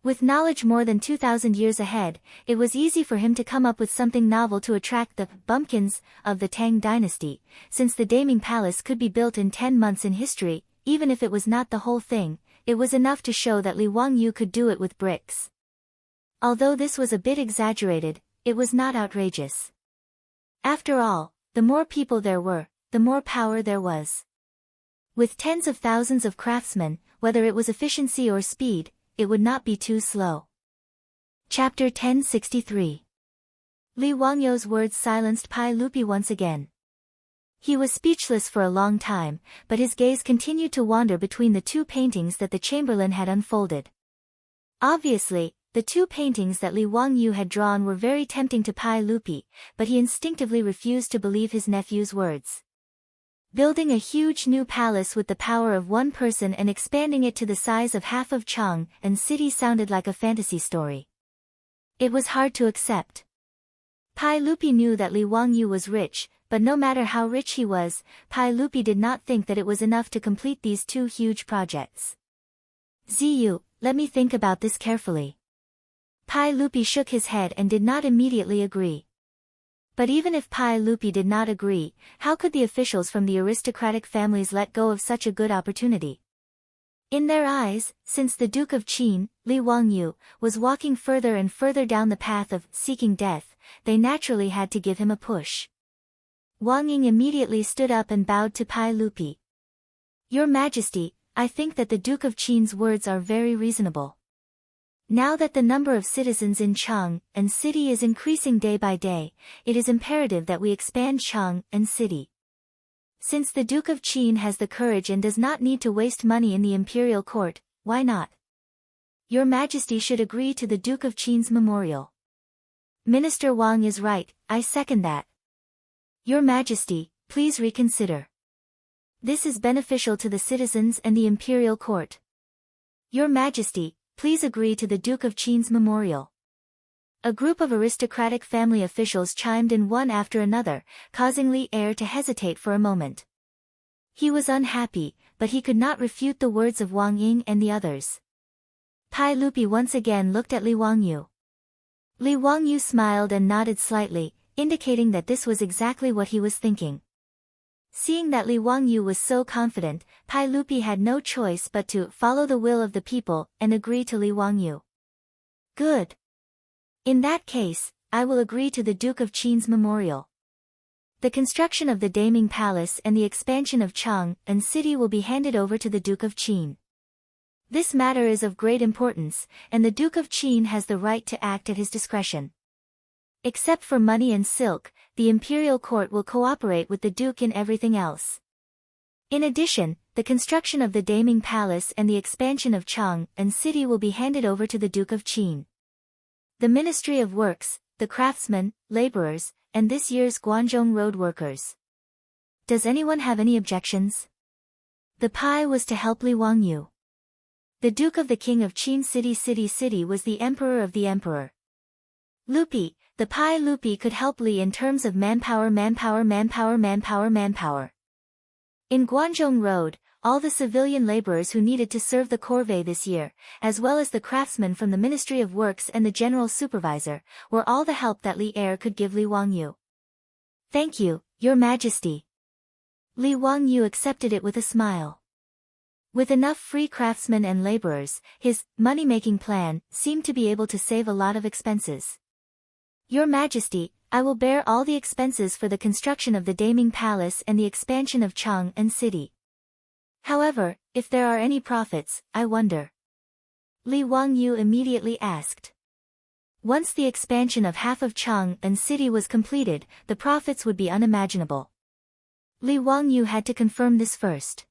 With knowledge more than 2,000 years ahead, it was easy for him to come up with something novel to attract the bumpkins of the Tang dynasty, since the Daming Palace could be built in 10 months in history. Even if it was not the whole thing, it was enough to show that Li Wangyu could do it with bricks. Although this was a bit exaggerated, it was not outrageous. After all, the more people there were, the more power there was. With tens of thousands of craftsmen, whether it was efficiency or speed, it would not be too slow. Chapter 1063. Li Wangyu's words silenced Pai Lupi once again. He was speechless for a long time, but his gaze continued to wander between the two paintings that the chamberlain had unfolded. Obviously, the two paintings that Li Wangyu had drawn were very tempting to Pai Lupi, but he instinctively refused to believe his nephew's words. Building a huge new palace with the power of one person and expanding it to the size of half of Chang'an City sounded like a fantasy story. It was hard to accept. Pai Lupi knew that Li Wangyu was rich, but no matter how rich he was, Pai Lupi did not think that it was enough to complete these two huge projects. "Ziyu, let me think about this carefully." Pai Lupi shook his head and did not immediately agree. But even if Pai Lupi did not agree, how could the officials from the aristocratic families let go of such a good opportunity? In their eyes, since the Duke of Qin, Li Wangyu, was walking further and further down the path of seeking death, they naturally had to give him a push. Wang Ying immediately stood up and bowed to Pai Lupi. "Your Majesty, I think that the Duke of Qin's words are very reasonable. Now that the number of citizens in Chang'an City is increasing day by day, it is imperative that we expand Chang'an City. Since the Duke of Qin has the courage and does not need to waste money in the imperial court, why not? Your Majesty should agree to the Duke of Qin's memorial." "Minister Wang is right, I second that. Your Majesty, please reconsider. This is beneficial to the citizens and the imperial court." Your Majesty, please agree to the Duke of Qin's memorial. A group of aristocratic family officials chimed in one after another, causing Li Er to hesitate for a moment. He was unhappy, but he could not refute the words of Wang Ying and the others. Pai Lupi once again looked at Li Wangyu. Li Wangyu smiled and nodded slightly, indicating that this was exactly what he was thinking. Seeing that Li Wangyu was so confident, Pai Lupi had no choice but to follow the will of the people and agree to Li Wangyu. Good. In that case, I will agree to the Duke of Qin's memorial. The construction of the Daming Palace and the expansion of Chang'an City will be handed over to the Duke of Qin. This matter is of great importance, and the Duke of Qin has the right to act at his discretion. Except for money and silk, the imperial court will cooperate with the Duke in everything else. In addition, the construction of the Daming Palace and the expansion of Chang'an City will be handed over to the Duke of Qin. The Ministry of Works, the craftsmen, laborers, and this year's Guangzhou road workers. Does anyone have any objections? The Pai was to help Li Wangyu. The Duke of the King of Qin City was the Emperor of the Emperor. Lupi, the Pai Lupi could help Li in terms of manpower. In Guangzhou Road, all the civilian laborers who needed to serve the corvée this year, as well as the craftsmen from the Ministry of Works and the General Supervisor, were all the help that Li Er could give Li Wangyu. Thank you, Your Majesty. Li Wangyu accepted it with a smile. With enough free craftsmen and laborers, his money-making plan seemed to be able to save a lot of expenses. Your Majesty, I will bear all the expenses for the construction of the Daming Palace and the expansion of Chang'an City. However, if there are any profits, I wonder. Li Wangyu immediately asked. Once the expansion of half of Chang'an City was completed, the profits would be unimaginable. Li Wangyu had to confirm this first.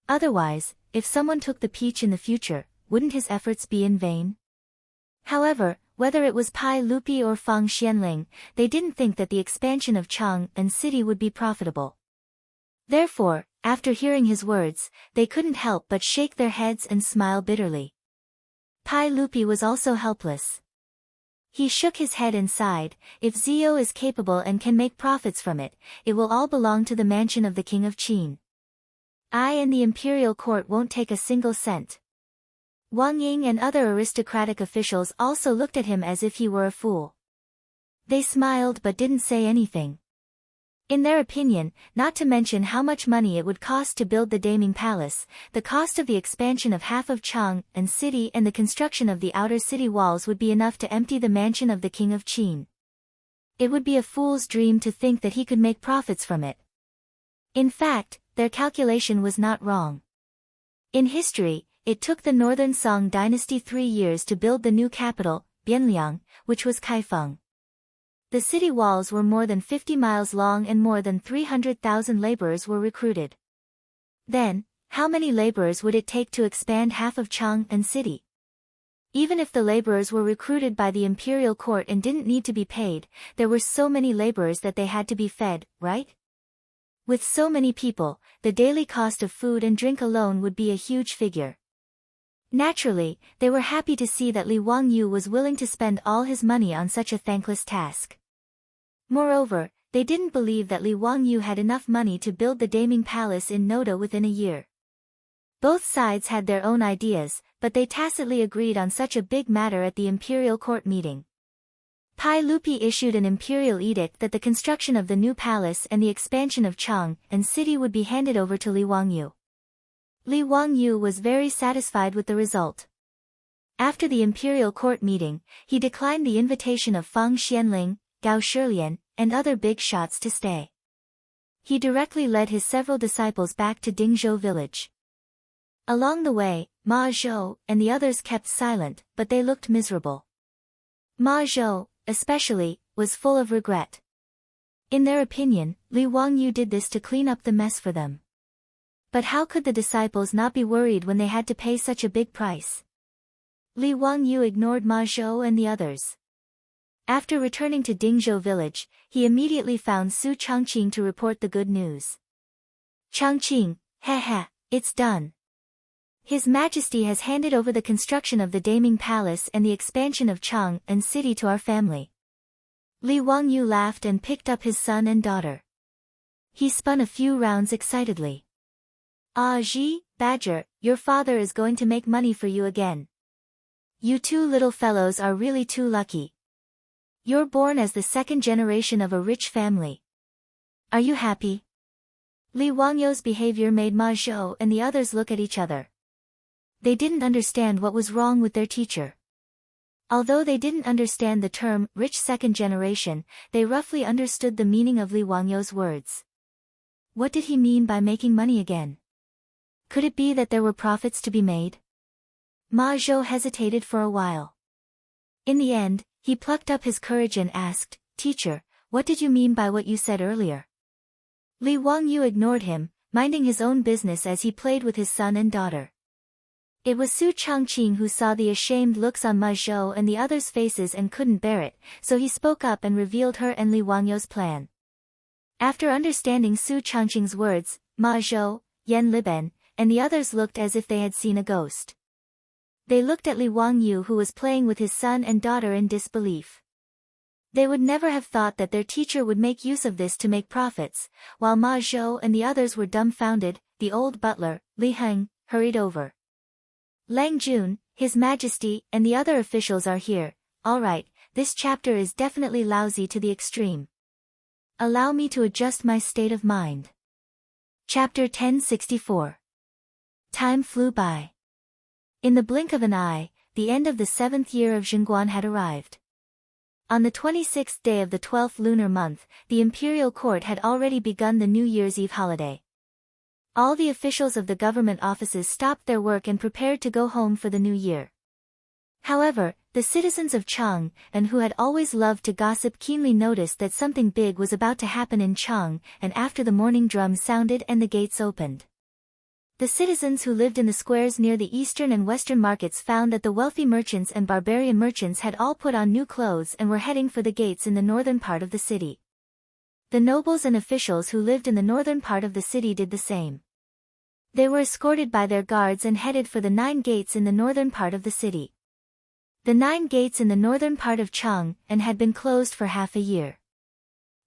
Otherwise, if someone took the peach in the future, wouldn't his efforts be in vain? However, whether it was Pai Lupi or Fang Xianling, they didn't think that the expansion of Chang'an City would be profitable. Therefore, after hearing his words, they couldn't help but shake their heads and smile bitterly. Pai Lupi was also helpless. He shook his head and sighed. If Zio is capable and can make profits from it, it will all belong to the mansion of the King of Qin. I and the imperial court won't take a single cent. Wang Ying and other aristocratic officials also looked at him as if he were a fool. They smiled but didn't say anything. In their opinion, not to mention how much money it would cost to build the Daming Palace, the cost of the expansion of half of Chang'an City and the construction of the outer city walls would be enough to empty the mansion of the King of Qin. It would be a fool's dream to think that he could make profits from it. In fact, their calculation was not wrong. In history, it took the Northern Song dynasty 3 years to build the new capital, Bianliang, which was Kaifeng. The city walls were more than 50 miles long and more than 300,000 laborers were recruited. Then, how many laborers would it take to expand half of Chang'an City? Even if the laborers were recruited by the imperial court and didn't need to be paid, there were so many laborers that they had to be fed, right? With so many people, the daily cost of food and drink alone would be a huge figure. Naturally, they were happy to see that Li Wangyu was willing to spend all his money on such a thankless task. Moreover, they didn't believe that Li Wangyu had enough money to build the Daming Palace in Noda within a year. Both sides had their own ideas, but they tacitly agreed on such a big matter at the imperial court meeting. Pai Lupi issued an imperial edict that the construction of the new palace and the expansion of Chang'an City would be handed over to Li Wangyu. Li Wangyu was very satisfied with the result. After the imperial court meeting, he declined the invitation of Fang Xianling, Gao Shilian, and other big shots to stay. He directly led his several disciples back to Dingzhou village. Along the way, Ma Zhou and the others kept silent, but they looked miserable. Ma Zhou, especially, was full of regret. In their opinion, Li Wangyu did this to clean up the mess for them. But how could the disciples not be worried when they had to pay such a big price? Li Wangyu ignored Ma Zhou and the others. After returning to Dingzhou village, he immediately found Su Changqing to report the good news. Changqing, it's done. His Majesty has handed over the construction of the Daming Palace and the expansion of Chang'an City to our family. Li Wangyu laughed and picked up his son and daughter. He spun a few rounds excitedly. Ah Ji, Badger, your father is going to make money for you again. You two little fellows are really too lucky. You're born as the second generation of a rich family. Are you happy? Li Wangyu's behavior made Ma Zhou and the others look at each other. They didn't understand what was wrong with their teacher. Although they didn't understand the term rich second generation, they roughly understood the meaning of Li Wangyu's words. What did he mean by making money again? Could it be that there were profits to be made? Ma Zhou hesitated for a while. In the end, he plucked up his courage and asked, Teacher, what did you mean by what you said earlier? Li Wangyu ignored him, minding his own business as he played with his son and daughter. It was Su Changqing who saw the ashamed looks on Ma Zhou and the others' faces and couldn't bear it, so he spoke up and revealed her and Li Wangyu's plan. After understanding Su Changqing's words, Ma Zhou, Yan Liben, and the others looked as if they had seen a ghost. They looked at Li Wangyu who was playing with his son and daughter in disbelief. They would never have thought that their teacher would make use of this to make profits, while Ma Zhou and the others were dumbfounded. The old butler, Li Heng, hurried over. Lang Jun, His Majesty, and the other officials are here. All right, this chapter is definitely lousy to the extreme. Allow me to adjust my state of mind. Chapter 1064. Time flew by. In the blink of an eye, the end of the 7th year of Zhengguan had arrived. On the 26th day of the 12th lunar month, the imperial court had already begun the New Year's Eve holiday. All the officials of the government offices stopped their work and prepared to go home for the new year. However, the citizens of Chang'an, who had always loved to gossip, keenly noticed that something big was about to happen in Chang'an, and after the morning drum sounded and the gates opened. The citizens who lived in the squares near the eastern and western markets found that the wealthy merchants and barbarian merchants had all put on new clothes and were heading for the gates in the northern part of the city. The nobles and officials who lived in the northern part of the city did the same. They were escorted by their guards and headed for the 9 gates in the northern part of the city. The 9 gates in the northern part of Chang'an had been closed for half a year.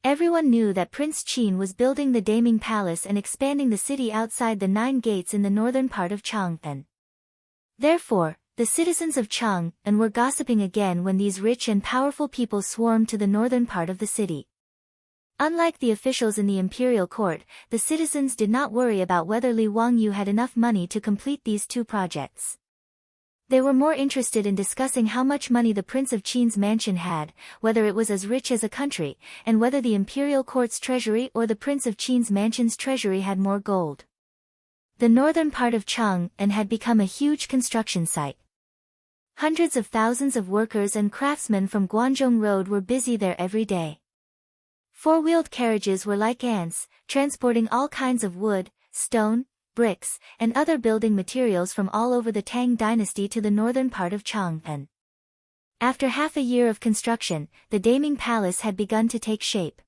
Everyone knew that Prince Qin was building the Daming Palace and expanding the city outside the 9 gates in the northern part of Chang'an. Therefore, the citizens of Chang'an were gossiping again when these rich and powerful people swarmed to the northern part of the city. Unlike the officials in the imperial court, the citizens did not worry about whether Li Wangyu had enough money to complete these 2 projects. They were more interested in discussing how much money the Prince of Qin's mansion had, whether it was as rich as a country, and whether the imperial court's treasury or the Prince of Qin's mansion's treasury had more gold. The northern part of Chang'an had become a huge construction site. Hundreds of thousands of workers and craftsmen from Guanzhong Road were busy there every day. 4-wheeled carriages were like ants, transporting all kinds of wood, stone, bricks, and other building materials from all over the Tang dynasty to the northern part of Chang'an. After half a year of construction, the Daming Palace had begun to take shape.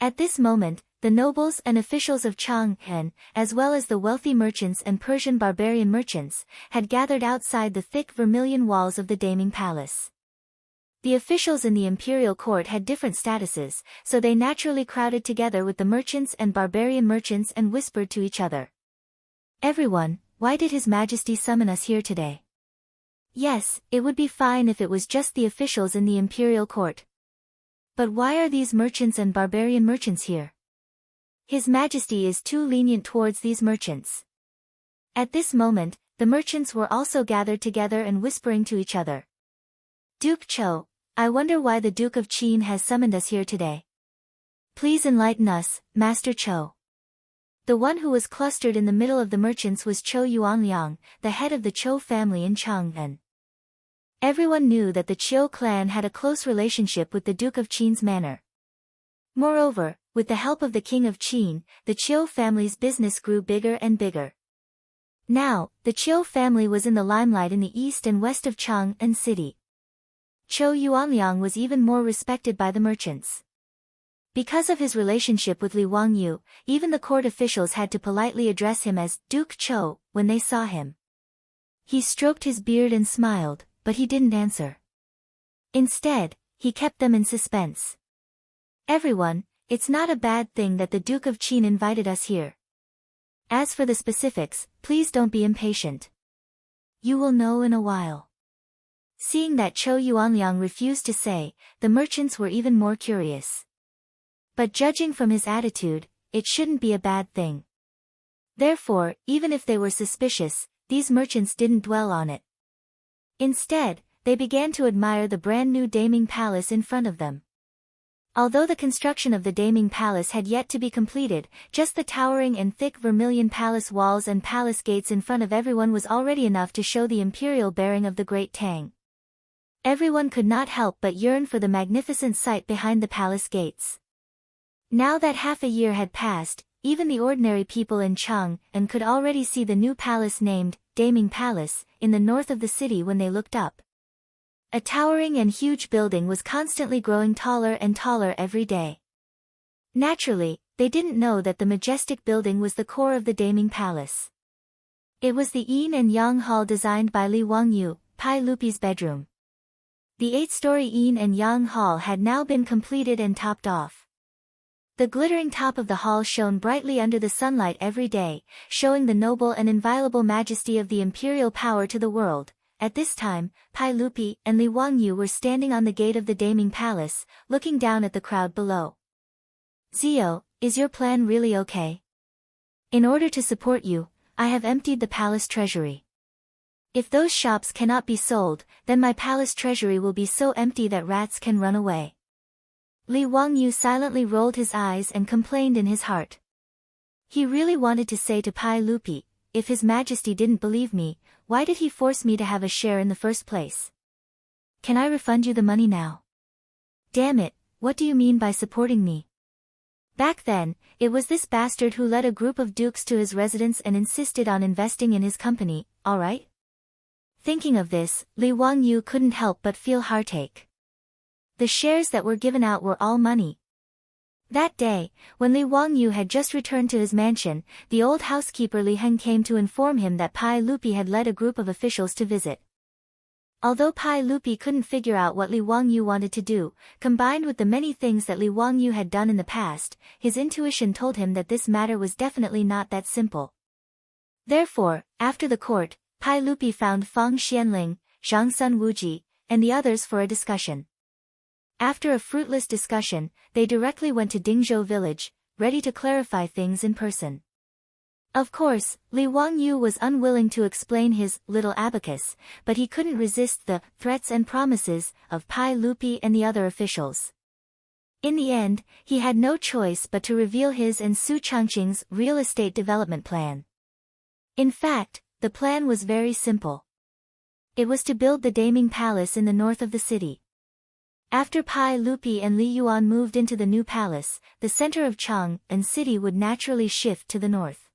At this moment, the nobles and officials of Chang'an, as well as the wealthy merchants and Persian barbarian merchants, had gathered outside the thick vermilion walls of the Daming Palace. The officials in the imperial court had different statuses, so they naturally crowded together with the merchants and barbarian merchants and whispered to each other. Everyone, why did His Majesty summon us here today? Yes, it would be fine if it was just the officials in the imperial court. But why are these merchants and barbarian merchants here? His Majesty is too lenient towards these merchants. At this moment, the merchants were also gathered together and whispering to each other. Duke Cho, I wonder why the Duke of Qin has summoned us here today. Please enlighten us, Master Cho. The one who was clustered in the middle of the merchants was Cho Yuanliang, the head of the Cho family in Chang'an. Everyone knew that the Chiu clan had a close relationship with the Duke of Qin's manor. Moreover, with the help of the King of Qin, the Chiu family's business grew bigger and bigger. Now, the Chiu family was in the limelight in the east and west of Chang'an city. Cho Yuanliang was even more respected by the merchants. Because of his relationship with Li Wangyu, even the court officials had to politely address him as Duke Cho when they saw him. He stroked his beard and smiled, but he didn't answer. Instead, he kept them in suspense. Everyone, it's not a bad thing that the Duke of Qin invited us here. As for the specifics, please don't be impatient. You will know in a while. Seeing that Chou Yuanliang refused to say, the merchants were even more curious. But judging from his attitude, it shouldn't be a bad thing. Therefore, even if they were suspicious, these merchants didn't dwell on it. Instead, they began to admire the brand new Daming Palace in front of them. Although the construction of the Daming Palace had yet to be completed, just the towering and thick vermilion palace walls and palace gates in front of everyone was already enough to show the imperial bearing of the Great Tang. Everyone could not help but yearn for the magnificent sight behind the palace gates. Now that half a year had passed, even the ordinary people in Chang'an could already see the new palace named Daming Palace in the north of the city when they looked up. A towering and huge building was constantly growing taller and taller every day. Naturally, they didn't know that the majestic building was the core of the Daming Palace. It was the Yin and Yang Hall designed by Li Wangyu, Pai Lupi's bedroom. The 8-story Yin and Yang Hall had now been completed and topped off. The glittering top of the hall shone brightly under the sunlight every day, showing the noble and inviolable majesty of the imperial power to the world. At this time, Pai Lupi and Li Wangyu were standing on the gate of the Daming Palace, looking down at the crowd below. Zio, is your plan really okay? In order to support you, I have emptied the palace treasury. If those shops cannot be sold, then my palace treasury will be so empty that rats can run away. Li Wangyu silently rolled his eyes and complained in his heart. He really wanted to say to Pai Lupi, if His Majesty didn't believe me, why did he force me to have a share in the first place? Can I refund you the money now? Damn it, what do you mean by supporting me? Back then, it was this bastard who led a group of dukes to his residence and insisted on investing in his company, alright? Thinking of this, Li Wangyu couldn't help but feel heartache. The shares that were given out were all money. That day, when Li Wangyu had just returned to his mansion, the old housekeeper Li Heng came to inform him that Pai Lupi had led a group of officials to visit. Although Pai Lupi couldn't figure out what Li Wangyu wanted to do, combined with the many things that Li Wangyu had done in the past, his intuition told him that this matter was definitely not that simple. Therefore, after the court, Pai Lupi found Fang Xianling, Zhang Sun Wuji, and the others for a discussion. After a fruitless discussion, they directly went to Dingzhou village, ready to clarify things in person. Of course, Li Wangyu was unwilling to explain his little abacus, but he couldn't resist the threats and promises of Pai Lupi and the other officials. In the end, he had no choice but to reveal his and Su Changqing's real estate development plan. In fact, the plan was very simple. It was to build the Daming Palace in the north of the city. After Pai Lupi and Li Yuan moved into the new palace, the center of Chang'an city would naturally shift to the north.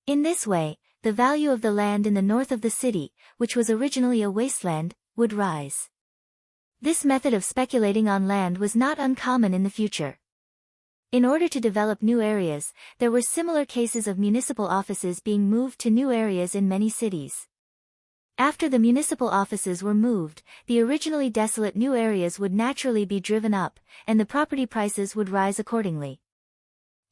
In this way, the value of the land in the north of the city, which was originally a wasteland, would rise. This method of speculating on land was not uncommon in the future. In order to develop new areas, there were similar cases of municipal offices being moved to new areas in many cities. After the municipal offices were moved, the originally desolate new areas would naturally be driven up, and the property prices would rise accordingly.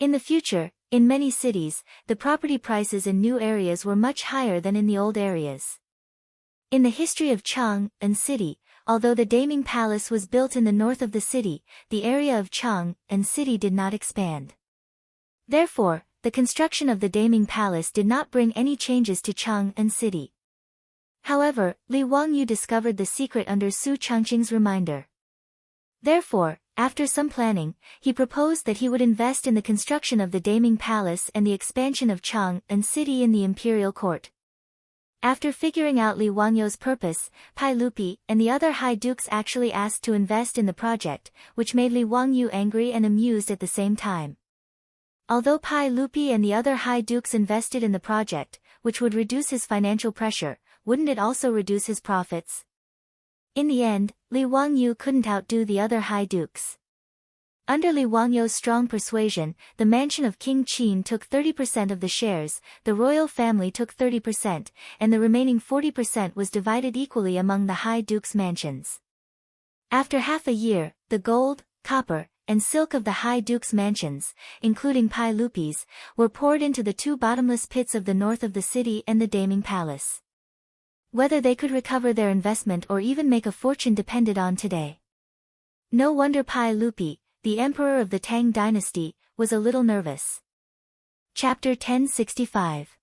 In the future, in many cities, the property prices in new areas were much higher than in the old areas. In the history of Chang'an city, although the Daming Palace was built in the north of the city, the area of Chang'an city did not expand. Therefore, the construction of the Daming Palace did not bring any changes to Chang'an city. However, Li Wangyu discovered the secret under Su Changqing's reminder. Therefore, after some planning, he proposed that he would invest in the construction of the Daming Palace and the expansion of Chang'an city in the imperial court. After figuring out Li Wangyu's purpose, Pai Lupi and the other high dukes actually asked to invest in the project, which made Li Wangyu angry and amused at the same time. Although Pai Lupi and the other high dukes invested in the project, which would reduce his financial pressure, wouldn't it also reduce his profits? In the end, Li Wangyu couldn't outdo the other high dukes. Under Li Wangyou's strong persuasion, the mansion of King Qin took 30% of the shares, the royal family took 30%, and the remaining 40% was divided equally among the High Duke's mansions. After half a year, the gold, copper, and silk of the High Duke's mansions, including Pai Lupi's, were poured into the two bottomless pits of the north of the city and the Daming Palace. Whether they could recover their investment or even make a fortune depended on today. No wonder Pai Lupi, the emperor of the Tang dynasty, was a little nervous. Chapter 1065.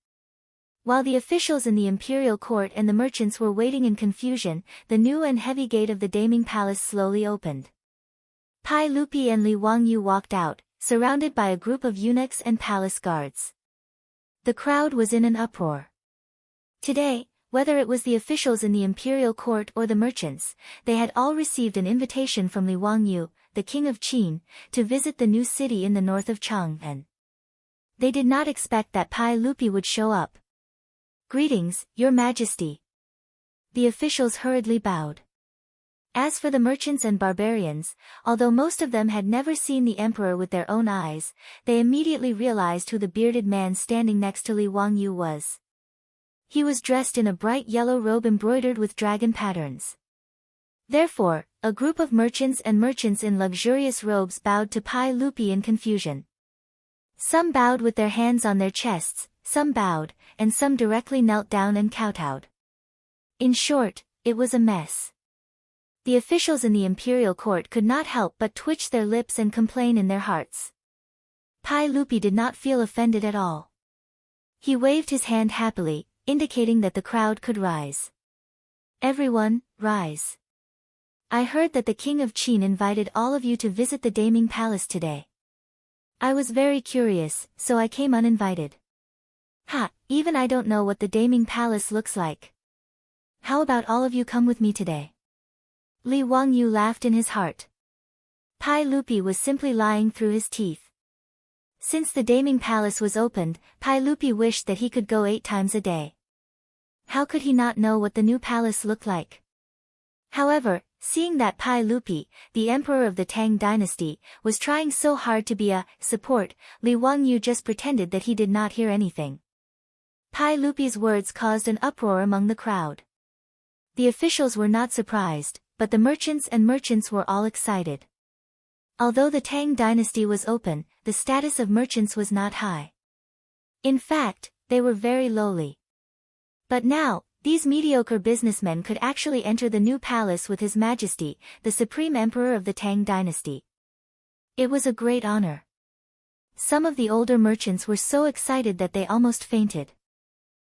While the officials in the imperial court and the merchants were waiting in confusion, the new and heavy gate of the Daming Palace slowly opened. Pai Lupi and Li Wangyou walked out, surrounded by a group of eunuchs and palace guards. The crowd was in an uproar. Today, whether it was the officials in the imperial court or the merchants, they had all received an invitation from Li Wangyou, the king of Qin, to visit the new city in the north of Chang'an. They did not expect that Pai Lupi would show up. "Greetings, your majesty." The officials hurriedly bowed. As for the merchants and barbarians, although most of them had never seen the emperor with their own eyes, they immediately realized who the bearded man standing next to Li Wangyou was. He was dressed in a bright yellow robe embroidered with dragon patterns. Therefore, a group of merchants in luxurious robes bowed to Pai Lupi in confusion. Some bowed with their hands on their chests, some bowed, and some directly knelt down and kowtowed. In short, it was a mess. The officials in the imperial court could not help but twitch their lips and complain in their hearts. Pai Lupi did not feel offended at all. He waved his hand happily, indicating that the crowd could rise. "Everyone, rise. I heard that the king of Qin invited all of you to visit the Daming Palace today. I was very curious, so I came uninvited. Ha, even I don't know what the Daming Palace looks like. How about all of you come with me today?" Li Wangyou laughed in his heart. Pai Lupi was simply lying through his teeth. Since the Daming Palace was opened, Pai Lupi wished that he could go 8 times a day. How could he not know what the new palace looked like? However, seeing that Pai Lupi, the emperor of the Tang dynasty, was trying so hard to be a support, Li Wangyou just pretended that he did not hear anything. Pai Lupi's words caused an uproar among the crowd. The officials were not surprised, but the merchants were all excited. Although the Tang dynasty was open, the status of merchants was not high. In fact, they were very lowly. But now, these mediocre businessmen could actually enter the new palace with His Majesty, the Supreme Emperor of the Tang dynasty. It was a great honor. Some of the older merchants were so excited that they almost fainted.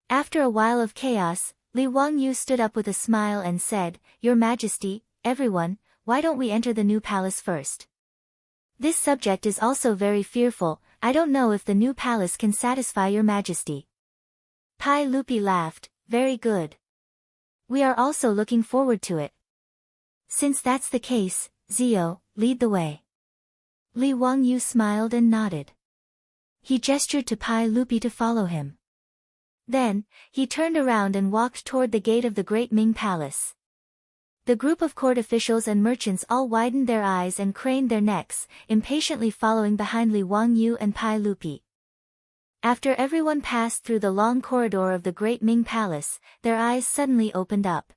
After a while of chaos, Li Wangyou stood up with a smile and said, "Your Majesty, everyone, why don't we enter the new palace first? This subject is also very fearful. I don't know if the new palace can satisfy your Majesty." Pai Lupi laughed, "Very good. We are also looking forward to it. Since that's the case, Zio, lead the way." Li Wangyou smiled and nodded. He gestured to Pai Lupi to follow him. Then, he turned around and walked toward the gate of the Great Ming Palace. The group of court officials and merchants all widened their eyes and craned their necks, impatiently following behind Li Wangyou and Pai Lupi. After everyone passed through the long corridor of the Great Ming Palace, their eyes suddenly opened up.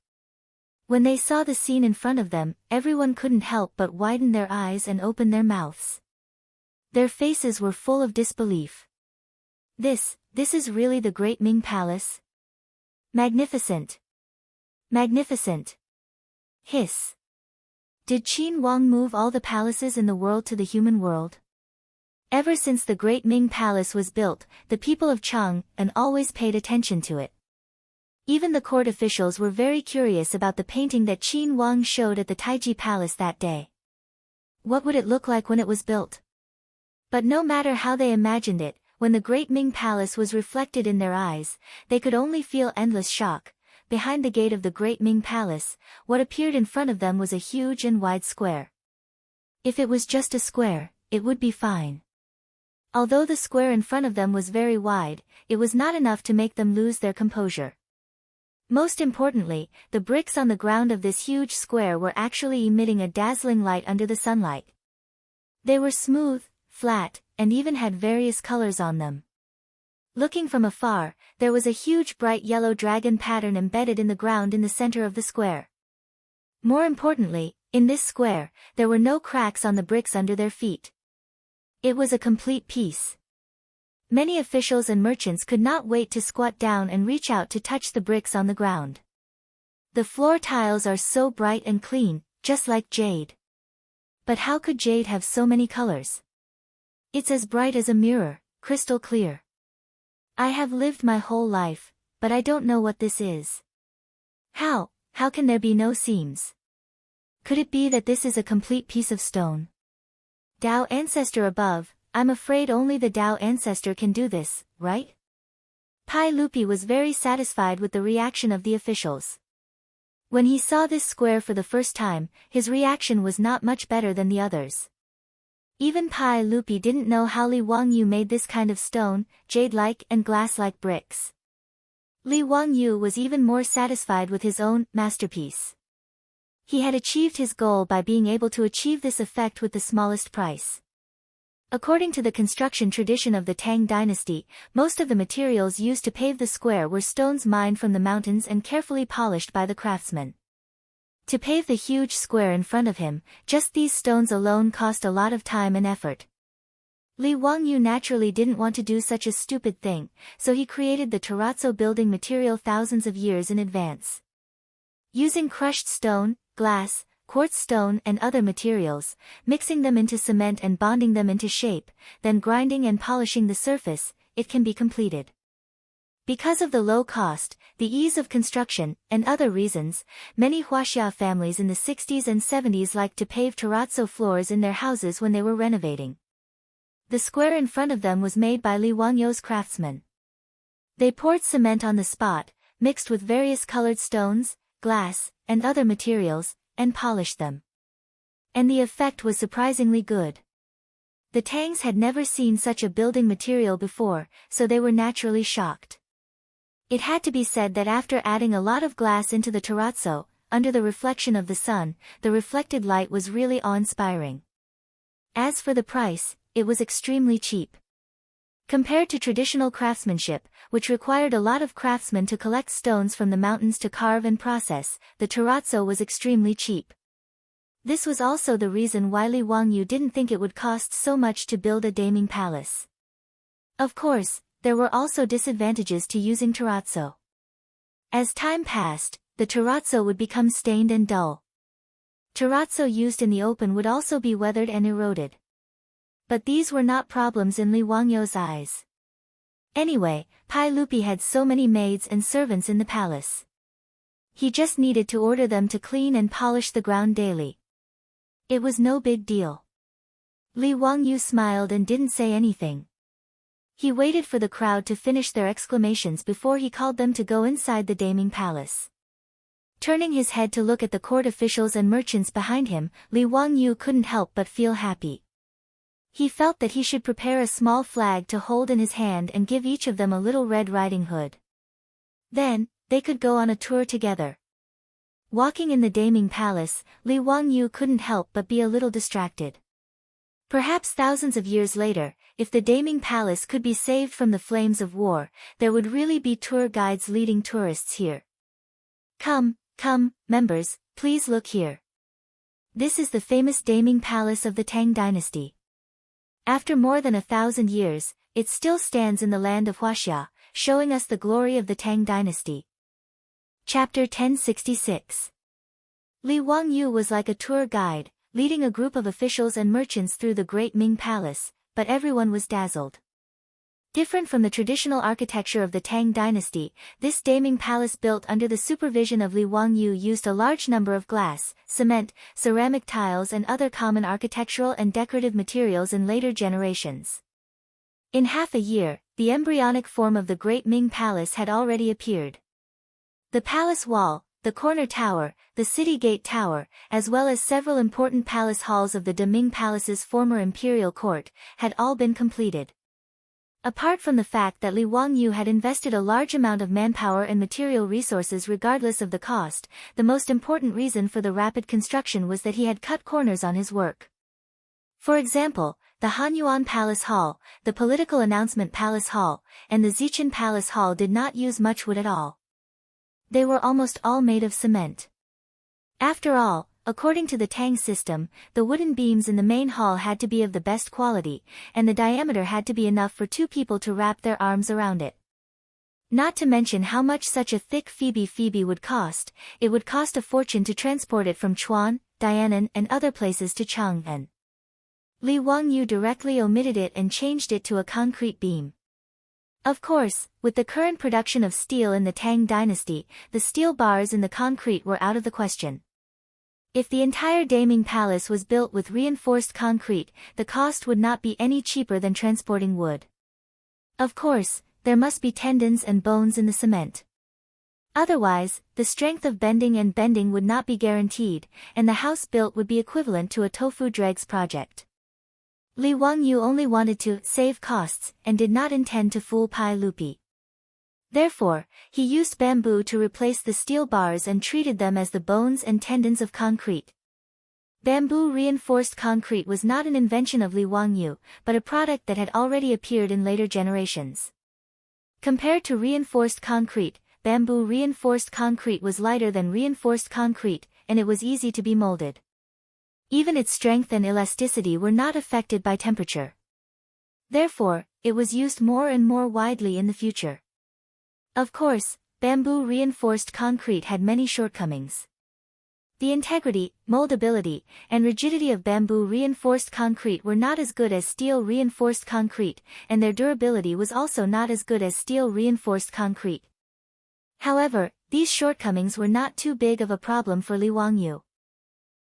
When they saw the scene in front of them, everyone couldn't help but widen their eyes and open their mouths. Their faces were full of disbelief. This is really the Great Ming Palace? Magnificent! Magnificent! Hiss! Did Qin Huang move all the palaces in the world to the human world? Ever since the Great Ming Palace was built, the people of Chang'an always paid attention to it. Even the court officials were very curious about the painting that Qin Huang showed at the Taiji Palace that day. What would it look like when it was built? But no matter how they imagined it, when the Great Ming Palace was reflected in their eyes, they could only feel endless shock. Behind the gate of the Great Ming Palace, what appeared in front of them was a huge and wide square. If it was just a square, it would be fine. Although the square in front of them was very wide, it was not enough to make them lose their composure. Most importantly, the bricks on the ground of this huge square were actually emitting a dazzling light under the sunlight. They were smooth, flat, and even had various colors on them. Looking from afar, there was a huge bright yellow dragon pattern embedded in the ground in the center of the square. More importantly, in this square, there were no cracks on the bricks under their feet. It was a complete piece. Many officials and merchants could not wait to squat down and reach out to touch the bricks on the ground. The floor tiles are so bright and clean, just like jade. But how could jade have so many colors? It's as bright as a mirror, crystal clear. I have lived my whole life, but I don't know what this is. How can there be no seams? Could it be that this is a complete piece of stone? Tao Ancestor above, I'm afraid only the Tao Ancestor can do this, right? Pai Lupi was very satisfied with the reaction of the officials. When he saw this square for the first time, his reaction was not much better than the others. Even Pai Lupi didn't know how Li Wangyu made this kind of stone, jade-like and glass-like bricks. Li Wangyu was even more satisfied with his own masterpiece. He had achieved his goal by being able to achieve this effect with the smallest price. According to the construction tradition of the Tang dynasty, most of the materials used to pave the square were stones mined from the mountains and carefully polished by the craftsmen. To pave the huge square in front of him, just these stones alone cost a lot of time and effort. Li Wangyu naturally didn't want to do such a stupid thing, so he created the terrazzo building material thousands of years in advance. Using crushed stone, glass, quartz stone and other materials, mixing them into cement and bonding them into shape, then grinding and polishing the surface, it can be completed. Because of the low cost, the ease of construction, and other reasons, many Huaxia families in the 60s and 70s liked to pave terrazzo floors in their houses when they were renovating. The square in front of them was made by Li Wangyu's craftsmen. They poured cement on the spot, mixed with various colored stones, glass, and other materials, and polished them. And the effect was surprisingly good. The Tangs had never seen such a building material before, so they were naturally shocked. It had to be said that after adding a lot of glass into the terrazzo, under the reflection of the sun, the reflected light was really awe-inspiring. As for the price, it was extremely cheap. Compared to traditional craftsmanship, which required a lot of craftsmen to collect stones from the mountains to carve and process, the terrazzo was extremely cheap. This was also the reason why Li Wangyu didn't think it would cost so much to build a daeming palace. Of course, there were also disadvantages to using terrazzo. As time passed, the terrazzo would become stained and dull. Terrazzo used in the open would also be weathered and eroded. But these were not problems in Li Wangyu's eyes. Anyway, Pai Lupi had so many maids and servants in the palace. He just needed to order them to clean and polish the ground daily. It was no big deal. Li Wangyu smiled and didn't say anything. He waited for the crowd to finish their exclamations before he called them to go inside the daeming palace. Turning his head to look at the court officials and merchants behind him, Li Wangyu couldn't help but feel happy. He felt that he should prepare a small flag to hold in his hand and give each of them a little Red Riding Hood. Then, they could go on a tour together. Walking in the daeming palace, Li Wangyu couldn't help but be a little distracted. Perhaps thousands of years later, if the daeming palace could be saved from the flames of war, there would really be tour guides leading tourists here. Come, members, please look here. This is the famous daeming palace of the Tang dynasty. After more than 1,000 years, it still stands in the land of Huaxia, showing us the glory of the Tang dynasty. Chapter 1066. Li Wangyu was like a tour guide, leading a group of officials and merchants through the great Ming Palace, but everyone was dazzled. Different from the traditional architecture of the Tang dynasty, this daeming palace built under the supervision of Li Wangyu used a large number of glass, cement, ceramic tiles and other common architectural and decorative materials in later generations. In half a year, the embryonic form of the great Ming Palace had already appeared. The palace wall, the corner tower, the city gate tower, as well as several important palace halls of the De Ming Palace's former imperial court, had all been completed. Apart from the fact that Li Wangyu had invested a large amount of manpower and material resources regardless of the cost, the most important reason for the rapid construction was that he had cut corners on his work. For example, the Hanyuan Palace Hall, the Political Announcement Palace Hall, and the Zichun Palace Hall did not use much wood at all. They were almost all made of cement. After all, according to the Tang system, the wooden beams in the main hall had to be of the best quality, and the diameter had to be enough for 2 people to wrap their arms around it. Not to mention how much such a thick Phoebe would cost. It would cost a fortune to transport it from Chuan, Dianan and other places to Chang'an. Li Wangyu directly omitted it and changed it to a concrete beam. Of course, with the current production of steel in the Tang dynasty, the steel bars in the concrete were out of the question. If the entire Daming Palace was built with reinforced concrete, the cost would not be any cheaper than transporting wood. Of course, there must be tendons and bones in the cement. Otherwise, the strength of bending would not be guaranteed, and the house built would be equivalent to a tofu dregs project. Li Wangyu only wanted to save costs and did not intend to fool Pai Lupi. Therefore, he used bamboo to replace the steel bars and treated them as the bones and tendons of concrete. Bamboo reinforced concrete was not an invention of Li Wangyu, but a product that had already appeared in later generations. Compared to reinforced concrete, bamboo reinforced concrete was lighter than reinforced concrete, and it was easy to be molded. Even its strength and elasticity were not affected by temperature. Therefore, it was used more and more widely in the future. Of course, bamboo reinforced concrete had many shortcomings. The integrity, moldability, and rigidity of bamboo reinforced concrete were not as good as steel reinforced concrete, and their durability was also not as good as steel reinforced concrete. However, these shortcomings were not too big of a problem for Li Wangyu.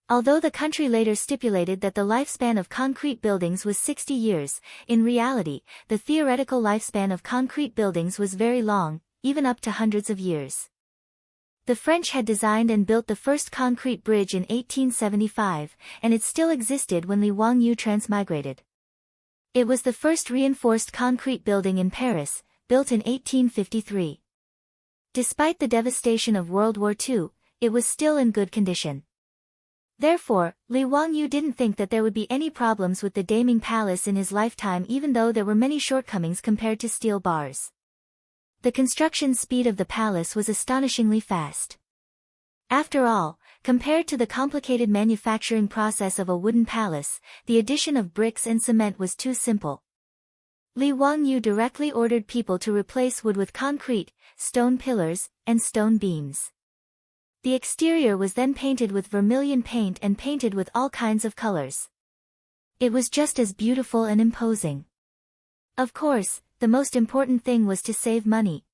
Although the country later stipulated that the lifespan of concrete buildings was 60 years, in reality, the theoretical lifespan of concrete buildings was very long, even up to hundreds of years. The French had designed and built the first concrete bridge in 1875, and it still existed when Li Wangyu transmigrated. It was the first reinforced concrete building in Paris, built in 1853. Despite the devastation of World War II, it was still in good condition. Therefore, Li Wangyu didn't think that there would be any problems with the Daming Palace in his lifetime, even though there were many shortcomings compared to steel bars. The construction speed of the palace was astonishingly fast. After all, compared to the complicated manufacturing process of a wooden palace, the addition of bricks and cement was too simple. Li Wangyu directly ordered people to replace wood with concrete, stone pillars, and stone beams. The exterior was then painted with vermilion paint and painted with all kinds of colors. It was just as beautiful and imposing. Of course, the most important thing was to save money.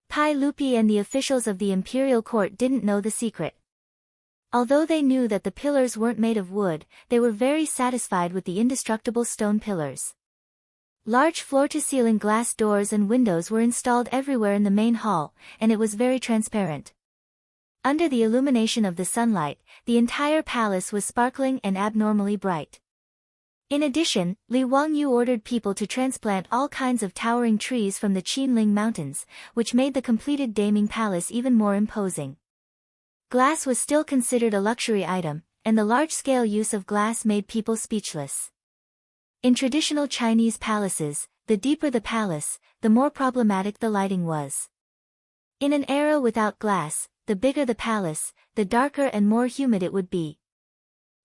Pai Lupi and the officials of the imperial court didn't know the secret. Although they knew that the pillars weren't made of wood, they were very satisfied with the indestructible stone pillars. Large floor-to-ceiling glass doors and windows were installed everywhere in the main hall, and it was very transparent. Under the illumination of the sunlight, the entire palace was sparkling and abnormally bright. In addition, Li Wangyu ordered people to transplant all kinds of towering trees from the Qinling Mountains, which made the completed Daming Palace even more imposing. Glass was still considered a luxury item, and the large-scale use of glass made people speechless. In traditional Chinese palaces, the deeper the palace, the more problematic the lighting was. In an era without glass, the bigger the palace, the darker and more humid it would be.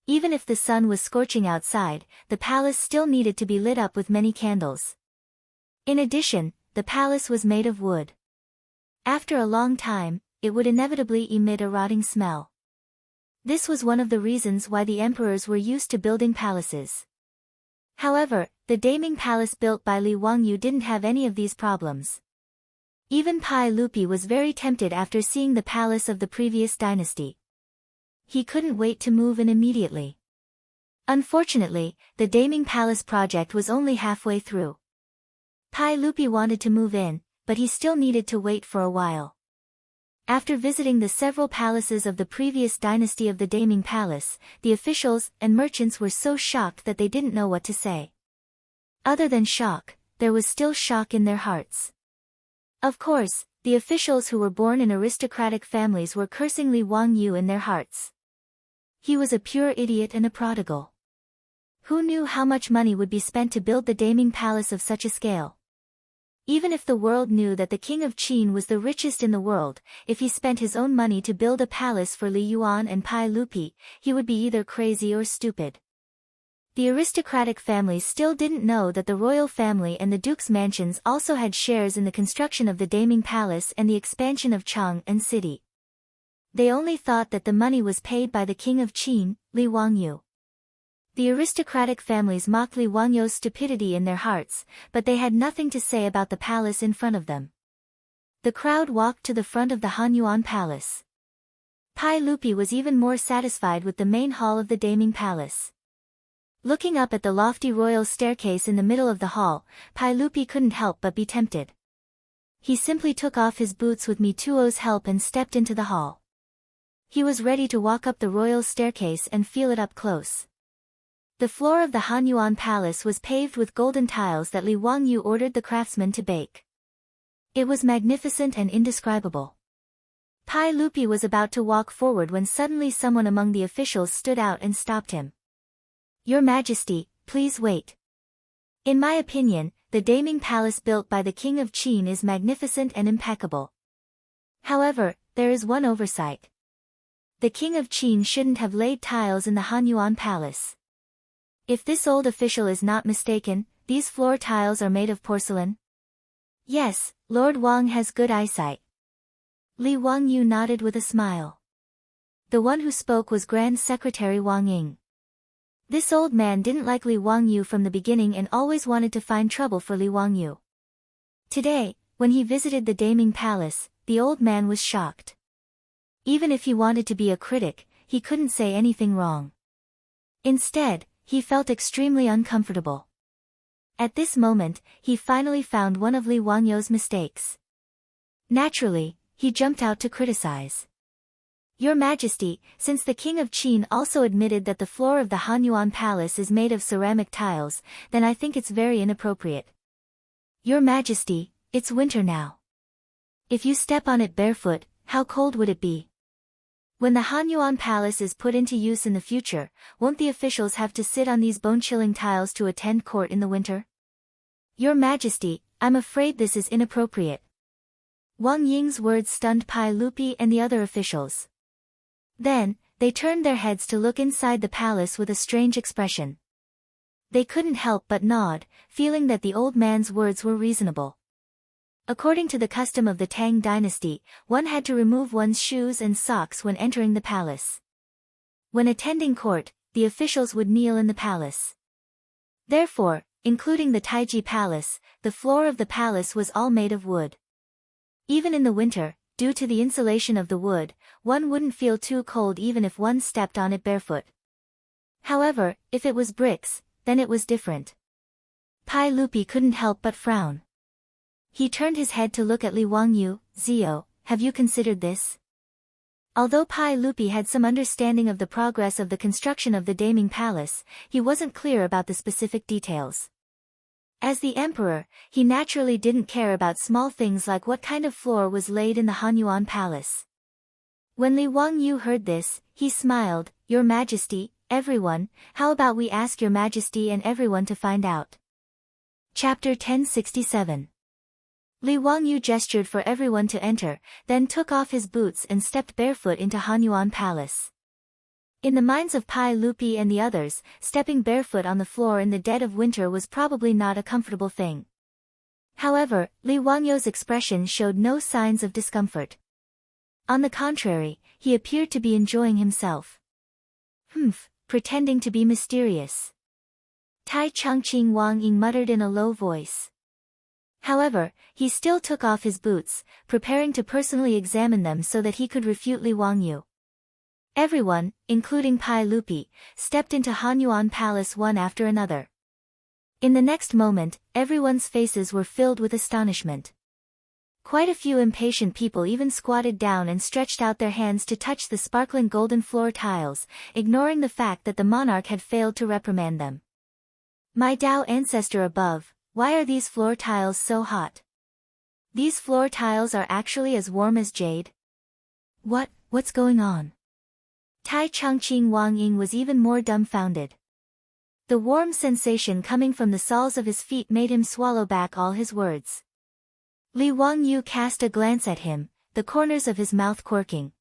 Even if the sun was scorching outside, the palace still needed to be lit up with many candles. In addition, the palace was made of wood. After a long time, it would inevitably emit a rotting smell. This was one of the reasons why the emperors were used to building palaces. However, the Daming Palace built by Li Wangyu didn't have any of these problems. Even Pai Lupi was very tempted after seeing the palace of the previous dynasty. He couldn't wait to move in immediately. Unfortunately, the Daming Palace project was only halfway through. Pai Lupi wanted to move in, but he still needed to wait for a while. After visiting the several palaces of the previous dynasty of the Daming Palace, the officials and merchants were so shocked that they didn't know what to say. Other than shock, there was still shock in their hearts. Of course, the officials who were born in aristocratic families were cursing Li Wangyu in their hearts. He was a pure idiot and a prodigal. Who knew how much money would be spent to build the Daming Palace of such a scale? Even if the world knew that the king of Qin was the richest in the world, if he spent his own money to build a palace for Li Yuan and Pai Lupi, he would be either crazy or stupid. The aristocratic families still didn't know that the royal family and the duke's mansions also had shares in the construction of the Daming Palace and the expansion of Chang'an City. They only thought that the money was paid by the king of Qin, Li Wangyu. The aristocratic families mocked Li Wangyu's stupidity in their hearts, but they had nothing to say about the palace in front of them. The crowd walked to the front of the Hanyuan Palace. Pai Lupi was even more satisfied with the main hall of the Daming Palace. Looking up at the lofty royal staircase in the middle of the hall, Pai Lupi couldn't help but be tempted. He simply took off his boots with Mituo's help and stepped into the hall. He was ready to walk up the royal staircase and feel it up close. The floor of the Hanyuan Palace was paved with golden tiles that Li Wangyu ordered the craftsmen to bake. It was magnificent and indescribable. Pai Lupi was about to walk forward when suddenly someone among the officials stood out and stopped him. "Your Majesty, please wait. In my opinion, the Daming Palace built by the King of Qin is magnificent and impeccable. However, there is one oversight. The King of Qin shouldn't have laid tiles in the Hanyuan Palace. If this old official is not mistaken, these floor tiles are made of porcelain?" "Yes, Lord Wang has good eyesight." Li Wangyu nodded with a smile. The one who spoke was Grand Secretary Wang Ying. This old man didn't like Li Wangyu from the beginning and always wanted to find trouble for Li Wangyu. Today, when he visited the Daming Palace, the old man was shocked. Even if he wanted to be a critic, he couldn't say anything wrong. Instead, he felt extremely uncomfortable. At this moment, he finally found one of Li Wangyu's mistakes. Naturally, he jumped out to criticize. "Your Majesty, since the King of Qin also admitted that the floor of the Hanyuan Palace is made of ceramic tiles, then I think it's very inappropriate. Your Majesty, it's winter now. If you step on it barefoot, how cold would it be? When the Hanyuan Palace is put into use in the future, won't the officials have to sit on these bone-chilling tiles to attend court in the winter? Your Majesty, I'm afraid this is inappropriate." Wang Ying's words stunned Pai Lupi and the other officials. Then, they turned their heads to look inside the palace with a strange expression. They couldn't help but nod, feeling that the old man's words were reasonable. According to the custom of the Tang dynasty, one had to remove one's shoes and socks when entering the palace. When attending court, the officials would kneel in the palace. Therefore, including the Taiji Palace, the floor of the palace was all made of wood. Even in the winter, due to the insulation of the wood, one wouldn't feel too cold even if one stepped on it barefoot. However, if it was bricks, then it was different. Pai Lupi couldn't help but frown. He turned his head to look at Li Wangyu. "Zio, have you considered this?" Although Pai Lupi had some understanding of the progress of the construction of the Daming Palace, he wasn't clear about the specific details. As the emperor, he naturally didn't care about small things like what kind of floor was laid in the Hanyuan Palace. When Li Wangyu heard this, he smiled. "Your Majesty, everyone, how about we ask Your Majesty and everyone to find out?" Chapter 1067. Li Wangyu gestured for everyone to enter, then took off his boots and stepped barefoot into Hanyuan Palace. In the minds of Pai Lupi and the others, stepping barefoot on the floor in the dead of winter was probably not a comfortable thing. However, Li Wangyu's expression showed no signs of discomfort. On the contrary, he appeared to be enjoying himself. Pretending to be mysterious. Tai Changqing Wang Ying muttered in a low voice. However, he still took off his boots, preparing to personally examine them so that he could refute Li Wangyu. Everyone, including Pai Lupi, stepped into Hanyuan Palace one after another. In the next moment, everyone's faces were filled with astonishment. Quite a few impatient people even squatted down and stretched out their hands to touch the sparkling golden floor tiles, ignoring the fact that the monarch had failed to reprimand them. "My Dao ancestor above, why are these floor tiles so hot? These floor tiles are actually as warm as jade. What's going on?" Tai Changqing Wang Ying was even more dumbfounded. The warm sensation coming from the soles of his feet made him swallow back all his words. Li Wangyu cast a glance at him, the corners of his mouth quirking.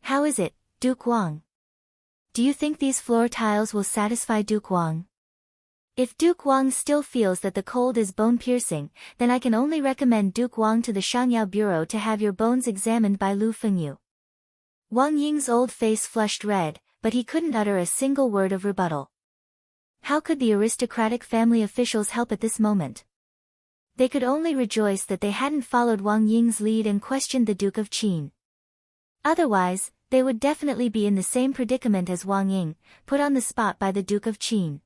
How is it, Duke Wang? Do you think these floor tiles will satisfy Duke Wang? If Duke Wang still feels that the cold is bone-piercing, then I can only recommend Duke Wang to the Shangyao Bureau to have your bones examined by Lu Fengyu. Wang Ying's old face flushed red, but he couldn't utter a single word of rebuttal. How could the aristocratic family officials help at this moment? They could only rejoice that they hadn't followed Wang Ying's lead and questioned the Duke of Qin. Otherwise, they would definitely be in the same predicament as Wang Ying, put on the spot by the Duke of Qin.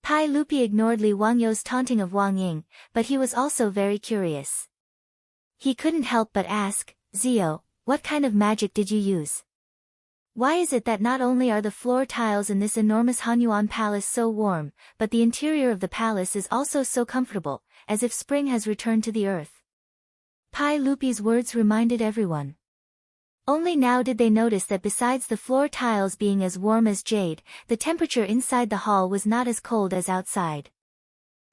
Pai Lupi ignored Li Wangyu's taunting of Wang Ying, but he was also very curious. He couldn't help but ask, Zio, what kind of magic did you use? Why is it that not only are the floor tiles in this enormous Hanyuan palace so warm, but the interior of the palace is also so comfortable, as if spring has returned to the earth? Pai Lupi's words reminded everyone. Only now did they notice that besides the floor tiles being as warm as jade, the temperature inside the hall was not as cold as outside.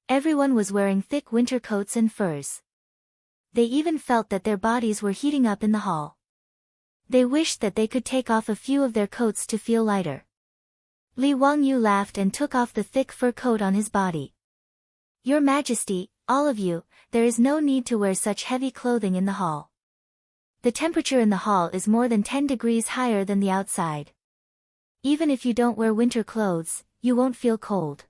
Everyone was wearing thick winter coats and furs. They even felt that their bodies were heating up in the hall. They wished that they could take off a few of their coats to feel lighter. Li Wangyu laughed and took off the thick fur coat on his body. Your Majesty, all of you, there is no need to wear such heavy clothing in the hall. The temperature in the hall is more than 10 degrees higher than the outside. Even if you don't wear winter clothes, you won't feel cold.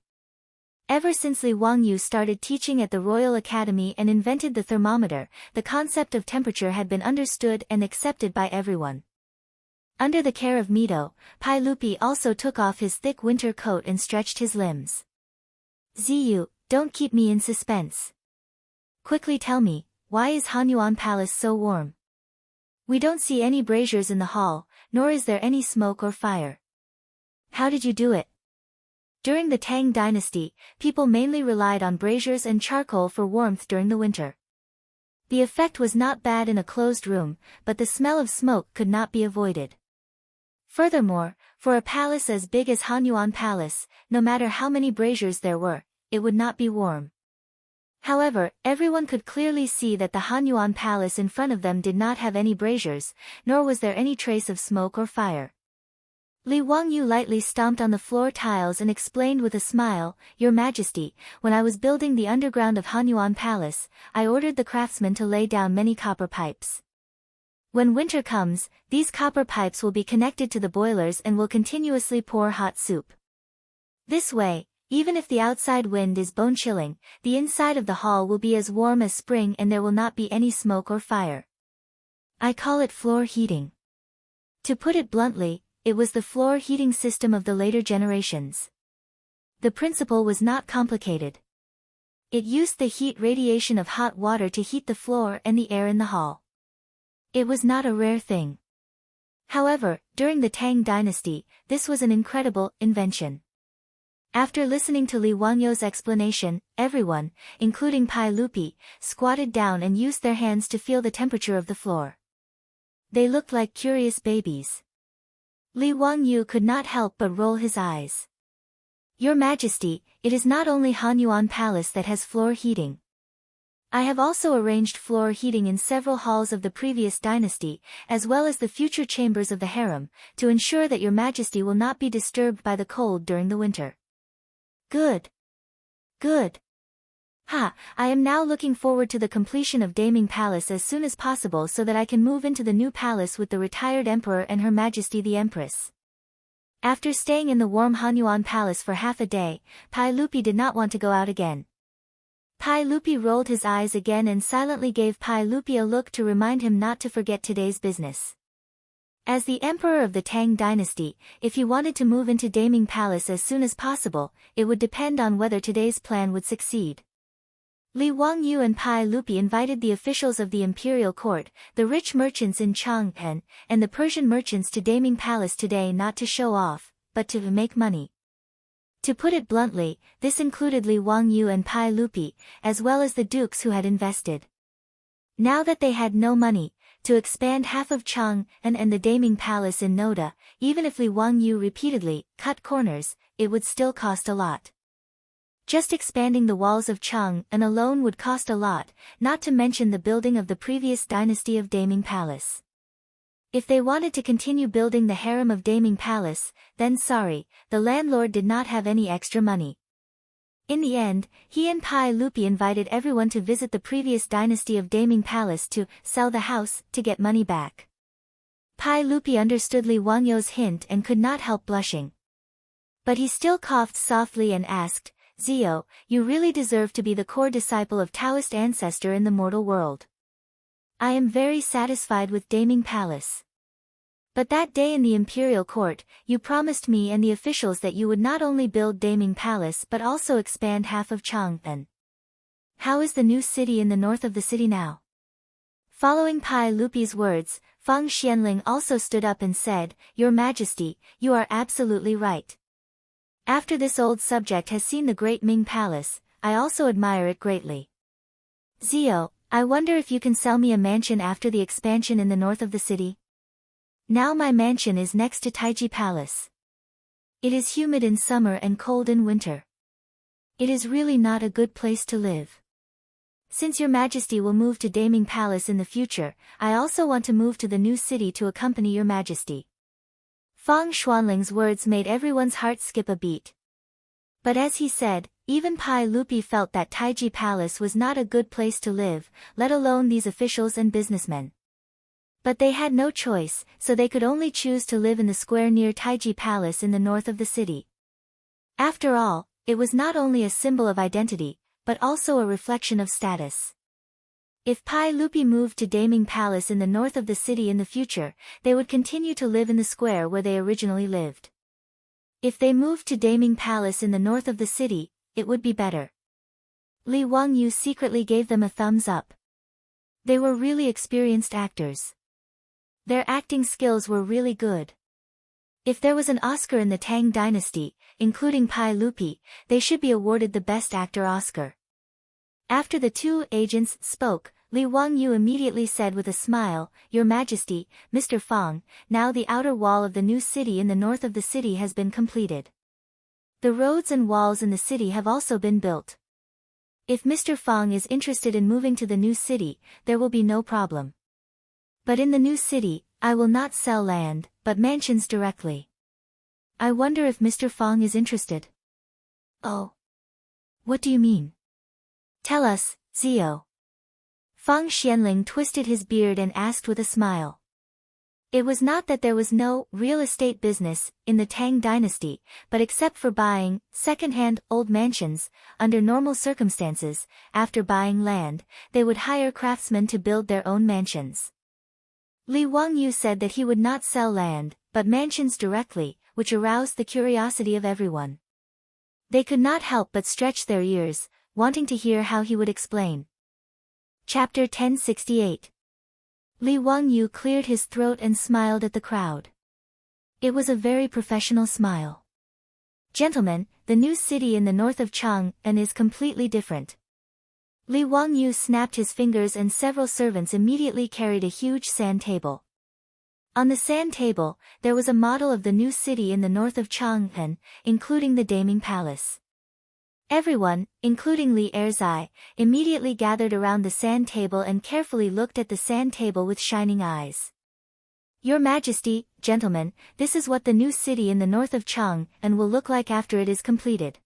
Ever since Li Wangyu started teaching at the Royal Academy and invented the thermometer, the concept of temperature had been understood and accepted by everyone. Under the care of Mito, Pai Lupi also took off his thick winter coat and stretched his limbs. Ziyu, don't keep me in suspense. Quickly tell me, why is Hanyuan Palace so warm? We don't see any braziers in the hall, nor is there any smoke or fire. How did you do it? During the Tang dynasty, people mainly relied on braziers and charcoal for warmth during the winter. The effect was not bad in a closed room, but the smell of smoke could not be avoided. Furthermore, for a palace as big as Hanyuan Palace, no matter how many braziers there were, it would not be warm. However, everyone could clearly see that the Hanyuan Palace in front of them did not have any braziers, nor was there any trace of smoke or fire. Li Wangyu lightly stomped on the floor tiles and explained with a smile, Your Majesty, when I was building the underground of Hanyuan Palace, I ordered the craftsmen to lay down many copper pipes. When winter comes, these copper pipes will be connected to the boilers and will continuously pour hot soup. This way, even if the outside wind is bone-chilling, the inside of the hall will be as warm as spring and there will not be any smoke or fire. I call it floor heating. To put it bluntly, it was the floor heating system of the later generations. The principle was not complicated. It used the heat radiation of hot water to heat the floor and the air in the hall. It was not a rare thing. However, during the Tang dynasty, this was an incredible invention. After listening to Li Wangyu's explanation, everyone, including Pai Lupi, squatted down and used their hands to feel the temperature of the floor. They looked like curious babies. Li Wangyu could not help but roll his eyes. Your Majesty, it is not only Hanyuan Palace that has floor heating. I have also arranged floor heating in several halls of the previous dynasty, as well as the future chambers of the harem, to ensure that Your Majesty will not be disturbed by the cold during the winter. Good. Good. Ha, I am now looking forward to the completion of Daming Palace as soon as possible so that I can move into the new palace with the retired emperor and Her Majesty the Empress. After staying in the warm Hanyuan Palace for half a day, Pai Lupi did not want to go out again. Pai Lupi rolled his eyes again and silently gave Pai Lupi a look to remind him not to forget today's business. As the emperor of the Tang dynasty, if he wanted to move into Daming Palace as soon as possible, it would depend on whether today's plan would succeed. Li Wangyu and Pai Lupi invited the officials of the imperial court, the rich merchants in Chang'an, and the Persian merchants to Daming Palace today not to show off, but to make money. To put it bluntly, this included Li Wangyu and Pai Lupi, as well as the dukes who had invested. Now that they had no money, to expand half of Chang'an and the Daming Palace in Noda, even if Li Wangyu repeatedly cut corners, it would still cost a lot. Just expanding the walls of Chang'an alone would cost a lot, not to mention the building of the previous dynasty of Daming Palace. If they wanted to continue building the harem of Daming Palace, then sorry, the landlord did not have any extra money. In the end, he and Pai Lupi invited everyone to visit the previous dynasty of Daming Palace to sell the house to get money back. Pai Lupi understood Li Wangyou's hint and could not help blushing. But he still coughed softly and asked, Zio, you really deserve to be the core disciple of Taoist ancestor in the mortal world. I am very satisfied with Daming Palace. But that day in the imperial court, you promised me and the officials that you would not only build Daming Palace but also expand half of Chang'an. How is the new city in the north of the city now? Following Pai Lupi's words, Feng Xianling also stood up and said, Your Majesty, you are absolutely right. After this old subject has seen the great Ming Palace, I also admire it greatly. Zio, I wonder if you can sell me a mansion after the expansion in the north of the city? Now my mansion is next to Taiji Palace. It is humid in summer and cold in winter. It is really not a good place to live. Since your Majesty will move to Daming Palace in the future, I also want to move to the new city to accompany your Majesty. Feng Xuanling's words made everyone's heart skip a beat. But as he said, even Pai Lupi felt that Taiji Palace was not a good place to live, let alone these officials and businessmen. But they had no choice, so they could only choose to live in the square near Taiji Palace in the north of the city. After all, it was not only a symbol of identity, but also a reflection of status. If Pai Lupi moved to Daming Palace in the north of the city in the future, they would continue to live in the square where they originally lived. If they moved to Daming Palace in the north of the city, it would be better. Li Wangyu secretly gave them a thumbs up. They were really experienced actors. Their acting skills were really good. If there was an Oscar in the Tang dynasty, including Pai Lupi, they should be awarded the Best Actor Oscar. After the two agents spoke, Li Wangyu immediately said with a smile, Your Majesty, Mr. Feng, now the outer wall of the new city in the north of the city has been completed. The roads and walls in the city have also been built. If Mr. Feng is interested in moving to the new city, there will be no problem. But in the new city, I will not sell land, but mansions directly. I wonder if Mr. Feng is interested. Oh. What do you mean? Tell us, Zio. Feng Xianling twisted his beard and asked with a smile. It was not that there was no real estate business in the Tang dynasty, but except for buying second-hand old mansions, under normal circumstances, after buying land, they would hire craftsmen to build their own mansions. Li Wangyu said that he would not sell land, but mansions directly, which aroused the curiosity of everyone. They could not help but stretch their ears, wanting to hear how he would explain. Chapter 1068. Li Wangyu cleared his throat and smiled at the crowd. It was a very professional smile. Gentlemen, the new city in the north of Chang'an is completely different. Li Wangyu snapped his fingers and several servants immediately carried a huge sand table. On the sand table, there was a model of the new city in the north of Chang'an, including the Daming Palace. Everyone, including Li Erzai, immediately gathered around the sand table and carefully looked at the sand table with shining eyes. Your Majesty, gentlemen, this is what the new city in the north of Chang'an will look like after it is completed.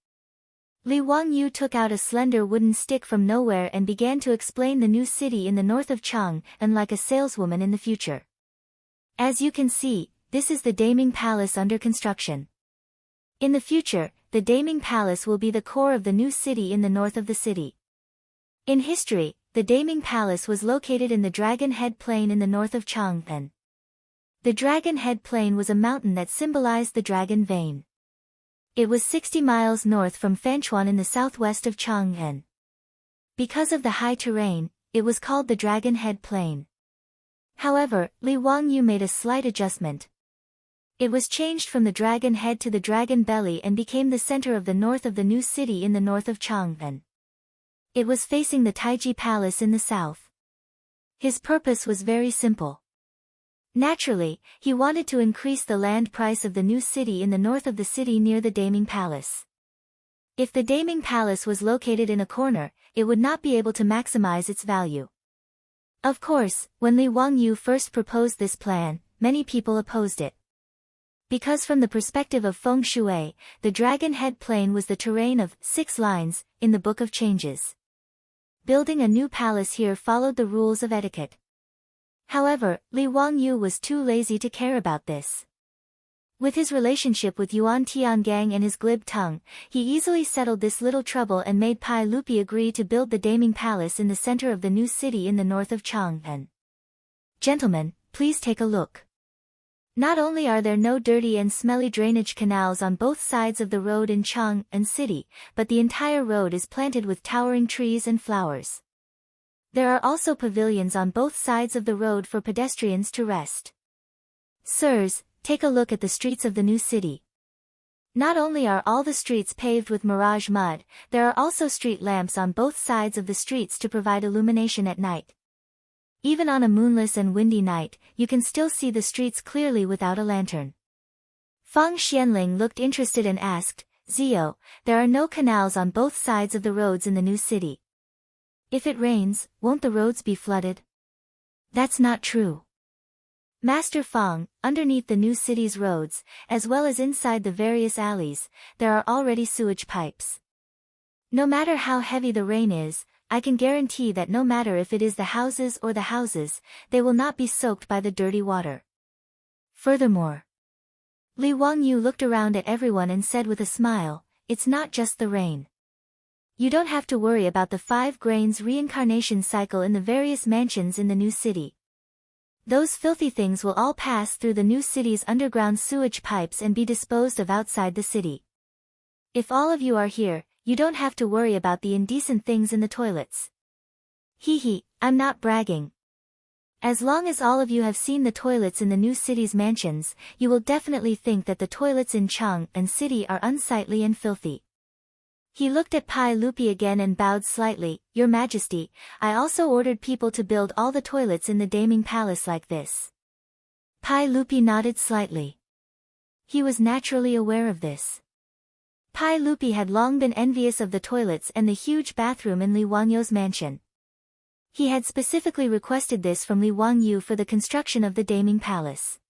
Li Wangyu took out a slender wooden stick from nowhere and began to explain the new city in the north of Chang'an like a saleswoman in the future. As you can see, this is the Daming Palace under construction. In the future, the Daming Palace will be the core of the new city in the north of the city. In history, the Daming Palace was located in the Dragon Head Plain in the north of Chang'an. The Dragon Head Plain was a mountain that symbolized the dragon vein. It was 60 miles north from Fanchuan in the southwest of Chang'an. Because of the high terrain, it was called the Dragon Head Plain. However, Li Wangyu made a slight adjustment. It was changed from the dragon head to the dragon belly and became the center of the north of the new city in the north of Chang'an. It was facing the Taiji Palace in the south. His purpose was very simple. Naturally, he wanted to increase the land price of the new city in the north of the city near the Daming Palace. If the Daming Palace was located in a corner, it would not be able to maximize its value. Of course, when Li Wangyu first proposed this plan, many people opposed it. Because from the perspective of feng shui, the Dragon Head Plain was the terrain of 6 lines in the Book of Changes. Building a new palace here followed the rules of etiquette. However, Li Wangyu was too lazy to care about this. With his relationship with Yuan Tiangang and his glib tongue, he easily settled this little trouble and made Pai Lupi agree to build the Daming Palace in the center of the new city in the north of Chang'an. Gentlemen, please take a look. Not only are there no dirty and smelly drainage canals on both sides of the road in Chang'an City, but the entire road is planted with towering trees and flowers. There are also pavilions on both sides of the road for pedestrians to rest. Sirs, take a look at the streets of the new city. Not only are all the streets paved with mirage mud, there are also street lamps on both sides of the streets to provide illumination at night. Even on a moonless and windy night, you can still see the streets clearly without a lantern. Fang Xianling looked interested and asked, Zio, there are no canals on both sides of the roads in the new city. If it rains, won't the roads be flooded? That's not true. Master Fang, underneath the new city's roads, as well as inside the various alleys, there are already sewage pipes. No matter how heavy the rain is, I can guarantee that no matter if it is the houses or the houses, they will not be soaked by the dirty water. Furthermore, Li Wangyu looked around at everyone and said with a smile, it's not just the rain. You don't have to worry about the 5 grains reincarnation cycle in the various mansions in the new city. Those filthy things will all pass through the new city's underground sewage pipes and be disposed of outside the city. If all of you are here, you don't have to worry about the indecent things in the toilets. Hee, I'm not bragging. As long as all of you have seen the toilets in the new city's mansions, you will definitely think that the toilets in Chang'an City are unsightly and filthy. He looked at Pai Lupi again and bowed slightly, Your Majesty, I also ordered people to build all the toilets in the Daming Palace like this. Pai Lupi nodded slightly. He was naturally aware of this. Pai Lupi had long been envious of the toilets and the huge bathroom in Li Wangyu's mansion. He had specifically requested this from Li Wangyu for the construction of the Daming Palace.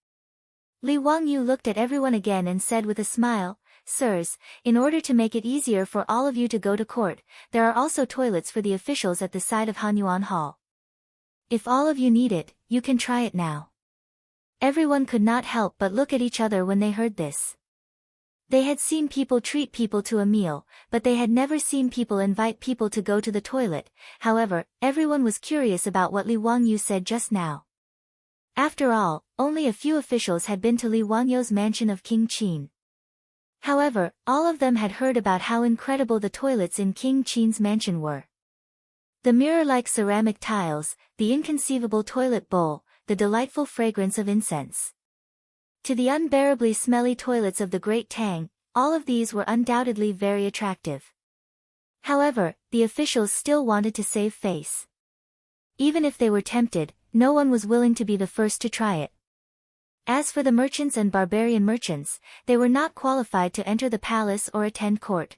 Li Wangyu looked at everyone again and said with a smile, Sirs, in order to make it easier for all of you to go to court, there are also toilets for the officials at the side of Hanyuan Hall. If all of you need it, you can try it now. Everyone could not help but look at each other when they heard this. They had seen people treat people to a meal, but they had never seen people invite people to go to the toilet. However, everyone was curious about what Li Wangyu said just now. After all, only a few officials had been to Li Wangyu's mansion of King Qin. However, all of them had heard about how incredible the toilets in King Qin's mansion were. The mirror-like ceramic tiles, the inconceivable toilet bowl, the delightful fragrance of incense. To the unbearably smelly toilets of the Great Tang, all of these were undoubtedly very attractive. However, the officials still wanted to save face. Even if they were tempted, no one was willing to be the first to try it. As for the merchants and barbarian merchants, they were not qualified to enter the palace or attend court.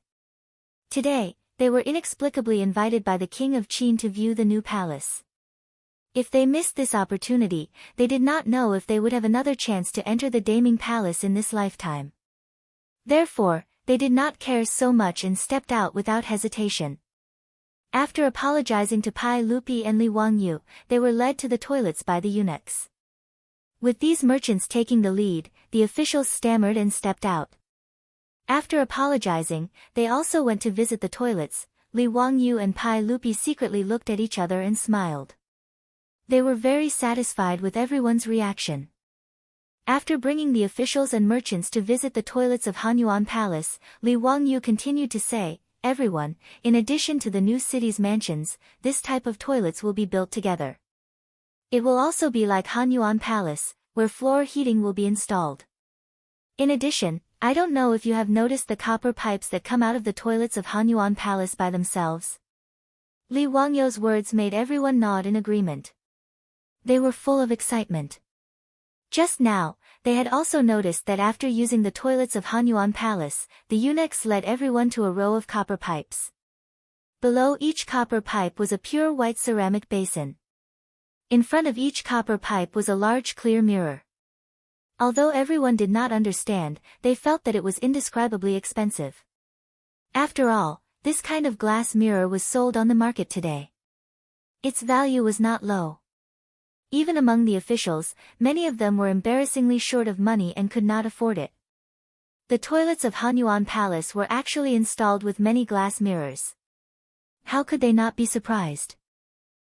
Today, they were inexplicably invited by the king of Qin to view the new palace. If they missed this opportunity, they did not know if they would have another chance to enter the Daming Palace in this lifetime. Therefore, they did not care so much and stepped out without hesitation. After apologizing to Pai Lupi and Li Wangyu, they were led to the toilets by the eunuchs. With these merchants taking the lead, the officials stammered and stepped out. After apologizing, they also went to visit the toilets. Li Wangyu and Pai Lupi secretly looked at each other and smiled. They were very satisfied with everyone's reaction. After bringing the officials and merchants to visit the toilets of Hanyuan Palace, Li Wangyu continued to say, Everyone, in addition to the new city's mansions, this type of toilets will be built together. It will also be like Hanyuan Palace, where floor heating will be installed. In addition, I don't know if you have noticed the copper pipes that come out of the toilets of Hanyuan Palace by themselves. Li Wangyu's words made everyone nod in agreement. They were full of excitement. Just now, they had also noticed that after using the toilets of Hanyuan Palace, the eunuchs led everyone to a row of copper pipes. Below each copper pipe was a pure white ceramic basin. In front of each copper pipe was a large clear mirror. Although everyone did not understand, they felt that it was indescribably expensive. After all, this kind of glass mirror was sold on the market today. Its value was not low. Even among the officials, many of them were embarrassingly short of money and could not afford it. The toilets of Hanyuan Palace were actually installed with many glass mirrors. How could they not be surprised?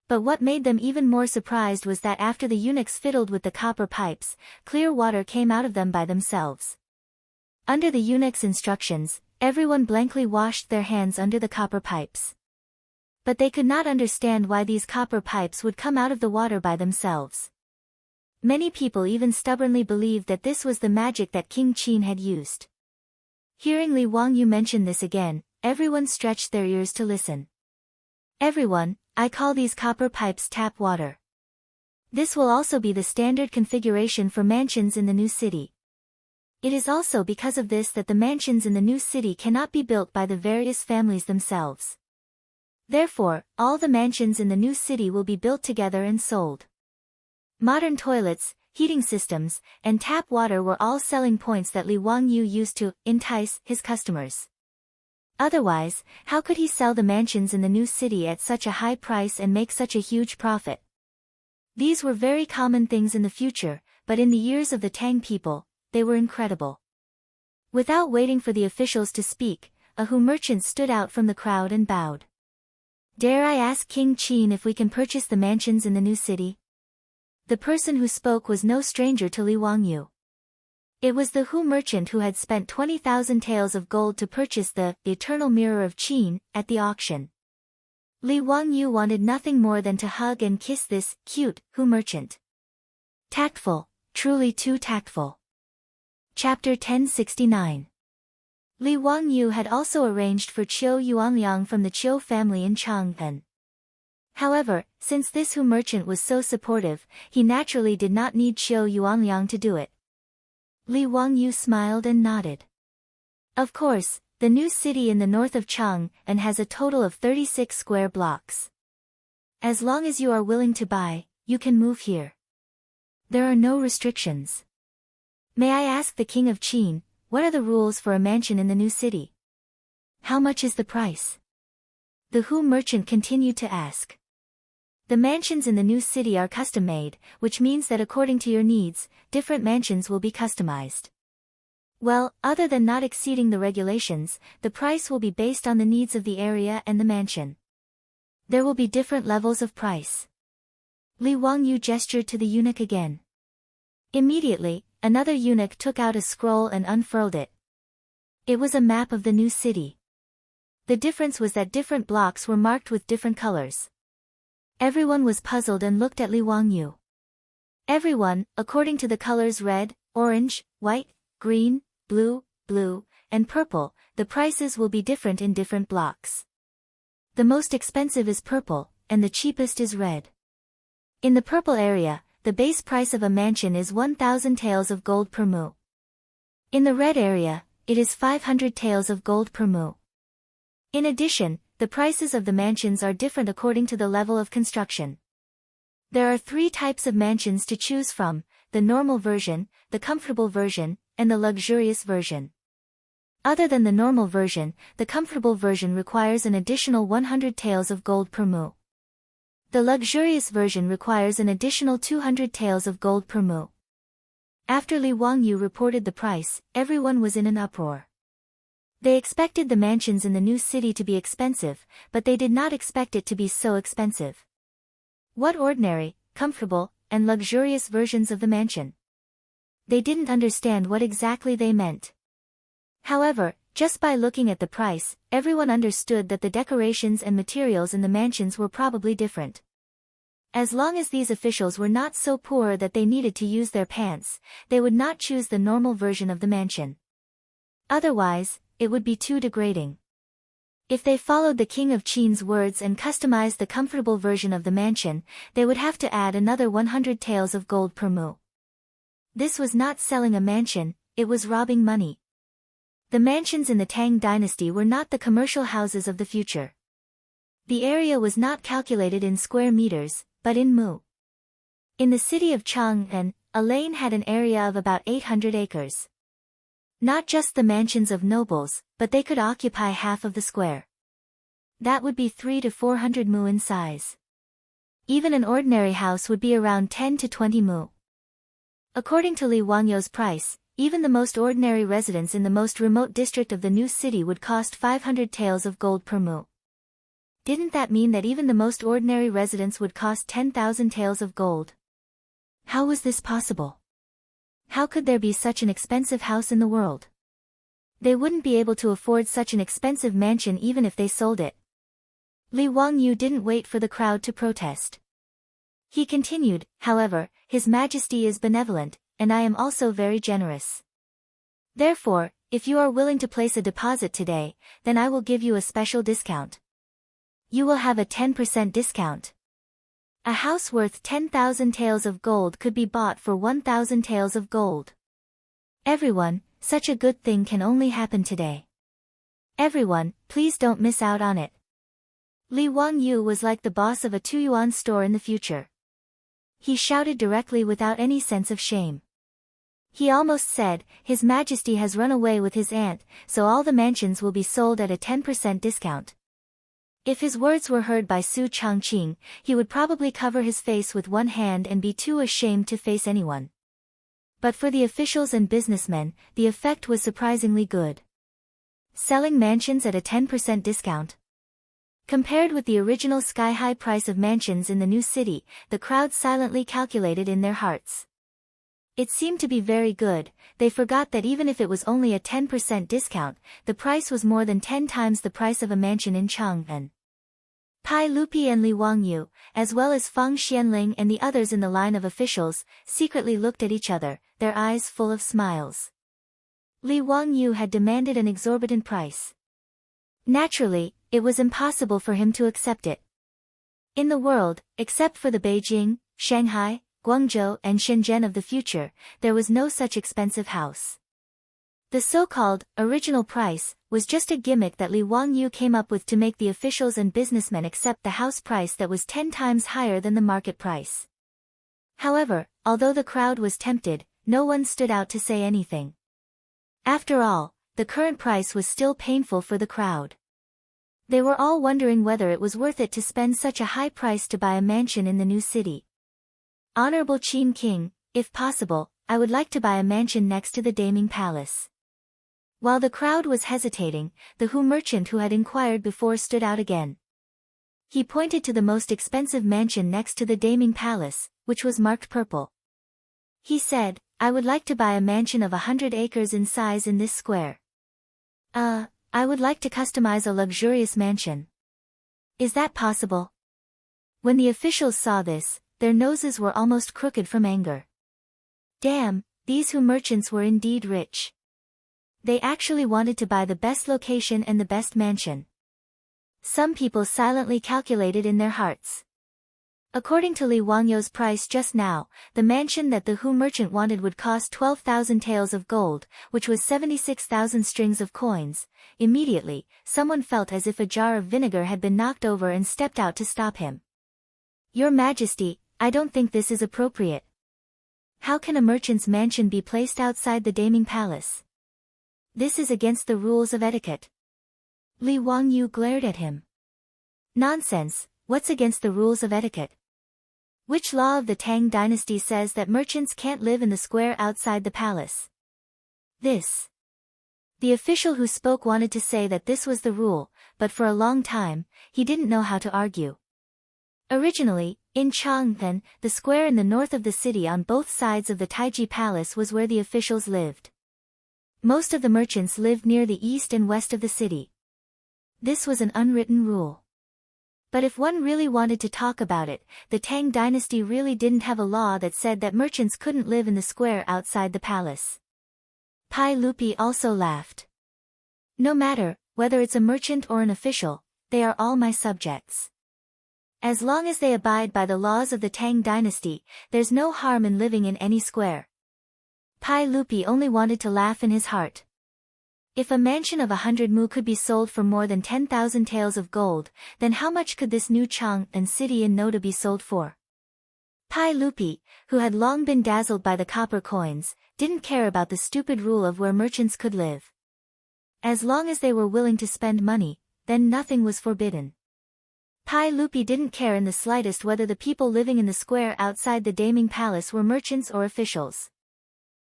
But what made them even more surprised was that after the eunuchs fiddled with the copper pipes, clear water came out of them by themselves. Under the eunuchs' instructions, everyone blankly washed their hands under the copper pipes. But they could not understand why these copper pipes would come out of the water by themselves. Many people even stubbornly believed that this was the magic that King Qin had used. Hearing Li Wangyu mention this again, everyone stretched their ears to listen. Everyone, I call these copper pipes tap water. This will also be the standard configuration for mansions in the new city. It is also because of this that the mansions in the new city cannot be built by the various families themselves. Therefore, all the mansions in the new city will be built together and sold. Modern toilets, heating systems, and tap water were all selling points that Li Wangyu used to entice his customers. Otherwise, how could he sell the mansions in the new city at such a high price and make such a huge profit? These were very common things in the future, but in the years of the Tang people, they were incredible. Without waiting for the officials to speak, a Hu merchant stood out from the crowd and bowed. Dare I ask King Qin if we can purchase the mansions in the new city? The person who spoke was no stranger to Li Wangyu. It was the Hu merchant who had spent 20,000 taels of gold to purchase the eternal mirror of Qin at the auction. Li Wangyu wanted nothing more than to hug and kiss this cute Hu merchant. Tactful, truly too tactful. Chapter 1069. Li Wangyu had also arranged for Qiu Yuanliang from the Qiu family in Chang'an. However, since this Hu merchant was so supportive, he naturally did not need Qiu Yuanliang to do it. Li Wangyu smiled and nodded. Of course, the new city in the north of Chang'an has a total of 36 square blocks. As long as you are willing to buy, you can move here. There are no restrictions. May I ask the king of Qin, what are the rules for a mansion in the new city? How much is the price? The Hu merchant continued to ask. The mansions in the new city are custom-made, which means that according to your needs, different mansions will be customized. Well, other than not exceeding the regulations, the price will be based on the needs of the area and the mansion. There will be different levels of price. Li Wangyu gestured to the eunuch again. Immediately, another eunuch took out a scroll and unfurled it. It was a map of the new city. The difference was that different blocks were marked with different colors. Everyone was puzzled and looked at Li Wangyu. Everyone, according to the colors red, orange, white, green, blue, and purple, the prices will be different in different blocks. The most expensive is purple, and the cheapest is red. In the purple area, the base price of a mansion is 1,000 taels of gold per mu. In the red area, it is 500 taels of gold per mu. In addition, the prices of the mansions are different according to the level of construction. There are 3 types of mansions to choose from: the normal version, the comfortable version, and the luxurious version. Other than the normal version, the comfortable version requires an additional 100 taels of gold per mu. The luxurious version requires an additional 200 taels of gold per mu. After Li Wangyu reported the price, everyone was in an uproar. They expected the mansions in the new city to be expensive, but they did not expect it to be so expensive. What ordinary, comfortable, and luxurious versions of the mansion? They didn't understand what exactly they meant. However, just by looking at the price, everyone understood that the decorations and materials in the mansions were probably different. As long as these officials were not so poor that they needed to use their pants, they would not choose the normal version of the mansion. Otherwise, it would be too degrading. If they followed the king of Qin's words and customized the comfortable version of the mansion, they would have to add another 100 taels of gold per mu. This was not selling a mansion, it was robbing money. The mansions in the Tang dynasty were not the commercial houses of the future. The area was not calculated in square meters, but in mu. In the city of Chang'an, a lane had an area of about 800 acres. Not just the mansions of nobles, but they could occupy half of the square. That would be 3 to 400 mu in size. Even an ordinary house would be around 10 to 20 mu. According to Li Wangyou's price, even the most ordinary residence in the most remote district of the new city would cost 500 taels of gold per mu. Didn't that mean that even the most ordinary residence would cost 10,000 taels of gold? How was this possible? How could there be such an expensive house in the world? They wouldn't be able to afford such an expensive mansion even if they sold it. Li Wangyou didn't wait for the crowd to protest. He continued, however, His Majesty is benevolent, and I am also very generous. Therefore, if you are willing to place a deposit today, then I will give you a special discount. You will have a 10% discount. A house worth 10,000 taels of gold could be bought for 1,000 taels of gold. Everyone, such a good thing can only happen today. Everyone, please don't miss out on it. Li Wangyou was like the boss of a 2-yuan store in the future. He shouted directly without any sense of shame. He almost said, His Majesty has run away with his aunt, so all the mansions will be sold at a 10% discount. If his words were heard by Su Changqing, he would probably cover his face with one hand and be too ashamed to face anyone. But for the officials and businessmen, the effect was surprisingly good. Selling mansions at a 10% discount. Compared with the original sky-high price of mansions in the new city, the crowd silently calculated in their hearts. It seemed to be very good. They forgot that even if it was only a 10% discount, the price was more than 10 times the price of a mansion in Chang'an. Pai Lupi and Li Wangyou, as well as Fang Xianling and the others in the line of officials, secretly looked at each other, their eyes full of smiles. Li Wangyou had demanded an exorbitant price. Naturally, it was impossible for him to accept it. In the world, except for the Beijing, Shanghai, Guangzhou and Shenzhen of the future, there was no such expensive house. The so-called original price was just a gimmick that Li Wangyou came up with to make the officials and businessmen accept the house price that was 10 times higher than the market price. However, although the crowd was tempted, no one stood out to say anything. After all, the current price was still painful for the crowd. They were all wondering whether it was worth it to spend such a high price to buy a mansion in the new city. Honorable Qin King, if possible, I would like to buy a mansion next to the Daming Palace. While the crowd was hesitating, the Hu merchant who had inquired before stood out again. He pointed to the most expensive mansion next to the Daming Palace, which was marked purple. He said, I would like to buy a mansion of 100 acres in size in this square. I would like to customize a luxurious mansion. Is that possible? When the officials saw this, their noses were almost crooked from anger. Damn, these Hu merchants were indeed rich. They actually wanted to buy the best location and the best mansion. Some people silently calculated in their hearts. According to Li Wangyou's price just now, the mansion that the Hu merchant wanted would cost 12,000 taels of gold, which was 76,000 strings of coins. Immediately, someone felt as if a jar of vinegar had been knocked over and stepped out to stop him. Your Majesty, I don't think this is appropriate. How can a merchant's mansion be placed outside the Daming Palace? This is against the rules of etiquette. Li Wangyou glared at him. Nonsense, what's against the rules of etiquette? Which law of the Tang dynasty says that merchants can't live in the square outside the palace? This. The official who spoke wanted to say that this was the rule, but for a long time, he didn't know how to argue. Originally, in Chang'an, the square in the north of the city on both sides of the Taiji Palace was where the officials lived. Most of the merchants lived near the east and west of the city. This was an unwritten rule. But if one really wanted to talk about it, the Tang dynasty really didn't have a law that said that merchants couldn't live in the square outside the palace. Pai Lupi also laughed. No matter, whether it's a merchant or an official, they are all my subjects. As long as they abide by the laws of the Tang dynasty, there's no harm in living in any square. Pai Lupi only wanted to laugh in his heart. If a mansion of 100 mu could be sold for more than 10,000 taels of gold, then how much could this new Chang'an city in Noda be sold for? Pai Lupi, who had long been dazzled by the copper coins, didn't care about the stupid rule of where merchants could live. As long as they were willing to spend money, then nothing was forbidden. Pai Lupi didn't care in the slightest whether the people living in the square outside the Daming Palace were merchants or officials.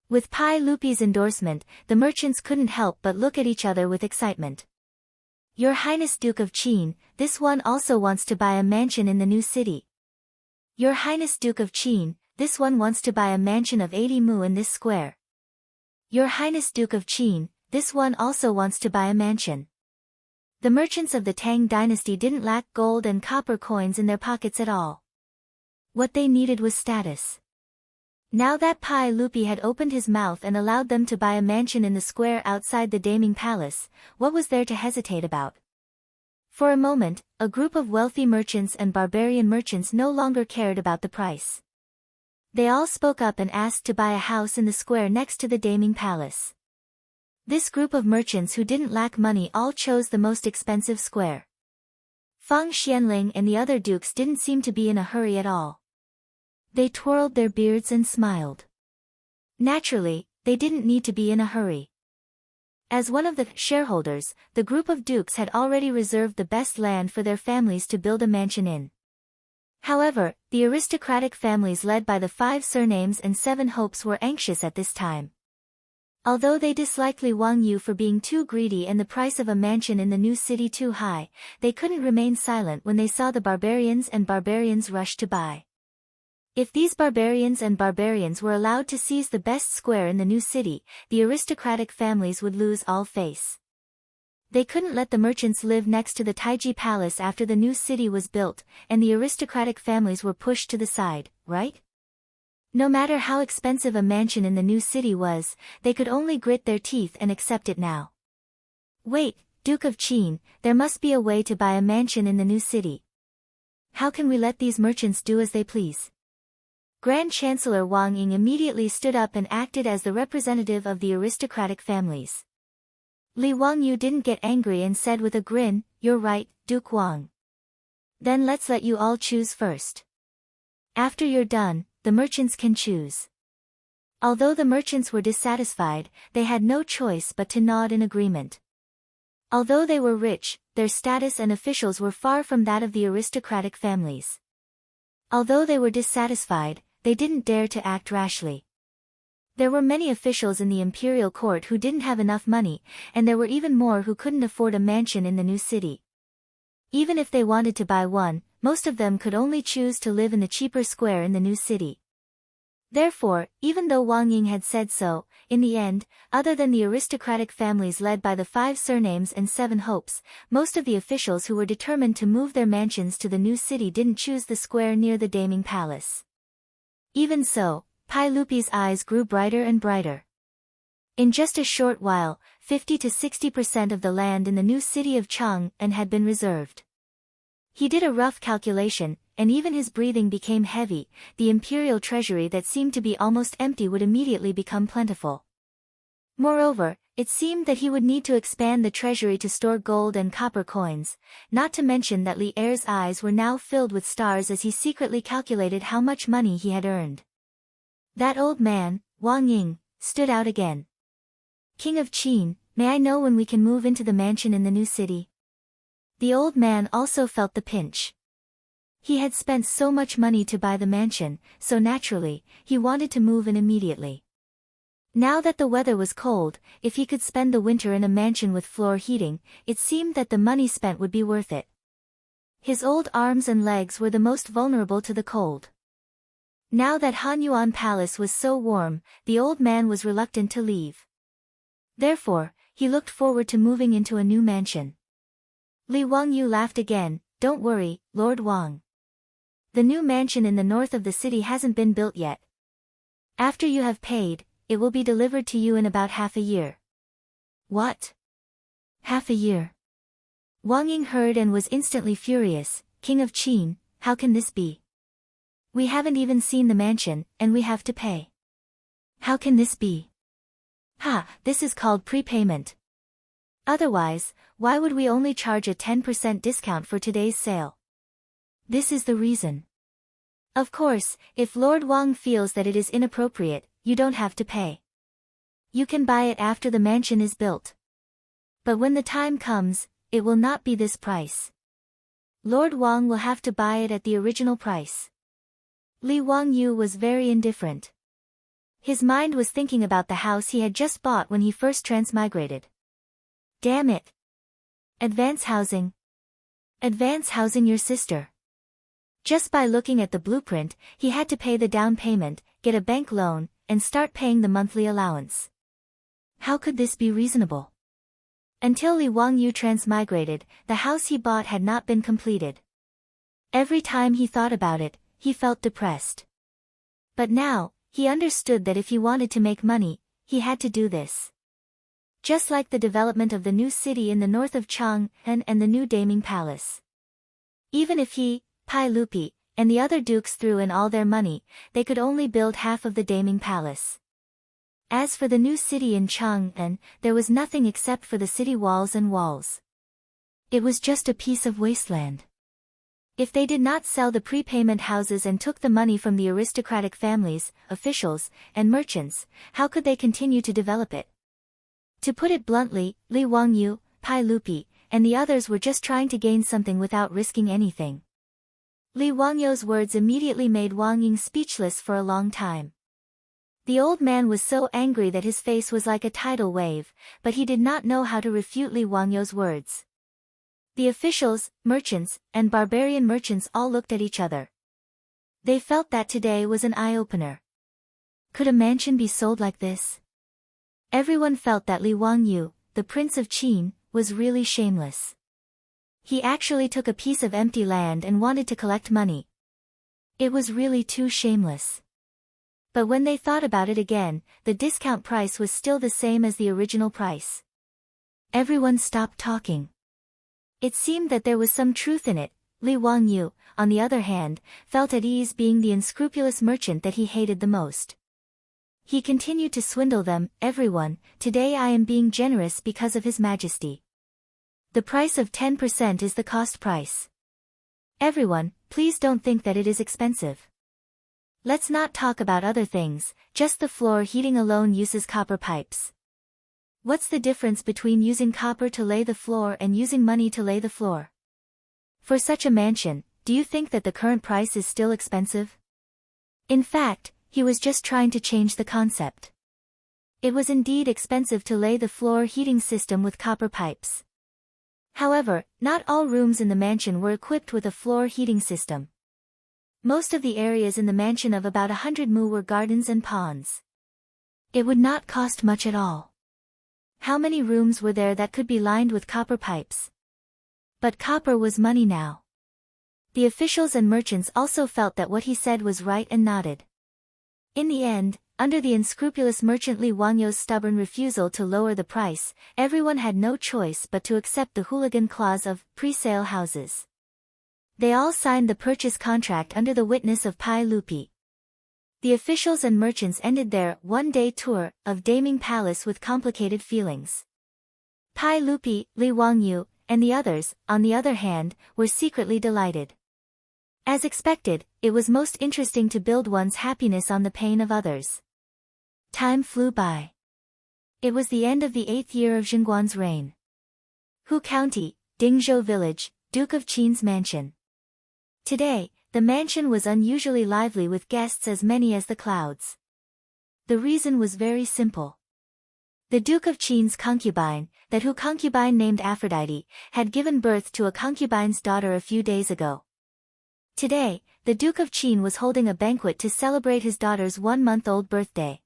With Pai Lupi's endorsement, the merchants couldn't help but look at each other with excitement. Your Highness Duke of Qin, this one also wants to buy a mansion in the new city. Your Highness Duke of Qin, this one wants to buy a mansion of 80 mu in this square. Your Highness Duke of Qin, this one also wants to buy a mansion. The merchants of the Tang dynasty didn't lack gold and copper coins in their pockets at all. What they needed was status. Now that Pai Lupi had opened his mouth and allowed them to buy a mansion in the square outside the Daming Palace, what was there to hesitate about? For a moment, a group of wealthy merchants and barbarian merchants no longer cared about the price. They all spoke up and asked to buy a house in the square next to the Daming Palace. This group of merchants who didn't lack money all chose the most expensive square. Fang Xianling and the other dukes didn't seem to be in a hurry at all. They twirled their beards and smiled. Naturally, they didn't need to be in a hurry. As one of the shareholders, the group of dukes had already reserved the best land for their families to build a mansion in. However, the aristocratic families led by the 5 surnames and 7 hopes were anxious at this time. Although they disliked Li Wangyu for being too greedy and the price of a mansion in the new city too high, they couldn't remain silent when they saw the barbarians rush to buy. If these barbarians were allowed to seize the best square in the new city, the aristocratic families would lose all face. They couldn't let the merchants live next to the Taiji Palace after the new city was built, and the aristocratic families were pushed to the side, right? No matter how expensive a mansion in the new city was, they could only grit their teeth and accept it now. Wait, Duke of Qin, there must be a way to buy a mansion in the new city. How can we let these merchants do as they please? Grand Chancellor Wang Ying immediately stood up and acted as the representative of the aristocratic families. Li Wangyu didn't get angry and said with a grin, "You're right, Duke Wang. Then let's let you all choose first. After you're done, the merchants can choose." Although the merchants were dissatisfied, they had no choice but to nod in agreement. Although they were rich, their status and officials were far from that of the aristocratic families. Although they were dissatisfied, they didn't dare to act rashly. There were many officials in the imperial court who didn't have enough money, and there were even more who couldn't afford a mansion in the new city. Even if they wanted to buy one, most of them could only choose to live in the cheaper square in the new city. Therefore, even though Wang Ying had said so, in the end, other than the aristocratic families led by the 5 surnames and 7 hopes, most of the officials who were determined to move their mansions to the new city didn't choose the square near the Daming Palace. Even so, Pai Lupi's eyes grew brighter and brighter. In just a short while, 50 to 60% of the land in the new city of Chang'an had been reserved. He did a rough calculation, and even his breathing became heavy. The imperial treasury that seemed to be almost empty would immediately become plentiful. Moreover, it seemed that he would need to expand the treasury to store gold and copper coins, not to mention that Li Er's eyes were now filled with stars as he secretly calculated how much money he had earned. That old man, Wang Ying, stood out again. "King of Qin, may I know when we can move into the mansion in the new city?" The old man also felt the pinch. He had spent so much money to buy the mansion, so naturally, he wanted to move in immediately. Now that the weather was cold, if he could spend the winter in a mansion with floor heating, it seemed that the money spent would be worth it. His old arms and legs were the most vulnerable to the cold. Now that Hanyuan Palace was so warm, the old man was reluctant to leave. Therefore, he looked forward to moving into a new mansion. Li Wangyu laughed again. "Don't worry, Lord Wang. The new mansion in the north of the city hasn't been built yet. After you have paid, it will be delivered to you in about half a year." "What? Half a year?" Wang Ying heard and was instantly furious. "King of Qin, how can this be? We haven't even seen the mansion, and we have to pay." How can this be? Ha, this is called prepayment. Otherwise, why would we only charge a 10% discount for today's sale? This is the reason. Of course, if Lord Wang feels that it is inappropriate, you don't have to pay. You can buy it after the mansion is built. But when the time comes, it will not be this price. Lord Wang will have to buy it at the original price. Li Wangyu was very indifferent. His mind was thinking about the house he had just bought when he first transmigrated. Damn it! Advance housing. Advance housing your sister. Just by looking at the blueprint, he had to pay the down payment, get a bank loan, and start paying the monthly allowance. How could this be reasonable? Until Li Wangyu transmigrated, the house he bought had not been completed. Every time he thought about it, he felt depressed. But now, he understood that if he wanted to make money, he had to do this. Just like the development of the new city in the north of Chang'an and the new Daming Palace. Even if he, Pai Lupi, and the other dukes threw in all their money, they could only build half of the Daming Palace. As for the new city in Chang'an, there was nothing except for the city walls and walls. It was just a piece of wasteland. If they did not sell the prepayment houses and took the money from the aristocratic families, officials, and merchants, how could they continue to develop it? To put it bluntly, Li Wangyu, Pai Lupi, and the others were just trying to gain something without risking anything. Li Wangyu's words immediately made Wang Ying speechless for a long time. The old man was so angry that his face was like a tidal wave, but he did not know how to refute Li Wangyu's words. The officials, merchants, and barbarian merchants all looked at each other. They felt that today was an eye-opener. Could a mansion be sold like this? Everyone felt that Li Wangyu, the Prince of Qin, was really shameless. He actually took a piece of empty land and wanted to collect money. It was really too shameless. But when they thought about it again, the discount price was still the same as the original price. Everyone stopped talking. It seemed that there was some truth in it. Li Wangyu, on the other hand, felt at ease being the unscrupulous merchant that he hated the most. He continued to swindle them. Everyone, today I am being generous because of His Majesty. The price of 10% is the cost price. Everyone, please don't think that it is expensive. Let's not talk about other things, just the floor heating alone uses copper pipes. What's the difference between using copper to lay the floor and using money to lay the floor? For such a mansion, do you think that the current price is still expensive? In fact, he was just trying to change the concept. It was indeed expensive to lay the floor heating system with copper pipes. However, not all rooms in the mansion were equipped with a floor heating system. Most of the areas in the mansion of about 100 mu were gardens and ponds. It would not cost much at all. How many rooms were there that could be lined with copper pipes? But copper was money now. The officials and merchants also felt that what he said was right and nodded. In the end, under the unscrupulous merchant Li Wangyu's stubborn refusal to lower the price, everyone had no choice but to accept the hooligan clause of pre-sale houses. They all signed the purchase contract under the witness of Pai Lupi. The officials and merchants ended their one-day tour of Daming Palace with complicated feelings. Pai Lupi, Li Wangyu, and the others, on the other hand, were secretly delighted. As expected, it was most interesting to build one's happiness on the pain of others. Time flew by. It was the end of the 8th year of Zhengguan's reign. Hu County, Dingzhou Village, Duke of Qin's mansion. Today, the mansion was unusually lively with guests as many as the clouds. The reason was very simple. The Duke of Qin's concubine, that Hu concubine named Aphrodite, had given birth to a concubine's daughter a few days ago. Today, the Duke of Qin was holding a banquet to celebrate his daughter's 1-month-old birthday.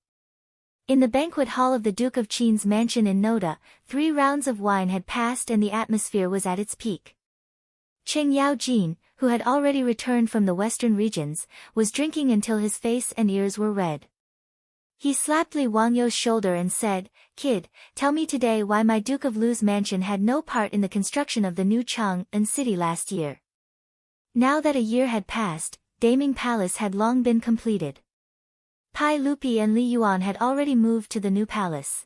In the banquet hall of the Duke of Qin's mansion in Noda, 3 rounds of wine had passed and the atmosphere was at its peak. Cheng Yaojin, who had already returned from the western regions, was drinking until his face and ears were red. He slapped Li Wangyu's shoulder and said, "Kid, tell me today why my Duke of Lu's mansion had no part in the construction of the new Chang'an city last year." Now that a year had passed, Daming Palace had long been completed. Pai Lupi and Li Yuan had already moved to the new palace.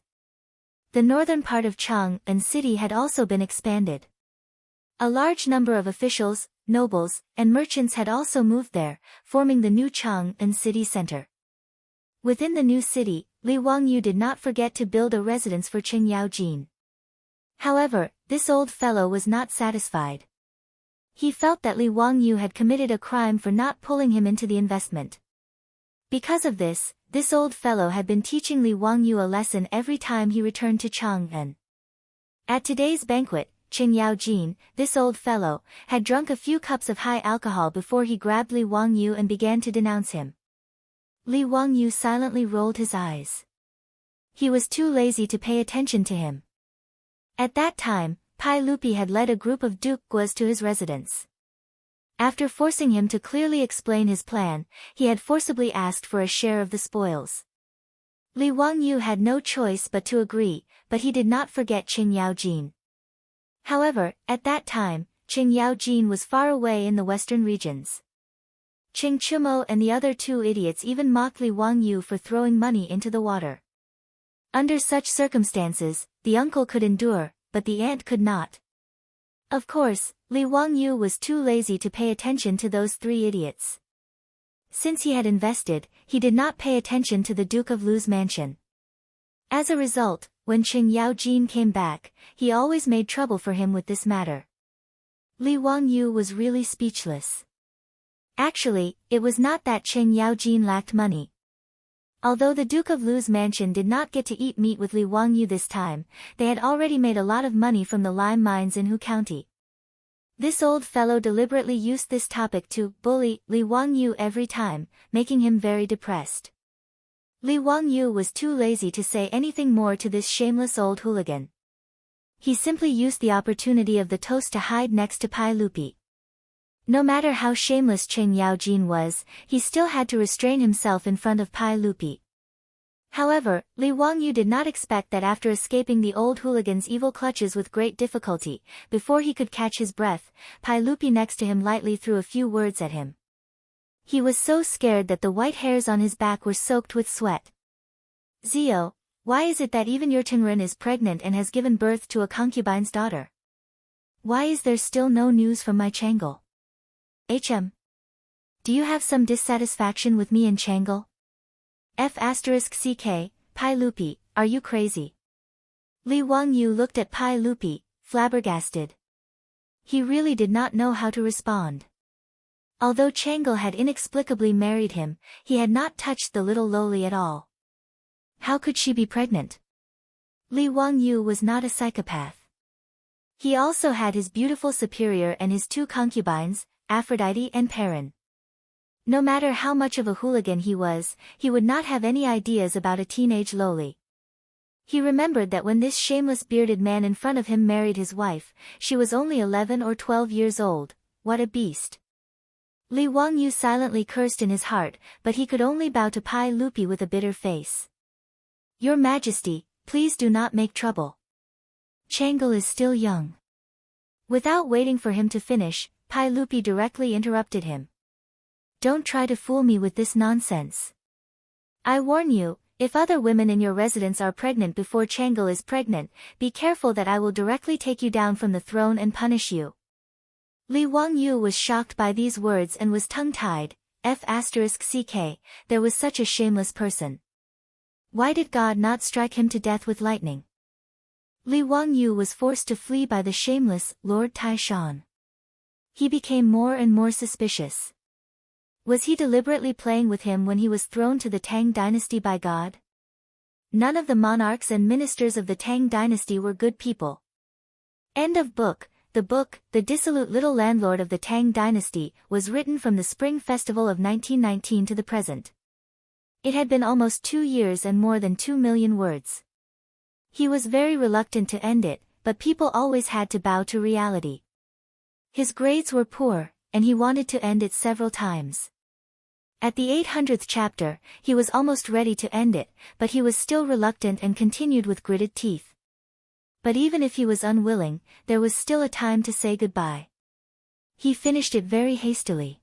The northern part of Chang'an city had also been expanded. A large number of officials, nobles, and merchants had also moved there, forming the new Chang'an city center. Within the new city, Li Wangyu did not forget to build a residence for Qing Yaojin. However, this old fellow was not satisfied. He felt that Li Wangyu had committed a crime for not pulling him into the investment. Because of this old fellow had been teaching Li Wangyu a lesson every time he returned to Chang'an. At today's banquet, Qing Yaojin, this old fellow, had drunk a few cups of high alcohol before he grabbed Li Wangyu and began to denounce him. Li Wangyu silently rolled his eyes. He was too lazy to pay attention to him. At that time, Pai Lupi had led a group of duguas to his residence. After forcing him to clearly explain his plan, he had forcibly asked for a share of the spoils. Li Wangyu had no choice but to agree, but he did not forget Qing Yaojin. However, at that time, Qing Yaojin was far away in the western regions. Qing Chumo and the other two idiots even mocked Li Wangyu for throwing money into the water. Under such circumstances, the uncle could endure, but the aunt could not. Of course, Li Wangyu was too lazy to pay attention to those three idiots. Since he had invested, he did not pay attention to the Duke of Lu's mansion. As a result, when Qing Yaojin came back, he always made trouble for him with this matter. Li Wangyu was really speechless. Actually, it was not that Qing Yaojin lacked money. Although the Duke of Lu's mansion did not get to eat meat with Li Wangyu this time, they had already made a lot of money from the lime mines in Hu County. This old fellow deliberately used this topic to bully Li Wangyu every time, making him very depressed. Li Wangyu was too lazy to say anything more to this shameless old hooligan. He simply used the opportunity of the toast to hide next to Pai Lupi. No matter how shameless Qing Yaojin was, he still had to restrain himself in front of Pai Lupi. However, Li Wangyu did not expect that after escaping the old hooligan's evil clutches with great difficulty, before he could catch his breath, Pai Lupi next to him lightly threw a few words at him. He was so scared that the white hairs on his back were soaked with sweat. Zio, why is it that even your Tenrin is pregnant and has given birth to a concubine's daughter? Why is there still no news from my Changle? Do you have some dissatisfaction with me in Changle? *CK, Pai Lupi, are you crazy? Li Wangyu looked at Pai Lupi, flabbergasted. He really did not know how to respond. Although Changle had inexplicably married him, he had not touched the little lowly at all. How could she be pregnant? Li Wangyu was not a psychopath. He also had his beautiful superior and his two concubines, Aphrodite and Perrin. No matter how much of a hooligan he was, he would not have any ideas about a teenage lowly. He remembered that when this shameless bearded man in front of him married his wife, she was only 11 or 12 years old. What a beast. Li Wangyu silently cursed in his heart, but he could only bow to Pai Lupi with a bitter face. Your Majesty, please do not make trouble. Changle is still young. Without waiting for him to finish, Pai Lupi directly interrupted him. Don't try to fool me with this nonsense. I warn you, if other women in your residence are pregnant before Changle is pregnant, be careful that I will directly take you down from the throne and punish you. Li Wangyu was shocked by these words and was tongue-tied. *CK, there was such a shameless person. Why did God not strike him to death with lightning? Li Wangyu was forced to flee by the shameless Lord Taishan. He became more and more suspicious. Was he deliberately playing with him when he was thrown to the Tang dynasty by God? None of the monarchs and ministers of the Tang dynasty were good people. End of book. The book, The Dissolute Little Landlord of the Tang Dynasty, was written from the Spring Festival of 1919 to the present. It had been almost 2 years and more than 2 million words. He was very reluctant to end it, but people always had to bow to reality. His grades were poor, and he wanted to end it several times. At the 800th chapter, he was almost ready to end it, but he was still reluctant and continued with gritted teeth. But even if he was unwilling, there was still a time to say goodbye. He finished it very hastily.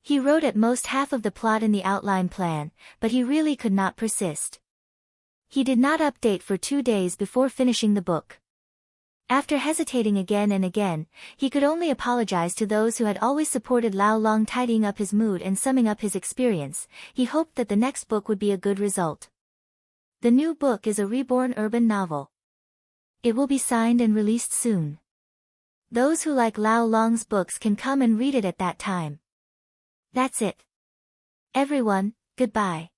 He wrote at most half of the plot in the outline plan, but he really could not persist. He did not update for 2 days before finishing the book. After hesitating again and again, he could only apologize to those who had always supported Lao Long, tidying up his mood and summing up his experience. He hoped that the next book would be a good result. The new book is a reborn urban novel. It will be signed and released soon. Those who like Lao Long's books can come and read it at that time. That's it. Everyone, goodbye.